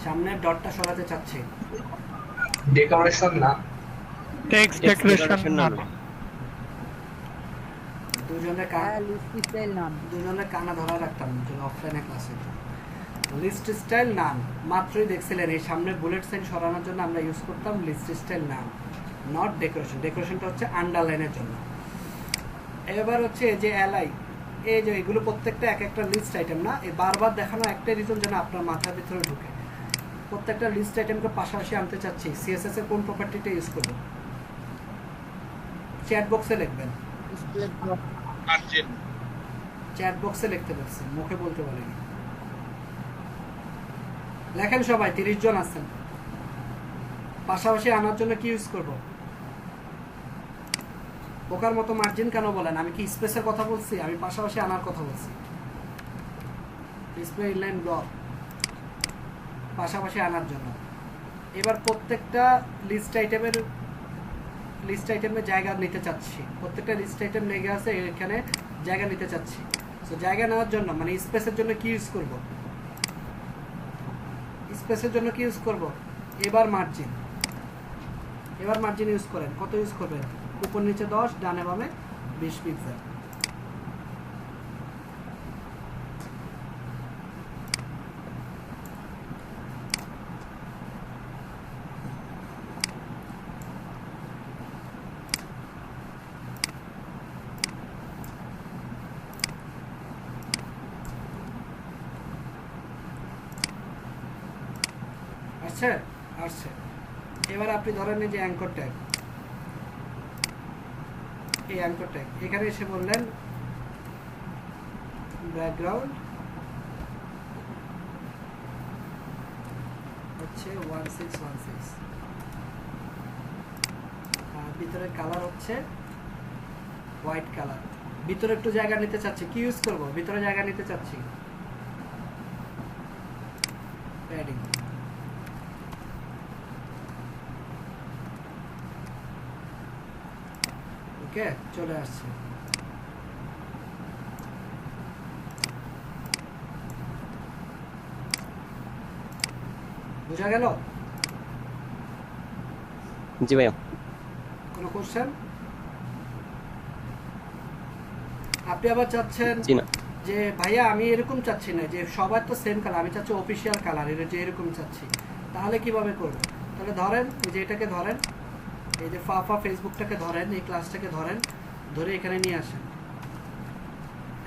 সামনে ডটটা সরাতে চাচ্ছি, ডেকোরেশন না, টেক্সট ডেকোরেশন না। দুজনের লিস্ট স্টাইল নাম দুজনের কানা ধরা রাখতাম যদি অফলাইনে ক্লাসে। লিস্ট স্টাইল নাম মাত্রই দেখছিলেন, এই সামনে বুলেট সাইন সরানোর জন্য আমরা ইউজ করতাম লিস্ট স্টাইল নাম, নট ডেকোরেশন। ডেকোরেশনটা হচ্ছে আন্ডারলাইনের জন্য। এবার হচ্ছে যে এলআই, এই যে এগুলো প্রত্যেকটা এক একটা লিস্ট আইটেম না, এই বারবার দেখানো একটা রিজন যেন আপনার মাথার ভিতরে ঢুকে। প্রত্যেকটা লিস্ট আইটেমকে পাশাপাশি আনতে চাচ্ছি। সিএসএস এর কোন প্রপার্টিটা ইউজ করব? চ্যাট বক্সে লিখবেন, মার্জিন চ্যাট বক্সে লিখতে পারছি, মুখে বলতে বলিনি। লেখেন সবাই, 30 জন আছেন। পাশাপাশি আনার জন্য কি ইউজ করব? বোকার মতো মার্জিন কেন বলেন? আমি কি স্পেসের কথা বলছি? আমি পাশাপাশি আনার কথা বলছি। ডিসপ্লে ইনলাইন ব্লক পাশাপাশি আনার জন্য। এবার প্রত্যেকটা লিস্ট আইটেমের জায়গা নিতে চাচ্ছি, প্রত্যেকটা লিস্ট আইটেম লেগে আছে এখানে, জায়গা নিতে চাচ্ছি। তো জায়গা নেওয়ার জন্য মানে স্পেসের জন্য কি ইউজ করব? স্পেসের জন্য কি ইউজ করব? এবার মার্জিন ইউজ করেন। কত ইউজ করবেন? উপর নিচে 10, ডানে বামে 20 পিক্সেল। আসছে। এবার আপনি ধরেন এই যে অ্যাঙ্কর ট্যাগ, এই অ্যাঙ্কর ট্যাগ এখানে এসে বললেন ব্যাকগ্রাউন্ড হচ্ছে 1616, আর ভিতরের কালার হচ্ছে হোয়াইট কালার। ভিতরে একটু জায়গা নিতে চাচ্ছি, কি ইউজ করব? ভিতরে জায়গা নিতে চাচ্ছি প্যাডিং। ওকে চলে আসছে। বুঝা গেল? জি ভাইয়া। কোনো কোশ্চেন? আপনি আবার চাচ্ছেন জি না। যে ভাইয়া আমি এরকম চাচ্ছি না যে সবার তো সেম কালার, আমি চাচ্ছি অফিসিয়াল কালার, এটা যে এরকম চাচ্ছি। তাহলে কিভাবে করবো? তাহলে ধরেন যে এটাকে ধরেন, এই যে ফাফা ফেসবুকটাকে ধরেন, এই ক্লাসটাকে ধরেন, ধরে এখানে নিয়ে আসেন।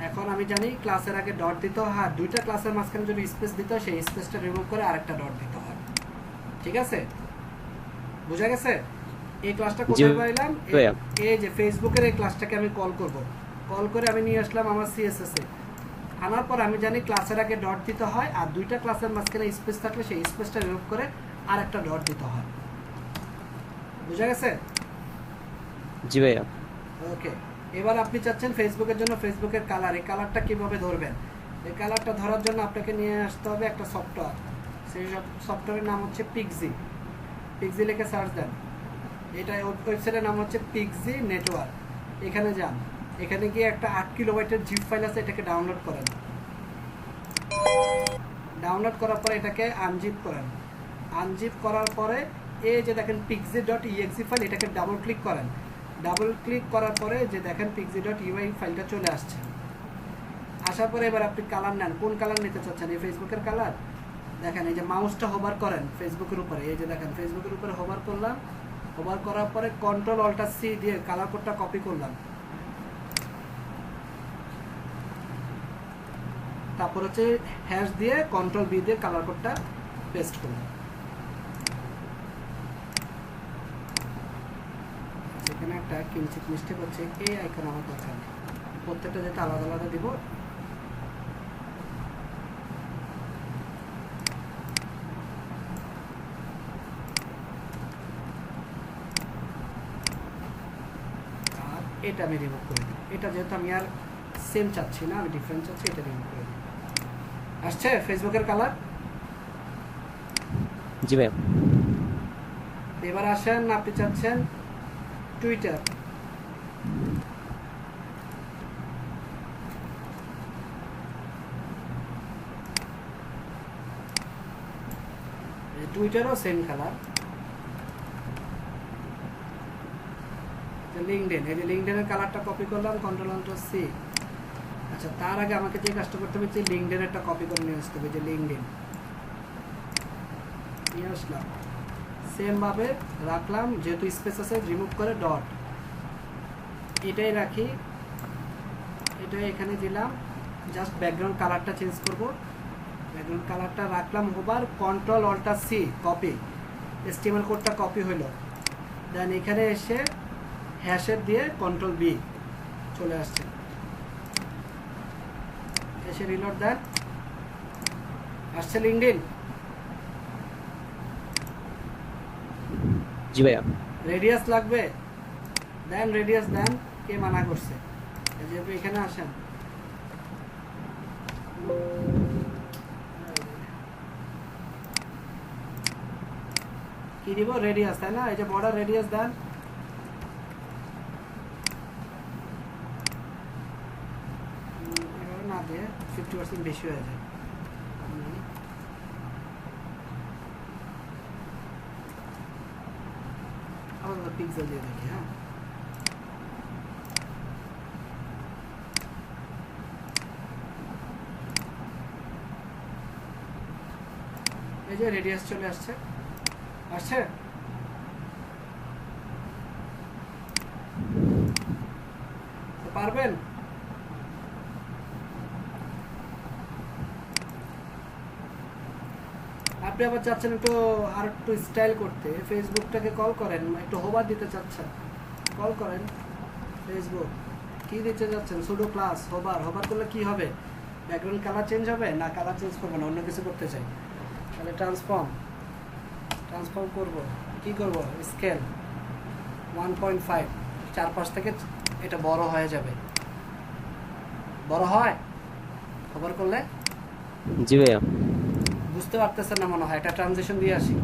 এখন আমি জানি ক্লাসের আগে ডট দিতে হয়, হ্যাঁ দুইটা ক্লাসের মাঝখানে যদি স্পেস দিতে হয় সেই স্পেসটা রিমুভ করে আরেকটা ডট দিতে হয়। ঠিক আছে? বুঝা গেছে? এই ক্লাসটা কোথায় পাইলাম? এই যে ফেসবুকের এই ক্লাসটাকে আমি কল করব। কল করে আমি নিয়ে আসলাম আমার সিএসএস এ। আনার পর আমি জানি ক্লাসের আগে ডট দিতে হয়, আর দুইটা ক্লাসের মাঝখানে স্পেস থাকলে সেই স্পেসটা রিমুভ করে আরেকটা ডট দিতে হয়। বুঝা গেছে? জি ভাইয়া। ওকে, এবার আপনি চাচ্ছেন ফেসবুকের জন্য ফেসবুকের কালার, এই কালারটা কিভাবে ধরবেন? এই কালারটা ধরার জন্য আপনাকে নিয়ে আসতে হবে একটা সফটওয়্যার। সেই সফটওয়্যারের নাম হচ্ছে পিক্সি। পিক্সি লিখে সার্চ দেন। এটা ওয়েবসাইটের নাম হচ্ছে পিক্সি নেটওয়ার্ক। এখানে যান, এখানে গিয়ে একটা 8 কিলোবাইটের জিপ ফাইল আছে, এটাকে ডাউনলোড করেন। ডাউনলোড করার পরে এটাকে আনজিপ করেন। আনজিপ করার পরে এই যে দেখেন pixi.exe ফাইল, এটাকে ডাবল ক্লিক করেন। ডাবল ক্লিক করার পরে যে দেখেন pixi.ui ফাইলটা চলে আসছে। আসার পরে এবার আপনি কালার নেন, কোন কালার নিতে চাচ্ছেন? এই ফেসবুকের কালার। দেখেন এই যে মাউসটা হোভার করেন ফেসবুকের উপরে, এই যে দেখেন ফেসবুকের উপরে হোভার করলাম। হোভার করার পরে কন্ট্রোল অল্টার সি দিয়ে কালার কোডটা কপি করলাম। তারপর হচ্ছে হ্যাশ দিয়ে কন্ট্রোল বি দিয়ে কালার কোডটা পেস্ট করলাম। এখানে একটা কিঞ্চিত মিস্টেক হচ্ছে, এই আইকন আমার দরকার নেই, প্রত্যেকটা যেটা আলাদা আলাদা দিব। আর এটা আমি রিমুভ করে দিই। এটা যেহেতু আমি আর সেম চাচ্ছি না, আমি ডিফারেন্ট চাচ্ছি, এটা রিমুভ করে দিই। আসছে ফেসবুকের কালার? জি ভাইয়া। এবার আসেন, আপনি চাচ্ছেন টুইটার। টুইটারও সেম কালার। লিঙ্কডইন, এই যে লিঙ্কডইনের কালারটা কপি করলাম, কন্ট্রোল অল্টার সি। আচ্ছা, তার আগে আমাকে যে কাজটা করতে হবে, যে লিঙ্কডইনেরটা কপি করে নিয়ে আসতে হবে, যে লিঙ্কডইন নিয়ে আসলাম, সেম ভাবে রাখলাম, যেহেতু স্পেস আছে রিমুভ করে ডট, এটাই রাখি, এটাই এখানে দিলাম। জাস্ট ব্যাকগ্রাউন্ড কালারটা চেঞ্জ করব। ব্যাকগ্রাউন্ড কালারটা রাখলাম hover, control alter C copy, HTML কোডটা কপি হলো। দেন এখানে এসে হ্যাশের দিয়ে কন্ট্রোল বি চলে আসছে, এসে রিলোড দেন, আসছে লিঙ্কডইন। জি ভাইয়া। রেডিয়াস লাগবে, দেন রেডিয়াস দেন, কে মানা করছে? এই যে আপনি এখানে আসেন, কি দিব? রেডিয়াস, তাই না? এই যে বর্ডার রেডিয়াস দেন। এভাবে না দিয়ে 50% বেশি হয়ে যায়। আলাদা পিক্সেল দিয়ে দেখি। হ্যাঁ, এই যে রেডিয়াস চলে আসছে, আসছে। পারবেন? আপনি আবার চাচ্ছেন একটু আর একটু স্টাইল করতে, ফেসবুকটাকে কল করেন, একটু হোভার দিতে চাচ্ছেন, কল করেন ফেসবুক, কি দিতে চাচ্ছেন? Pseudo class hover. হোভার করলে কি হবে? ব্যাকগ্রাউন্ড কালার চেঞ্জ হবে না? কালার চেঞ্জ করবো না, অন্য কিছু করতে চাই, তাহলে ট্রান্সফর্ম করব। কি করব? স্কেল 1.5, চারপাশ থেকে এটা বড় হয়ে যাবে। বড় হয় হোভার করলে? জি ভাইয়া। বুঝতে পারতেছেন না মনে হয়। একটা ট্রানজিশন দিয়ে আসি,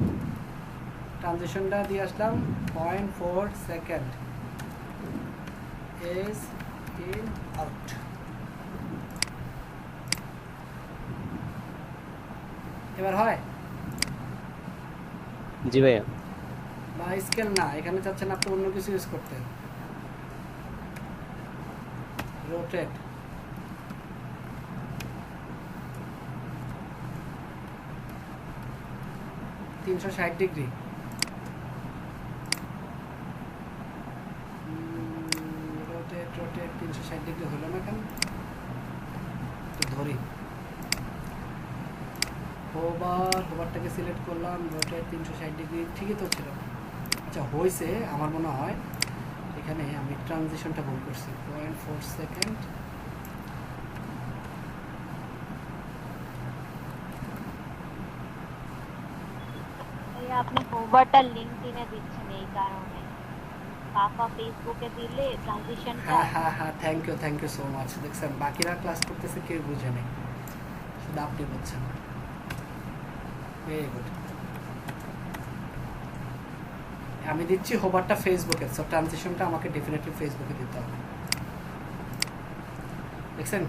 ট্রানজিশনটা দিয়ে আসলাম 0.4 সেকেন্ড। is in out। এবার হয় জি ভাইয়া। বা স্কেল না, এখানে চাচ্ছেন আপনি অন্য কিছু ইউজ করতে, রোটেট। তিনশো 360 রোটেট রোটেট 360 হলো না কেন, তো ধরি হোভারটাকে সিলেক্ট করলাম, রোটেট 360 ঠিকই তো ছিল। আচ্ছা হয়েছে, আমার মনে হয় এখানে আমি ট্রানজিশনটা ভুল করছি, 0.4 সেকেন্ড। আপনি ওভারটা লিংকডইনে দিচ্ছেন এই কারণে, পাপা ফেসবুকে দিলে ট্রানজিশনটা। হ্যাঁ থ্যাংক ইউ সো মাচ। দেখছেন বাকিরা ক্লাস করতেছে, কেউ বুঝে নেই, শুধু আপনি বুঝছেন। Very good. আমি দিচ্ছি হোভারটা ফেসবুকে, সো ট্রানজিশনটা আমাকে ডেফিনেটলি ফেসবুকে দিতে হবে। দেখছেন,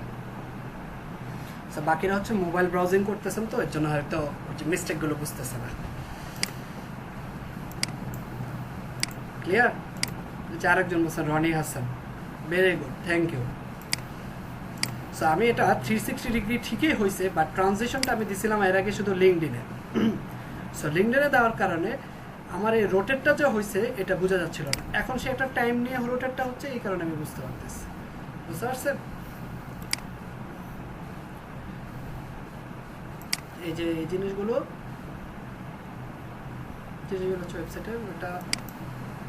সো বাকিরা হচ্ছে মোবাইল ব্রাউজিং করতেছেন, তো এর জন্য হয়তো মিস্টেকগুলো বুঝতেছে না। ক্লিয়ার? আরেকজন বলছেন Roni Hasan, very good, thank you. So আমি এটা 360 ঠিকই হয়েছে, বাট ট্রানজিশনটা আমি দিছিলাম এর আগে শুধু লিঙ্কডইনে। সো লিঙ্কডইনে দেওয়ার কারণে আমার এই রোটেটটা যে হয়েছে এটা বোঝা যাচ্ছিল না। এখন সে একটা টাইম নিয়ে রোটেটটা হচ্ছে, এই কারণে আমি বুঝতে পারতেছি। বুঝতে পারছেন? এই যে এই জিনিসগুলো হচ্ছে ওয়েবসাইটে, ওটা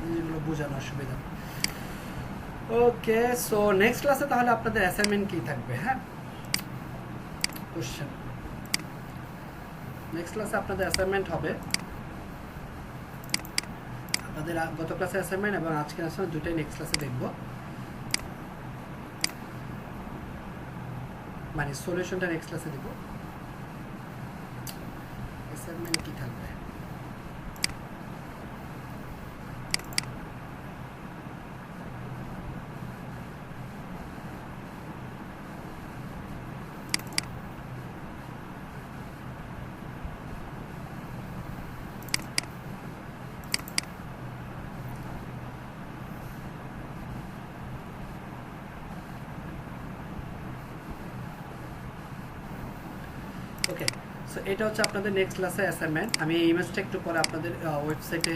জিনিসগুলো বোঝানো অসুবিধা। ওকে, সো নেক্সট ক্লাসে তাহলে আপনাদের অ্যাসাইনমেন্ট কি থাকবে? হ্যাঁ, কোশ্চেন নেক্সট ক্লাসে আপনাদের অ্যাসাইনমেন্ট হবে, আপনাদের গত ক্লাসে অ্যাসাইনমেন্ট এবং আজকের অ্যাসাইনমেন্ট দুটোই নেক্সট ক্লাসে দেখব। মানে সলিউশনটা নেক্সট ক্লাসে দেব। অ্যাসাইনমেন্ট কি থাকবে? ওকে, সো এটা হচ্ছে আপনাদের নেক্সট ক্লাসে অ্যাসাইনমেন্ট। আমি এই ইমেজটা একটু পরে আপনাদের ওয়েবসাইটে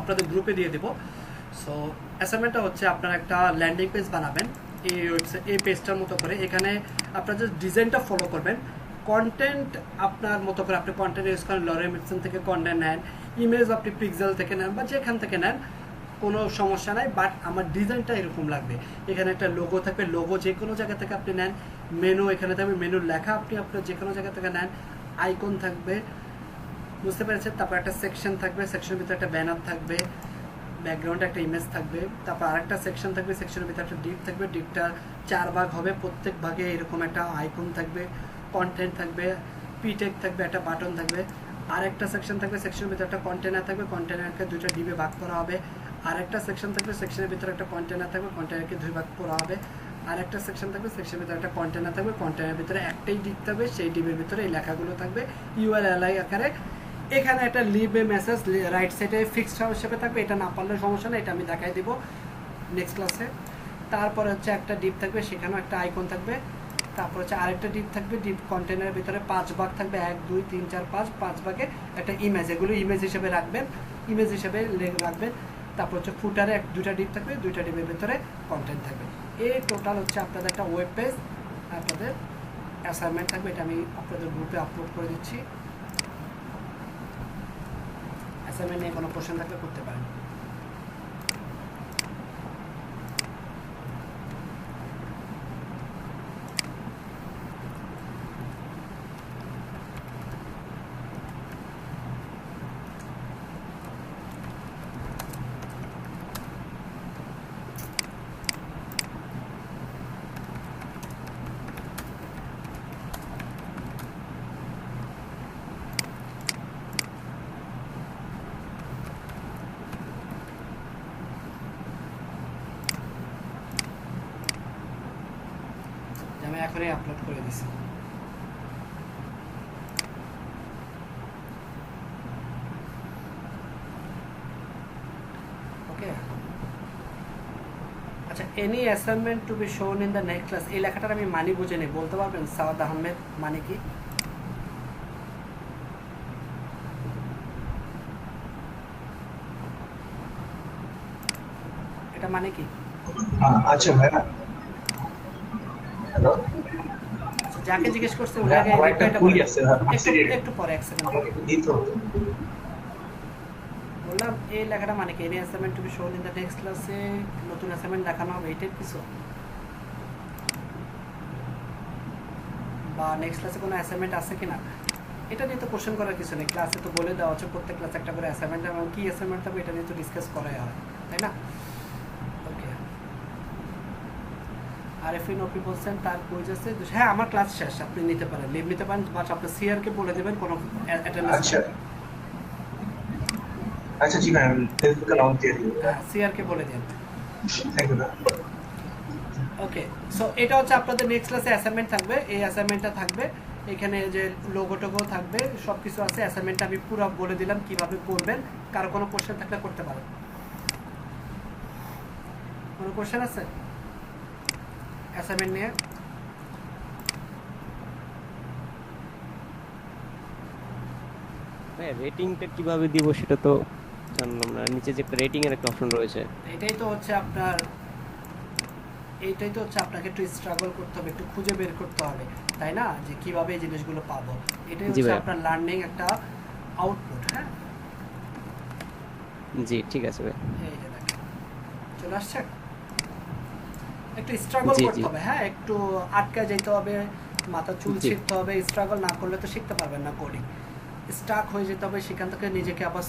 আপনাদের গ্রুপে দিয়ে দেবো। সো অ্যাসাইনমেন্টটা হচ্ছে আপনারা একটা ল্যান্ডিং পেজ বানাবেন এই ওয়েবসাইট, এই পেজটার মতো করে। এখানে আপনার যে ডিজাইনটা ফলো করবেন, কন্টেন্ট আপনার মতো করে আপনি কন্টেন্ট ইউজ করেন, লরেল মিক্সন থেকে কন্টেন্ট নেন, ইমেজ আপনি পিক্সেল থেকে নেন বা যেখান থেকে নেন, কোনো সমস্যা নাই। বাট আমার ডিজাইনটা এরকম লাগবে। এখানে একটা লোগো থাকবে, লোগো যে কোনো জায়গা থেকে আপনি নেন। মেনু এখানে থাকবে, মেনুর লেখা আপনি আপনার যে কোনো জায়গা থেকে নেন। আইকন থাকবে, বুঝতে পেরেছেন? তারপর একটা সেকশন থাকবে, সেকশনের ভিতরে একটা ব্যানার থাকবে, ব্যাকগ্রাউন্ডে একটা ইমেজ থাকবে। তারপর আরেকটা সেকশন থাকবে, সেকশনের ভিতরে একটা ডিপ থাকবে, ডিপটা 4 ভাগ হবে, প্রত্যেক ভাগে এরকম একটা আইকন থাকবে, কন্টেন্ট থাকবে, পিটেক থাকবে, একটা বাটন থাকবে। আরেকটা সেকশন থাকবে, সেকশনের ভিতরে একটা কন্টেনার থাকবে, কন্টেনারকে 2টা ডিবে ভাগ করা হবে। আরেকটা সেকশন থাকবে, সেকশনের ভিতরে একটা কন্টেনার থাকবে, কন্টেনারকে 2 ভাগ করা হবে। আরেকটা সেকশন থাকবে, সেকশনের ভিতরে একটা কন্টেনার থাকবে, কন্টেনারের ভিতরে একটাই ডিপ থাকবে, সেই ডিবের ভিতরে এই লেখাগুলো থাকবে ইউআরএল আকারে। এখানে একটা লিভ এ মেসেজ রাইট সাইডে ফিক্সড হিসেবে থাকবে, এটা না পারলে সমস্যা নেই, এটা আমি দেখাই দিব নেক্সট ক্লাসে। তারপরে হচ্ছে একটা ডিপ থাকবে, সেখানেও একটা আইকন থাকবে। তারপর হচ্ছে আরেকটা ডিপ থাকবে, ডিপ কন্টেনারের ভিতরে 5 ভাগ থাকবে, 1 2 3 4 5 ভাগে একটা ইমেজ, এগুলো ইমেজ হিসেবে রাখবেন, ইমেজ হিসেবে রাখবেন। তারপর হচ্ছে ফুটারে 2টা ডিপ থাকবে, 2টা ডিপের ভিতরে কন্টেন্ট থাকবে। এই টোটাল হচ্ছে আপনাদের একটা ওয়েব পেজ, আপনাদের অ্যাসাইনমেন্ট থাকবে। এটা আমি আপনাদের গ্রুপে আপলোড করে দিচ্ছি। অ্যাসাইনমেন্ট নিয়ে কোনো কোশ্চেন থাকলে করতে পারেন। এখনই আপলোড করে দিছি। ওকে, আচ্ছা, any assignment to be shown in the next class, এই লেখাটার আমি মানি বুঝে নেই, বলতে পারবেন সাওয়াদ আহমেদ মানে কি? এটা মানে কি? আচ্ছা ভাইয়া, হ্যালো, আচ্ছা, যাকে জিজ্ঞেস করছে ভাইয়া, ওনাকে আমার একটা কুই আছে, হ্যাঁ, একটু পরে এক সেকেন্ড দিতে হতো। বললাম এই লেখাটা মানে কি? Any assignment to be shown in the next ক্লাসে নতুন অ্যাসাইনমেন্ট দেখানো হবে, এইটার কিছু, বা নেক্সট ক্লাসে কোনো অ্যাসাইনমেন্ট আছে কিনা, এটা নিয়ে তো কোশ্চেন করার কিছু নেই। ক্লাসে তো বলে দেওয়া হচ্ছে প্রত্যেক ক্লাসে একটা করে অ্যাসাইনমেন্ট, এবং কি অ্যাসাইনমেন্ট হবে এটা নিয়ে তো ডিসকাস করাই হয়, তাই না? ওকে, আর এফ নপি বলছেন তার কুইজ আছে। হ্যাঁ, আমার ক্লাস শেষ, আপনি নিতে পারেন, লিভ নিতে পারেন, বাট আপনি সিআর কে বলে দেবেন কোনো অ্যাটেন্ডেন্স। আচ্ছা আচ্ছা, জি ভাই, আমি ফেসবুকে অ্যাকাউন্ট দিয়ে দিব। হ্যাঁ, সিআর কে বলে দেন। Thank you. ওকে, সো এটা হচ্ছে আপনাদের নেক্সট ক্লাসে অ্যাসাইনমেন্ট থাকবে। এই অ্যাসাইনমেন্টটা থাকবে, এখানে যে লোগো টোগো থাকবে, সব কিছু আছে। অ্যাসাইনমেন্টটা আমি পুরো বলে দিলাম কিভাবে করবেন। কারো কোনো কোশ্চেন থাকলে করতে পারেন। কোনো কোশ্চেন আছে অ্যাসাইনমেন্ট নিয়ে? হ্যাঁ, রেটিংটা কিভাবে দিব সেটা তো জানলাম না। নিচে যে একটা রেটিং এর একটা অপশন রয়েছে, এটাই তো হচ্ছে আপনার, এইটাই তো হচ্ছে আপনাকে একটু স্ট্রাগল করতে হবে, একটু খুঁজে বের করতে হবে, তাই না, যে কিভাবে এই জিনিসগুলো পাবো। এটাই জি হচ্ছে ভাই। আপনার লার্নিং একটা আউটপুট। হ্যাঁ, জি ঠিক আছে ভাই। এই যে দেখেন চলে আসছে। একটু স্ট্রাগল জি, করতে জি। হবে, হ্যাঁ, একটু আটকায় যেতে হবে, মাথা চুল জি। ছিঁড়তে হবে। স্ট্রাগল না করলে তো শিখতে পারবেন না কোডিং। স্টাক হয়ে যেতে হবে, সেখান থেকে নিজেকে আবার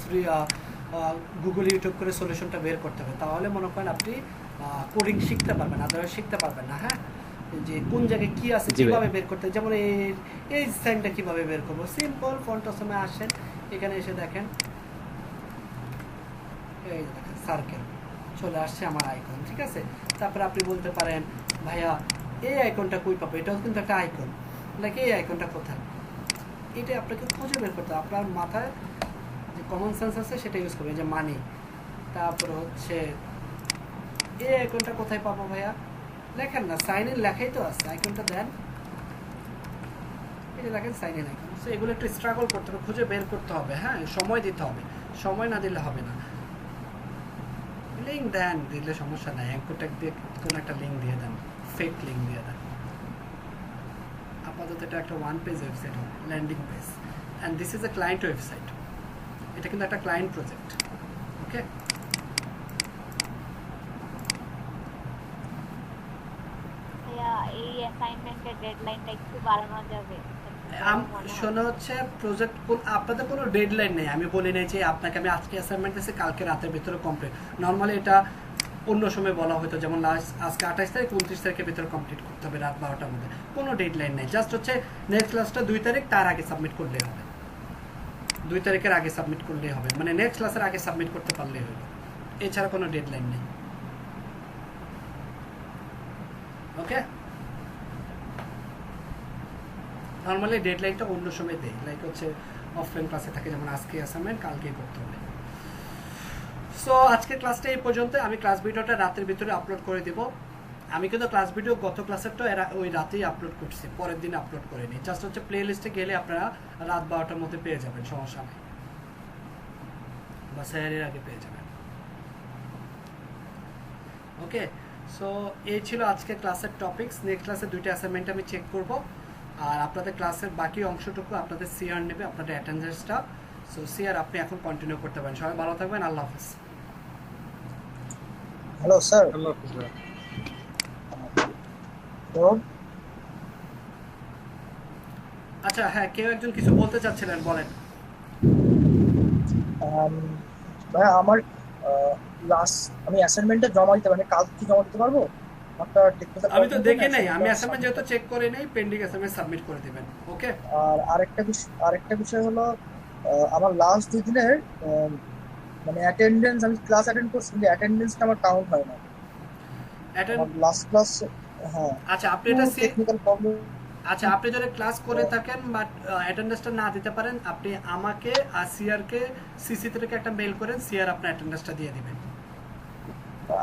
গুগল ইউটিউব করে সলিউশনটা বের করতে হবে, তাহলে মনে করেন আপনি কোডিং শিখতে পারবেন, আদারওয়াইজ শিখতে পারবেন না। হ্যাঁ, যে কোন জায়গায় কি আছে, জি ভাই। কিভাবে বের করতে, যেমন এই সাইনটা কিভাবে বের করবো, সিম্পল ফন্ট সময় আসেন, এখানে এসে দেখেন, এই দেখেন সার্কেল চলে আসছে আমার আইকন, ঠিক আছে। তারপরে আপনি বলতে পারেন ভাইয়া এই আইকনটা কই পাবো, এটাও কিন্তু একটা আইকন, লাইক এই আইকনটা কোথায়, এটা আপনাকে খুঁজে বের করতে হবে। আপনার মাথায় যে কমন সেন্স আছে সেটা ইউজ করবে, যে মানি, তারপরে হচ্ছে এই আইকনটা কোথায় পাবো ভাইয়া, লেখেন না, সাইন ইন লেখাই তো আছে, আইকনটা দেন, এই যে দেখেন সাইন ইন আইকন। সো এগুলো একটু স্ট্রাগল করতে হবে, খুঁজে বের করতে হবে, হ্যাঁ, সময় দিতে হবে, সময় না দিলে হবে না। লিঙ্ক দেন, দিলে সমস্যা নাই, অ্যাঙ্করটা দিয়ে কোনো একটা লিঙ্ক দিয়ে দেন, ফেক লিঙ্ক দিয়ে দেন। আপাতত এটা একটা ওয়ান পেজ ওয়েবসাইট হবে, landing page, and this is a client website. এটা কিন্তু একটা ক্লায়েন্ট প্রজেক্ট। ওকে, ভাইয়া এই অ্যাসাইনমেন্টের ডেডলাইনটা একটু বাড়ানো যাবে? শোনো হচ্ছে প্রজেক্ট, আপনাদের কোনো ডেডলাইন নেই। আমি বলি নাই যে আপনাকে আমি আজকে অ্যাসাইনমেন্ট দিয়েছি কালকে রাতের ভিতরে কমপ্লিট। নর্মালি এটা অন্য সময় বলা হতো, যেমন লাস্ট আজকে 28 তারিখ, 29 তারিখের ভিতরে কমপ্লিট করতে হবে রাত 12টার মধ্যে। কোনো ডেডলাইন নেই, জাস্ট হচ্ছে নেক্সট ক্লাসটা 2 তারিখ, তার আগে সাবমিট করলেই হবে। 2 তারিখের আগে সাবমিট করলেই হবে, মানে নেক্সট ক্লাসের আগে সাবমিট করতে পারলেই হলো, এছাড়া কোনো ডেডলাইন নেই। ওকে, নর্মালি ডেডলাইনটা অন্য সময় দেয়, লাইক হচ্ছে অফলাইন ক্লাসে থাকে, যেমন আজকে অ্যাসাইনমেন্ট কালকেই করতে হবে। সো আজকের ক্লাসটা এই পর্যন্ত। আমি ক্লাস ভিডিওটা রাতের ভিতরে আপলোড করে দেব। আমি কিন্তু ক্লাস ভিডিও গত ক্লাসেরটা ওই রাতেই আপলোড করছি, পরের দিন আপলোড করিনি। জাস্ট হচ্ছে প্লে লিস্টে গেলে আপনারা রাত 12টার মধ্যে পেয়ে যাবেন, সমস্যা নেই, বা স্যারের আগে পেয়ে যাবেন। ওকে, সো এই ছিল আজকে ক্লাসের টপিকস। নেক্সট ক্লাসে 2টা অ্যাসাইনমেন্ট আমি চেক করব, আর আপনাদের ক্লাসের বাকি অংশটুকু আপনাদের সিআর নেবে, আপনাদের অ্যাটেন্ডেন্সটা। সো সিআর আপনি এখন কন্টিনিউ করতে পারেন। সবাই ভালো থাকবেন, আল্লাহ হাফেজ। Hello sir. আল্লাহ হাফেজ ভাই। আচ্ছা, হ্যাঁ, কেউ একজন কিছু বলতে চাচ্ছিলেন, বলেন। ভাই আমার আমি অ্যাসাইনমেন্টটা জমা দিতে পারি, কাল কি জমা দিতে পারবো? আমি তো দেখে নাই, আমি অ্যাসাইনমেন্ট যেহেতু চেক করে নেই, পেন্ডিং অ্যাসাইনমেন্ট সাবমিট করে দিবেন। ওকে, আর আরেকটা বিষয় হলো, আমার লাস্ট 2 দিনের মানে অ্যাটেন্ডেন্স, আমি ক্লাস অ্যাটেন্ড করছি কিন্তু অ্যাটেন্ডেন্সটা আমার কাউন্ট হয় না। লাস্ট ক্লাস হ্যাঁ আচ্ছা আপনি এটা টেকনিক্যাল প্রবলেম। আচ্ছা আপনি যদি ক্লাস করে থাকেন বাট অ্যাটেন্ডেন্সটা না দিতে পারেন, আপনি আমাকে আর সিআর কে সিসি থেকে একটা মেইল করেন, সিআর আপনার অ্যাটেন্ডেন্সটা দিয়ে দিবেন।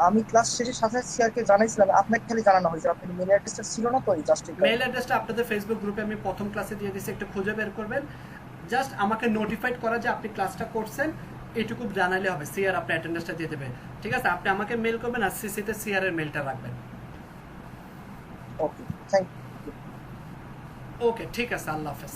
আমি ক্লাস শেষে সাথে সিআরকে জানাইছিলাম, আপনাকে খালি জানানো হয়েছে, আপনি মেল অ্যাড্রেসটা ছিল না তো জাস্ট মেইল অ্যাড্রেসটা আপনাদের ফেসবুক গ্রুপে আমি প্রথম ক্লাসে দিয়ে দিয়েছি, একটু খুঁজে বের করবেন। জাস্ট আমাকে নোটিফাইড করা যে আপনি ক্লাসটা করছেন এইটুকু জানালে হবে, সিআর আপনার অ্যাটেন্ডেন্সটা দিয়ে দেবে। ঠিক আছে, আপনি আমাকে মেইল করবেন আর সিসিতে সিআর এর মেইলটা রাখবেন। Okay thank you. ওকে ঠিক আছে, আল্লাহ হাফেজ।